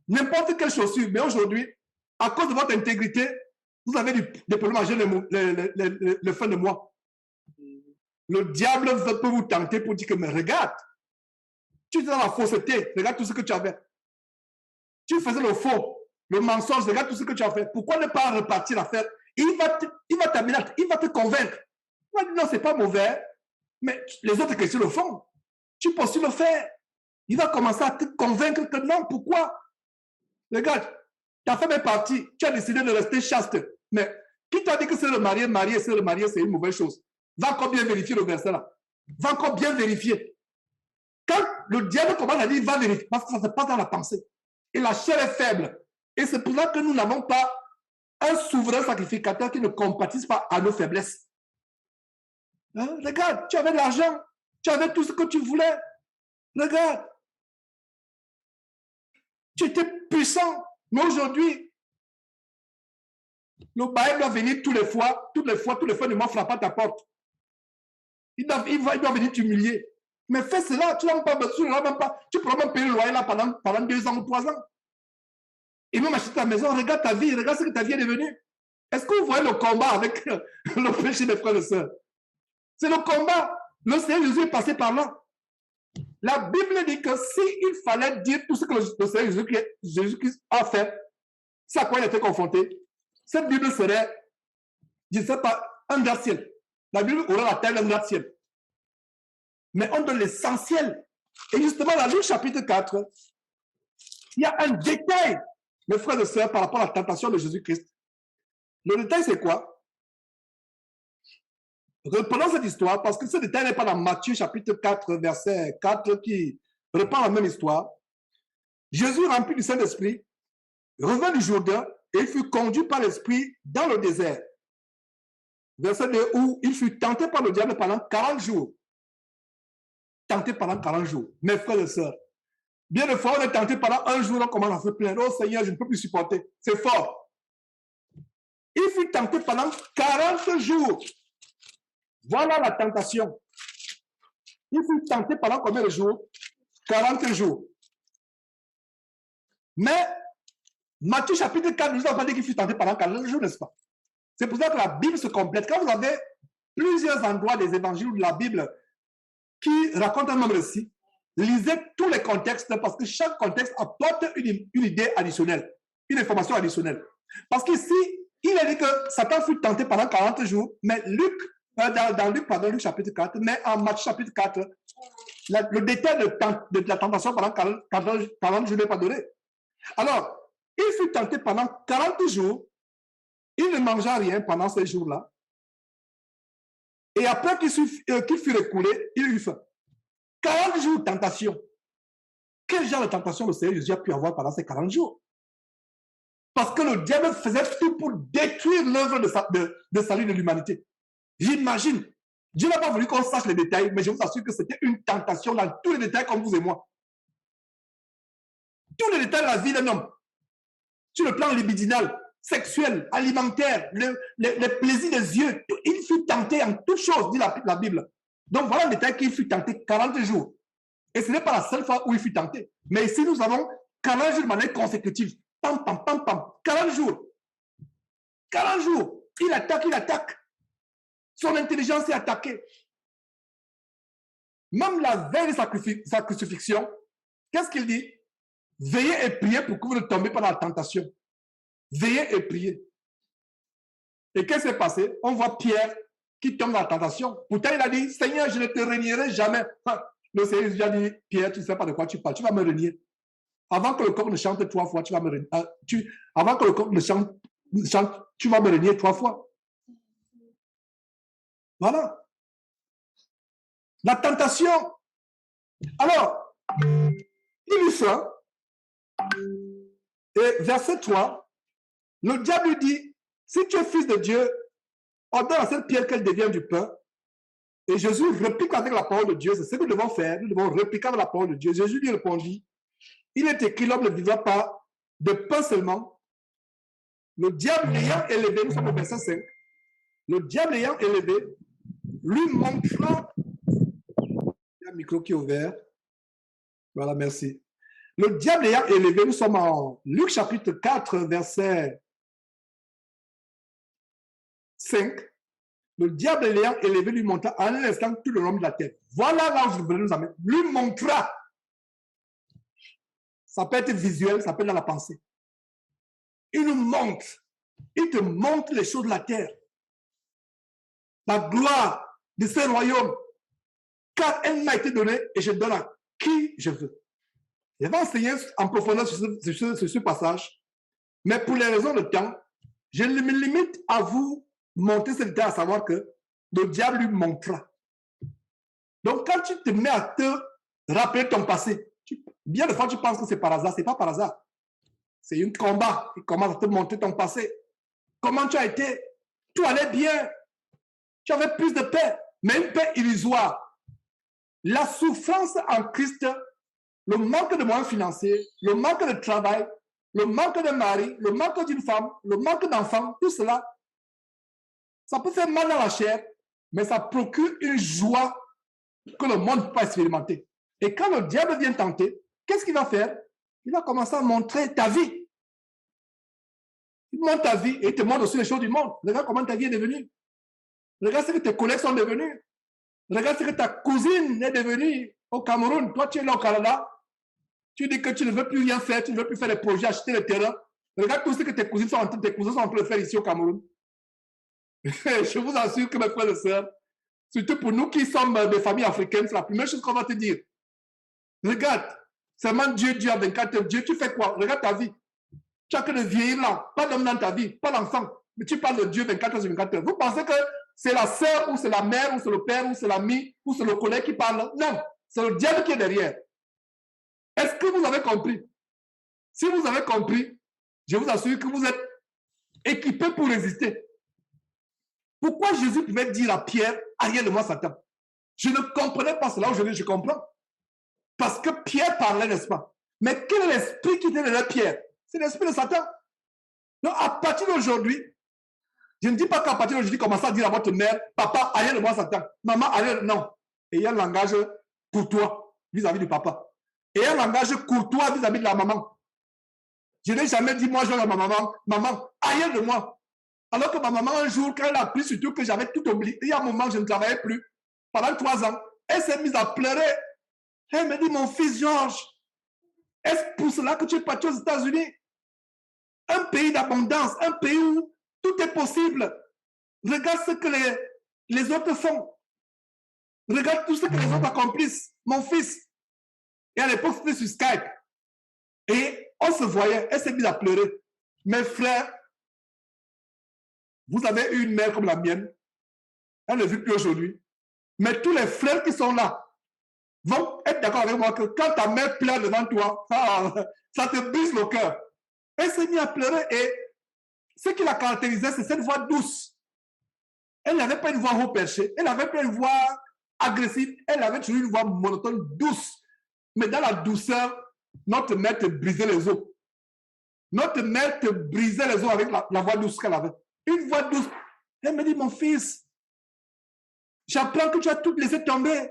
n'importe quelle chaussure, mais aujourd'hui, à cause de votre intégrité, vous avez des problèmes à gérer le fin de mois. Le diable peut vous tenter pour dire que, mais regarde, tu es dans la fausseté, regarde tout ce que tu avais. Tu faisais le faux, le mensonge, regarde tout ce que tu as fait. Pourquoi ne pas repartir l'affaire? Il va t'amener, il va te convaincre. Il va dire non, c'est pas mauvais, mais les autres chrétiens le font. Tu peux aussi le faire. Il va commencer à te convaincre que non, pourquoi? Regarde, ta femme est partie, tu as décidé de rester chaste. Mais qui t'a dit que c'est le marié, c'est une mauvaise chose? Va encore bien vérifier le verset là. Va encore bien vérifier. Quand le diable commence à dire, va vérifier, parce que ça se passe dans la pensée. Et la chair est faible. Et c'est pour ça que nous n'avons pas un souverain sacrificateur qui ne compatisse pas à nos faiblesses. Hein? Regarde, tu avais de l'argent, tu avais tout ce que tu voulais. Regarde. Tu étais puissant. Mais aujourd'hui, le bail doit venir toutes les fois, ne m'en frappe pas ta porte. Il doit venir t'humilier. Mais fais cela, tu n'as pas besoin, tu pourras même payer le loyer là pendant 2 ans ou 3 ans. Et même acheter ta maison, regarde ta vie, regarde ce que ta vie est devenue. Est-ce que vous voyez le combat avec le péché des frères et sœurs? C'est le combat. Le Seigneur Jésus est passé par là. La Bible dit que s'il fallait dire tout ce que le Seigneur Jésus-Christ a fait, c'est à quoi il était confronté, cette Bible serait, je ne sais pas, un gratte-ciel. La Bible aurait la taille d'un gratte-ciel. Mais on donne l'essentiel. Et justement, dans Luc chapitre 4, il y a un détail, mes frères et sœurs, par rapport à la tentation de Jésus-Christ. Le détail, c'est quoi? Reprenons cette histoire, parce que ce détail n'est pas dans Matthieu chapitre 4, verset 4, qui reprend la même histoire. Jésus, rempli du Saint-Esprit, revint du Jourdain et il fut conduit par l'Esprit dans le désert. Verset 2, où il fut tenté par le diable pendant 40 jours. Tenté pendant 40 jours. Mes frères et sœurs, bien de fois, on est tenté pendant 1 jour, on commence à se plaindre. Oh Seigneur, je ne peux plus supporter. C'est fort. Il fut tenté pendant 40 jours. Voilà la tentation. Il fut tenté pendant combien de jours? 40 jours. Mais Matthieu chapitre 4 nous a pas dit qu'il fut tenté pendant 40 jours, n'est-ce pas? C'est pour ça que la Bible se complète. Quand vous avez plusieurs endroits des évangiles ou de la Bible qui racontent un même récit, lisez tous les contextes parce que chaque contexte apporte une idée additionnelle, une information additionnelle. Parce qu'ici, il a dit que Satan fut tenté pendant 40 jours, mais Luc chapitre 4, mais en Matthieu chapitre 4, le détail de la tentation pendant 40 jours n'est pas donné. Alors, il fut tenté pendant 40 jours, il ne mangea rien pendant ces jours-là, et après qu'il fut écoulé, il eut faim. 40 jours de tentation. Quel genre de tentation le Seigneur Jésus a pu avoir pendant ces 40 jours? Parce que le diable faisait tout pour détruire l'œuvre de salut de l'humanité. J'imagine. Dieu n'a pas voulu qu'on sache les détails, mais je vous assure que c'était une tentation dans tous les détails comme vous et moi. Tous les détails de la vie d'un homme. Sur le plan libidinal, sexuel, alimentaire, les plaisirs des yeux. Il fut tenté en toutes choses, dit la Bible. Donc voilà le détail qu'il fut tenté 40 jours. Et ce n'est pas la seule fois où il fut tenté. Mais ici, nous avons 40 jours de manière consécutive. Pam, pam, pam, pam. 40 jours. 40 jours. Il attaque. Son intelligence est attaquée. Même la veille de sa crucifixion, qu'est-ce qu'il dit? Veillez et priez pour que vous ne tombez pas dans la tentation. Veillez et priez. Et qu'est-ce qui s'est passé? On voit Pierre qui tombe dans la tentation. Pourtant, il a dit, Seigneur, je ne te régnerai jamais. Le Seigneur lui a dit, Pierre, tu ne sais pas de quoi tu parles, tu vas me régner. Avant que le coq ne chante 3 fois, tu vas me régner. Avant que le coq ne chante, tu vas me régner 3 fois. Voilà. La tentation. Alors, Il lui fait. Et verset 3, le diable lui dit, si tu es fils de Dieu, ordonne à cette pierre qu'elle devienne du pain. Et Jésus réplique avec la parole de Dieu. C'est ce que nous devons faire. Nous devons répliquer avec la parole de Dieu. Jésus lui répondit, il est écrit, l'homme ne vivra pas de pain seulement. Le diable l'ayant élevé, nous sommes au verset 5, le diable l'ayant élevé, lui montra, il y a un micro qui est ouvert, voilà, merci. Le diable l'ayant élevé, nous sommes en Luc chapitre 4, verset 5, le diable l'ayant élevé, lui montra en un instant tout le royaume de la terre. Voilà là où je voulais nous amener. Lui montra. Ça peut être visuel, ça peut être dans la pensée. Il nous montre. Il te montre les choses de la terre. La gloire de ce royaume. Car elle m'a été donnée et je donne à qui je veux. Je vais enseigner en profondeur sur ce passage. Mais pour les raisons de temps, je me limite à vous montrer ce détail, à savoir que le diable lui montra. Donc, quand tu te mets à te rappeler ton passé, bien de fois tu penses que c'est par hasard, ce n'est pas par hasard. C'est un combat qui commence à te montrer ton passé. Comment tu as été? Tout allait bien. Tu avais plus de paix, mais une paix illusoire. La souffrance en Christ, le manque de moyens financiers, le manque de travail, le manque de mari, le manque d'une femme, le manque d'enfants, tout cela, ça peut faire mal dans la chair, mais ça procure une joie que le monde ne peut pas expérimenter. Et quand le diable vient tenter, qu'est-ce qu'il va faire? Il va commencer à montrer ta vie. Il montre ta vie et il te montre aussi les choses du monde. Regarde comment ta vie est devenue. Regarde ce que tes collègues sont devenus. Regarde ce que ta cousine est devenue au Cameroun. Toi, tu es là au Canada. Tu dis que tu ne veux plus rien faire, tu ne veux plus faire des projets, acheter le terrain. Regarde tout ce que tes cousins sont en train de faire ici au Cameroun. Je vous assure que mes frères et sœurs, surtout pour nous qui sommes des familles africaines, c'est la première chose qu'on va te dire. Regarde, seulement Dieu à 24 heures. Dieu, tu fais quoi? Regarde ta vie. Tu as que de vieillir là, pas d'homme dans ta vie, pas d'enfant. Mais tu parles de Dieu 24 heures sur 24 heures. Vous pensez que c'est la sœur, ou c'est la mère, ou c'est le père, ou c'est l'ami, ou c'est le collègue qui parle? Non, c'est le diable qui est derrière. Est-ce que vous avez compris? Si vous avez compris, je vous assure que vous êtes équipés pour résister. Pourquoi Jésus pouvait dire à Pierre, arrière de moi Satan? Je ne comprenais pas cela, aujourd'hui je comprends. Parce que Pierre parlait, n'est-ce pas? Mais quel est l'esprit qui était derrière Pierre? C'est l'esprit de Satan. Donc à partir d'aujourd'hui, je ne dis pas qu'à partir d'aujourd'hui, commencez à dire à votre mère, papa, arrière de moi Satan. Maman, arrière, non. Et il y a un langage courtois vis-à-vis du papa. Et un langage courtois vis-à-vis de la maman. Je n'ai jamais dit, moi, je vais à ma maman, maman, arrière de moi. Alors que ma maman, un jour, quand elle a appris surtout que j'avais tout oublié, il y a un moment, je ne travaillais plus. Pendant 3 ans, elle s'est mise à pleurer. Elle me dit, mon fils Georges, est-ce pour cela que tu es parti aux États-Unis? Un pays d'abondance, un pays où tout est possible. Regarde ce que les autres font. Regarde tout ce que les autres accomplissent. Mon fils. Et à l'époque, c'était sur Skype. Et on se voyait. Elle s'est mise à pleurer. Mes frères, vous avez une mère comme la mienne. Elle ne vit plus aujourd'hui. Mais tous les frères qui sont là vont être d'accord avec moi que quand ta mère pleure devant toi, ça te brise le cœur. Elle s'est mise à pleurer et ce qui la caractérisait, c'est cette voix douce. Elle n'avait pas une voix haut perchée. Elle n'avait pas une voix agressive. Elle avait toujours une voix monotone, douce. Mais dans la douceur, notre mère te brisait les os. Notre mère te brisait les os avec la voix douce qu'elle avait. Une voix douce. Elle me dit, mon fils, j'apprends que tu as tout laissé tomber.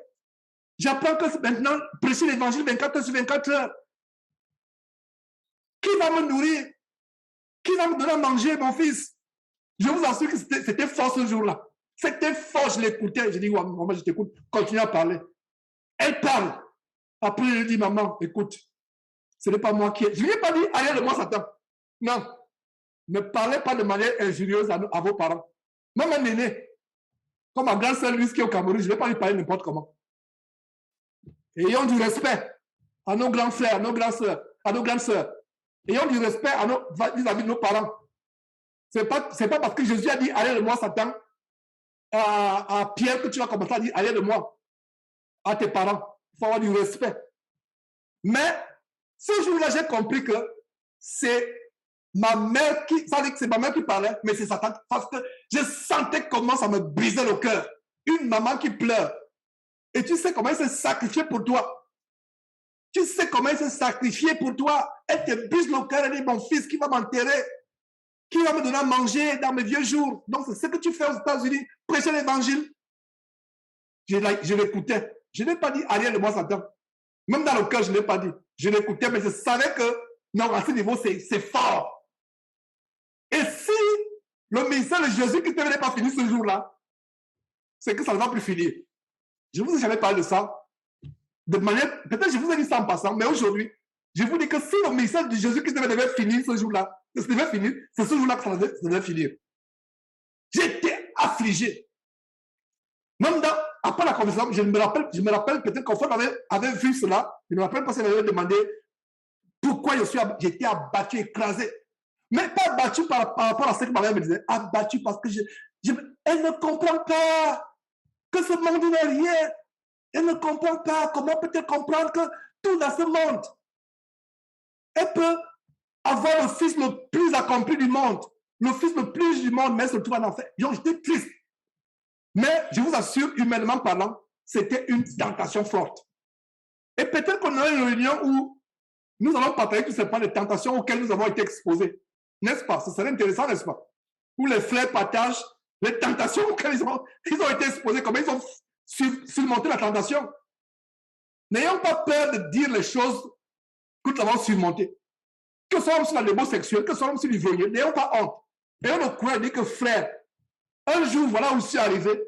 J'apprends que maintenant, prêcher l'évangile 24 heures sur 24 heures. Qui va me nourrir? Qui va me donner à manger, mon fils? Je vous assure que c'était fort ce jour-là. C'était fort, je l'écoutais. Je dis, ouais, maman, je t'écoute. Continue à parler. Elle parle. Après, je lui dis, maman, écoute, ce n'est pas moi qui ai. Je ne lui ai pas dit, allez de moi, Satan. Non. Ne parlez pas de manière injurieuse à vos parents. Même un aîné, comme ma grande sœur Louise qui est au Cameroun, je ne vais pas lui parler n'importe comment. Ayons du respect à nos grands frères, à nos grandes sœurs, à nos grandes sœurs. Ayons du respect vis-à-vis de nos parents. Ce n'est pas parce que Jésus a dit, allez de moi, Satan, à Pierre que tu vas commencer à dire, allez de moi, à tes parents. Il faut avoir du respect. Mais ce jour-là, j'ai compris que c'est ma mère qui, ça veut dire que c'est ma mère qui parlait, mais c'est Satan. Parce que je sentais comment ça me brisait le cœur. Une maman qui pleure. Et tu sais comment elle s'est sacrifiée pour toi. Tu sais comment elle s'est sacrifiée pour toi. Elle te brise le cœur. Elle dit, mon fils qui va m'enterrer, qui va me donner à manger dans mes vieux jours. Donc, c'est ce que tu fais aux États-Unis, prêcher l'évangile. Je l'écoutais. Je n'ai pas dit, arrière de moi, Satan. Même dans le cœur, je ne l'ai pas dit. Je l'écoutais, mais je savais que, non, à ce niveau, c'est fort. Et si le ministère de Jésus qui ne devait pas finir ce jour-là, c'est que ça ne va plus finir. Je ne vous ai jamais parlé de ça. De manière, peut-être je vous ai dit ça en passant, mais aujourd'hui, je vous dis que si le ministère de Jésus qui devait finir ce jour-là, c'est ce jour-là que ça devait finir. J'étais affligé. Même après la conversation, je me rappelle peut-être qu'en fait, avait vu cela. Je ne me rappelle pas si elle avait demandé pourquoi j'étais abattu, écrasé. Mais pas abattu par rapport à ce que ma mère me disait. Abattu parce que elle ne comprend pas que ce monde n'est rien. Elle ne comprend pas. Comment peut-elle comprendre que tout dans ce monde, elle peut avoir le fils le plus accompli du monde, le fils le plus riche du monde, mais elle se trouve en enfer. J'étais triste. Mais je vous assure, humainement parlant, c'était une tentation forte. Et peut-être qu'on a une réunion où nous allons partager tous ces points de tentation auxquels nous avons été exposés. N'est-ce pas? Ce serait intéressant, n'est-ce pas? Où les frères partagent les tentations auxquelles ils ont été exposés, comment ils ont surmonté la tentation. N'ayons pas peur de dire les choses que nous avons surmontées. Que ce soit sur les mots sexuels, que ce soit sur l'ivrogne, n'ayons pas honte. Ayons le courage de dire que frère, un jour, voilà où je suis arrivé.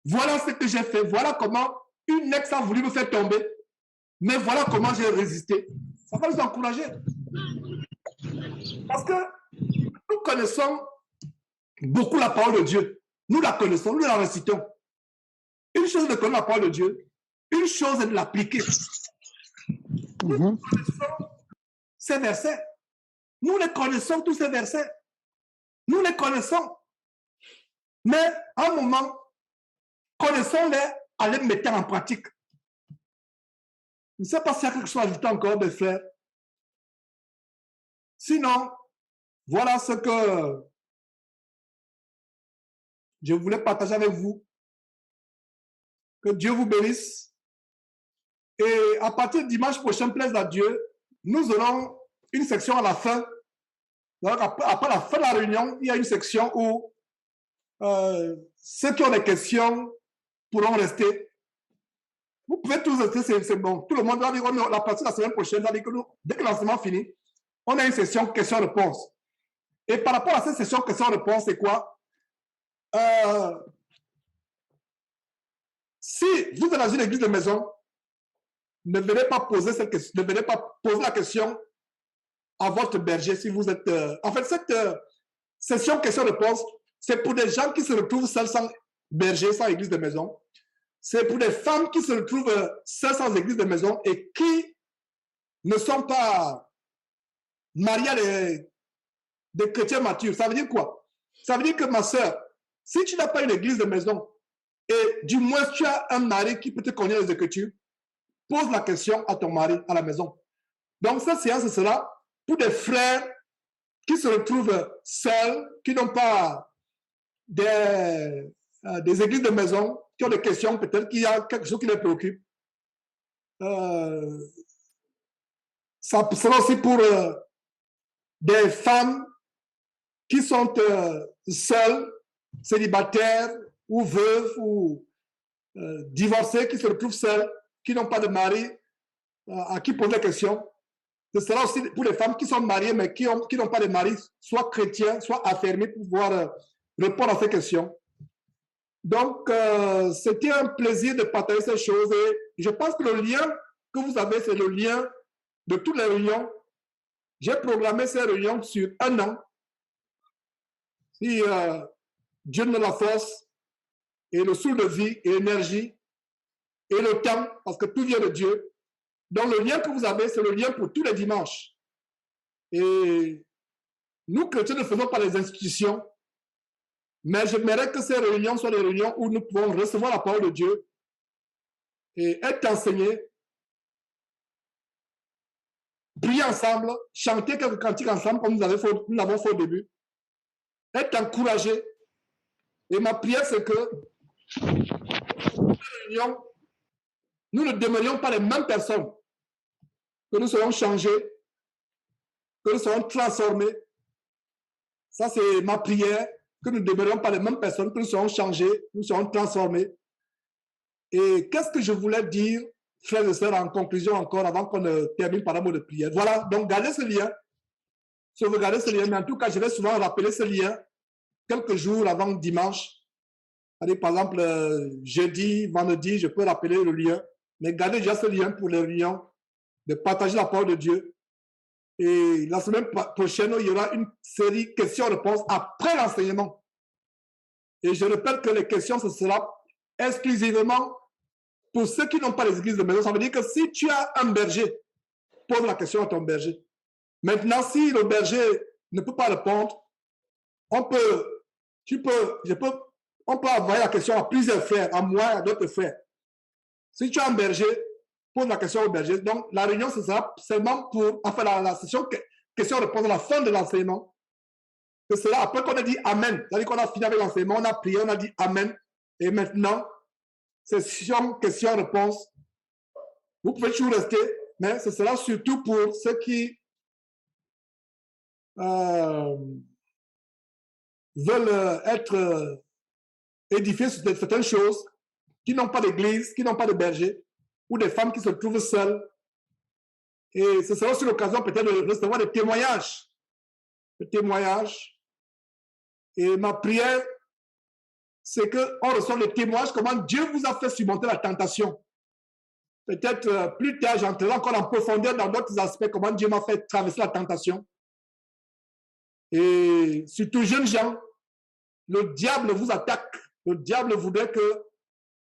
Voilà ce que j'ai fait. Voilà comment une ex a voulu me faire tomber. Mais voilà comment j'ai résisté. Ça va nous encourager. Parce que nous connaissons beaucoup la parole de Dieu. Nous la connaissons, nous la récitons. Une chose est de connaître la parole de Dieu. Une chose est de l'appliquer. Nous connaissons ces versets. Nous les connaissons, tous ces versets. Nous les connaissons. Mais à un moment, connaissons-les, allez mettre en pratique. Je ne sais pas s'il y a quelque chose à ajouter encore, mes frères. Sinon, voilà ce que je voulais partager avec vous. Que Dieu vous bénisse. Et à partir de dimanche prochain, plaise à Dieu, nous aurons une section à la fin. Donc, après la fin de la réunion, il y a une section où ceux qui ont des questions pourront rester. Vous pouvez tous rester, c'est bon. Tout le monde va dire, la partie de la semaine prochaine, va dire que dès que l'enseignement finit, on a une session questions-réponses. Et par rapport à cette session questions-réponses, c'est quoi? Si vous êtes dans une église de maison, ne venez pas poser cette question, ne venez pas poser la question à votre berger si vous êtes. En fait, cette session questions-réponses, c'est pour des gens qui se retrouvent seuls sans berger, sans église de maison. C'est pour des femmes qui se retrouvent seules sans église de maison et qui ne sont pas mariées à des chrétiens matures. Ça veut dire quoi? Ça veut dire que ma soeur, si tu n'as pas une église de maison et du moins tu as un mari qui peut te connaître les Écritures, pose la question à ton mari à la maison. Donc cette séance sera pour des frères qui se retrouvent seuls, qui n'ont pas des églises de maison, qui ont des questions, peut-être qu'il y a quelque chose qui les préoccupe. Ça sera aussi pour des femmes qui sont seules, célibataires ou veuves ou divorcées, qui se retrouvent seules, qui n'ont pas de mari, à qui poser des questions. Ce sera aussi pour les femmes qui sont mariées mais qui n'ont pas de mari, soit chrétiens, soit affermis, pour pouvoir répondre à ces questions. Donc, c'était un plaisir de partager ces choses et je pense que le lien que vous avez, c'est le lien de toutes les réunions. J'ai programmé ces réunions sur 1 an. Si Dieu me la force et le souffle de vie et l'énergie et le temps, parce que tout vient de Dieu. Donc, le lien que vous avez, c'est le lien pour tous les dimanches. Et nous, chrétiens, ne faisons pas les institutions. Mais j'aimerais que ces réunions soient des réunions où nous pouvons recevoir la parole de Dieu et être enseignés prier ensemble, chanter quelques cantiques ensemble, comme nous l'avons fait au début, être encouragé. Et ma prière, c'est que nous ne demeurions pas les mêmes personnes, que nous serons changés, que nous serons transformés. Ça, c'est ma prière, que nous ne demeurions pas les mêmes personnes, que nous serons changés, nous serons transformés. Et qu'est-ce que je voulais dire, frères et sœurs, en conclusion encore, avant qu'on ne termine par un mot de prière. Voilà, donc gardez ce lien, sauvegardez ce lien, mais en tout cas, je vais souvent rappeler ce lien quelques jours avant dimanche. Allez, par exemple, jeudi, vendredi, je peux rappeler le lien, mais gardez déjà ce lien pour les réunions, de partager la parole de Dieu. Et la semaine prochaine, il y aura une série questions-réponses après l'enseignement. Et je répète que les questions, ce sera exclusivement pour ceux qui n'ont pas les églises de maison. Ça veut dire que si tu as un berger, pose la question à ton berger. Maintenant, si le berger ne peut pas répondre, on peut envoyer la question à plusieurs frères, à moi et à d'autres frères. Si tu as un berger, pose la question au berger. Donc, la réunion, ce sera seulement pour, enfin, la session question-réponse à la fin de l'enseignement. C'est cela, après qu'on a dit Amen, c'est-à-dire qu'on a fini avec l'enseignement, on a prié, on a dit Amen. Et maintenant, session question-réponse. Vous pouvez toujours rester, mais ce sera surtout pour ceux qui veulent être édifiés sur certaines choses, qui n'ont pas d'église, qui n'ont pas de berger, ou des femmes qui se trouvent seules. Et ce sera aussi l'occasion peut-être de recevoir des témoignages. Des témoignages. Et ma prière, c'est qu'on reçoive les témoignages, comment Dieu vous a fait surmonter la tentation. Peut-être plus tard, j'entrerai encore en profondeur dans d'autres aspects, comment Dieu m'a fait traverser la tentation. Et surtout, jeunes gens, le diable vous attaque. Le diable voudrait que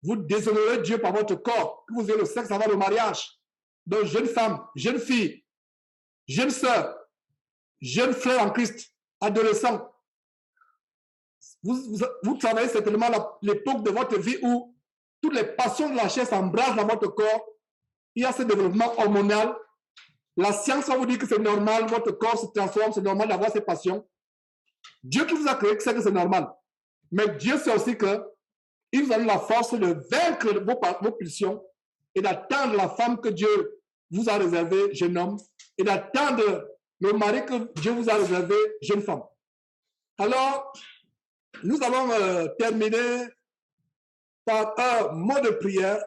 vous déshonorez Dieu par votre corps, que vous ayez le sexe avant le mariage. Donc, jeune femme, jeune fille, jeune sœur, jeune frère en Christ, adolescent, vous travaillez certainement l'époque de votre vie où toutes les passions de la chair s'embrasent dans votre corps. Il y a ce développement hormonal. La science va vous dire que c'est normal, votre corps se transforme, c'est normal d'avoir ces passions. Dieu qui vous a créé sait que c'est normal. Mais Dieu sait aussi que il vous donne la force de vaincre vos pulsions et d'attendre la femme que Dieu vous a réservée, jeune homme, et d'attendre le mari que Dieu vous a réservé, jeune femme. Alors, nous allons terminer par un mot de prière.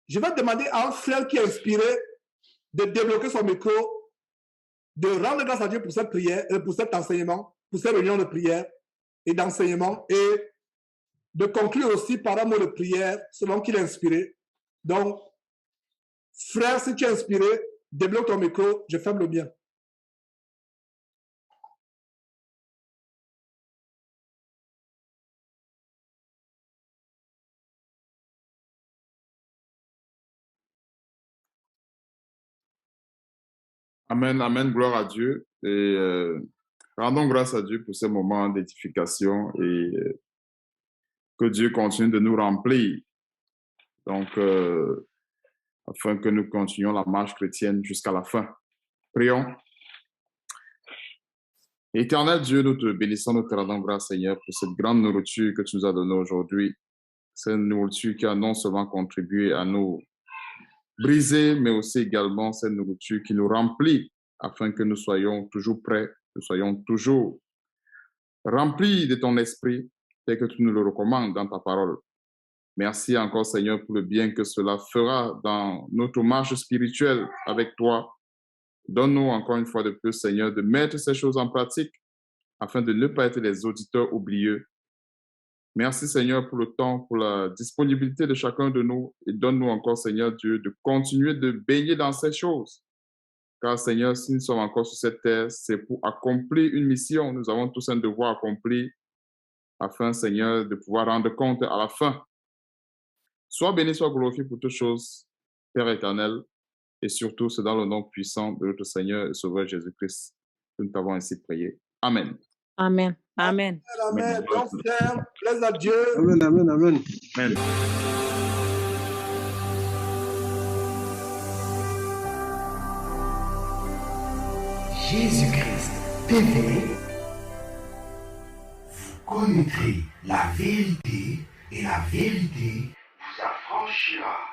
Je vais demander à un frère qui est inspiré de débloquer son micro, de rendre grâce à Dieu pour cette prière, pour cet enseignement, pour cette réunion de prière et d'enseignement, et de conclure aussi par un mot de prière selon qu'il est inspiré. Donc, frère, si tu es inspiré, débloque ton micro, je ferme le mien. Amen, amen, gloire à Dieu. Et rendons grâce à Dieu pour ce moment d'édification et que Dieu continue de nous remplir. Donc, afin que nous continuions la marche chrétienne jusqu'à la fin. Prions. Éternel Dieu, nous te bénissons, nous te rendons grâce, Seigneur, pour cette grande nourriture que tu nous as donnée aujourd'hui. Cette nourriture qui a non seulement contribué à nous briser, mais aussi également cette nourriture qui nous remplit afin que nous soyons toujours prêts, nous soyons toujours remplis de ton esprit tel que tu nous le recommandes dans ta parole. Merci encore, Seigneur, pour le bien que cela fera dans notre marche spirituelle avec toi. Donne-nous encore une fois de plus, Seigneur, de mettre ces choses en pratique afin de ne pas être des auditeurs oublieux. Merci, Seigneur, pour le temps, pour la disponibilité de chacun de nous et donne-nous encore, Seigneur Dieu, de continuer de baigner dans ces choses. Car, Seigneur, si nous sommes encore sur cette terre, c'est pour accomplir une mission. Nous avons tous un devoir accompli afin, Seigneur, de pouvoir rendre compte à la fin. Sois béni, sois glorifié pour toutes choses, Père éternel, et surtout, c'est dans le nom puissant de notre Seigneur et Sauveur Jésus-Christ que nous t'avons ainsi prié. Amen. Amen. Amen. Amen. Donc, frère, plaise à Dieu. Amen, amen, amen. Amen. Jésus-Christ TV, vous connaîtrez la vérité et la vérité vous affranchira.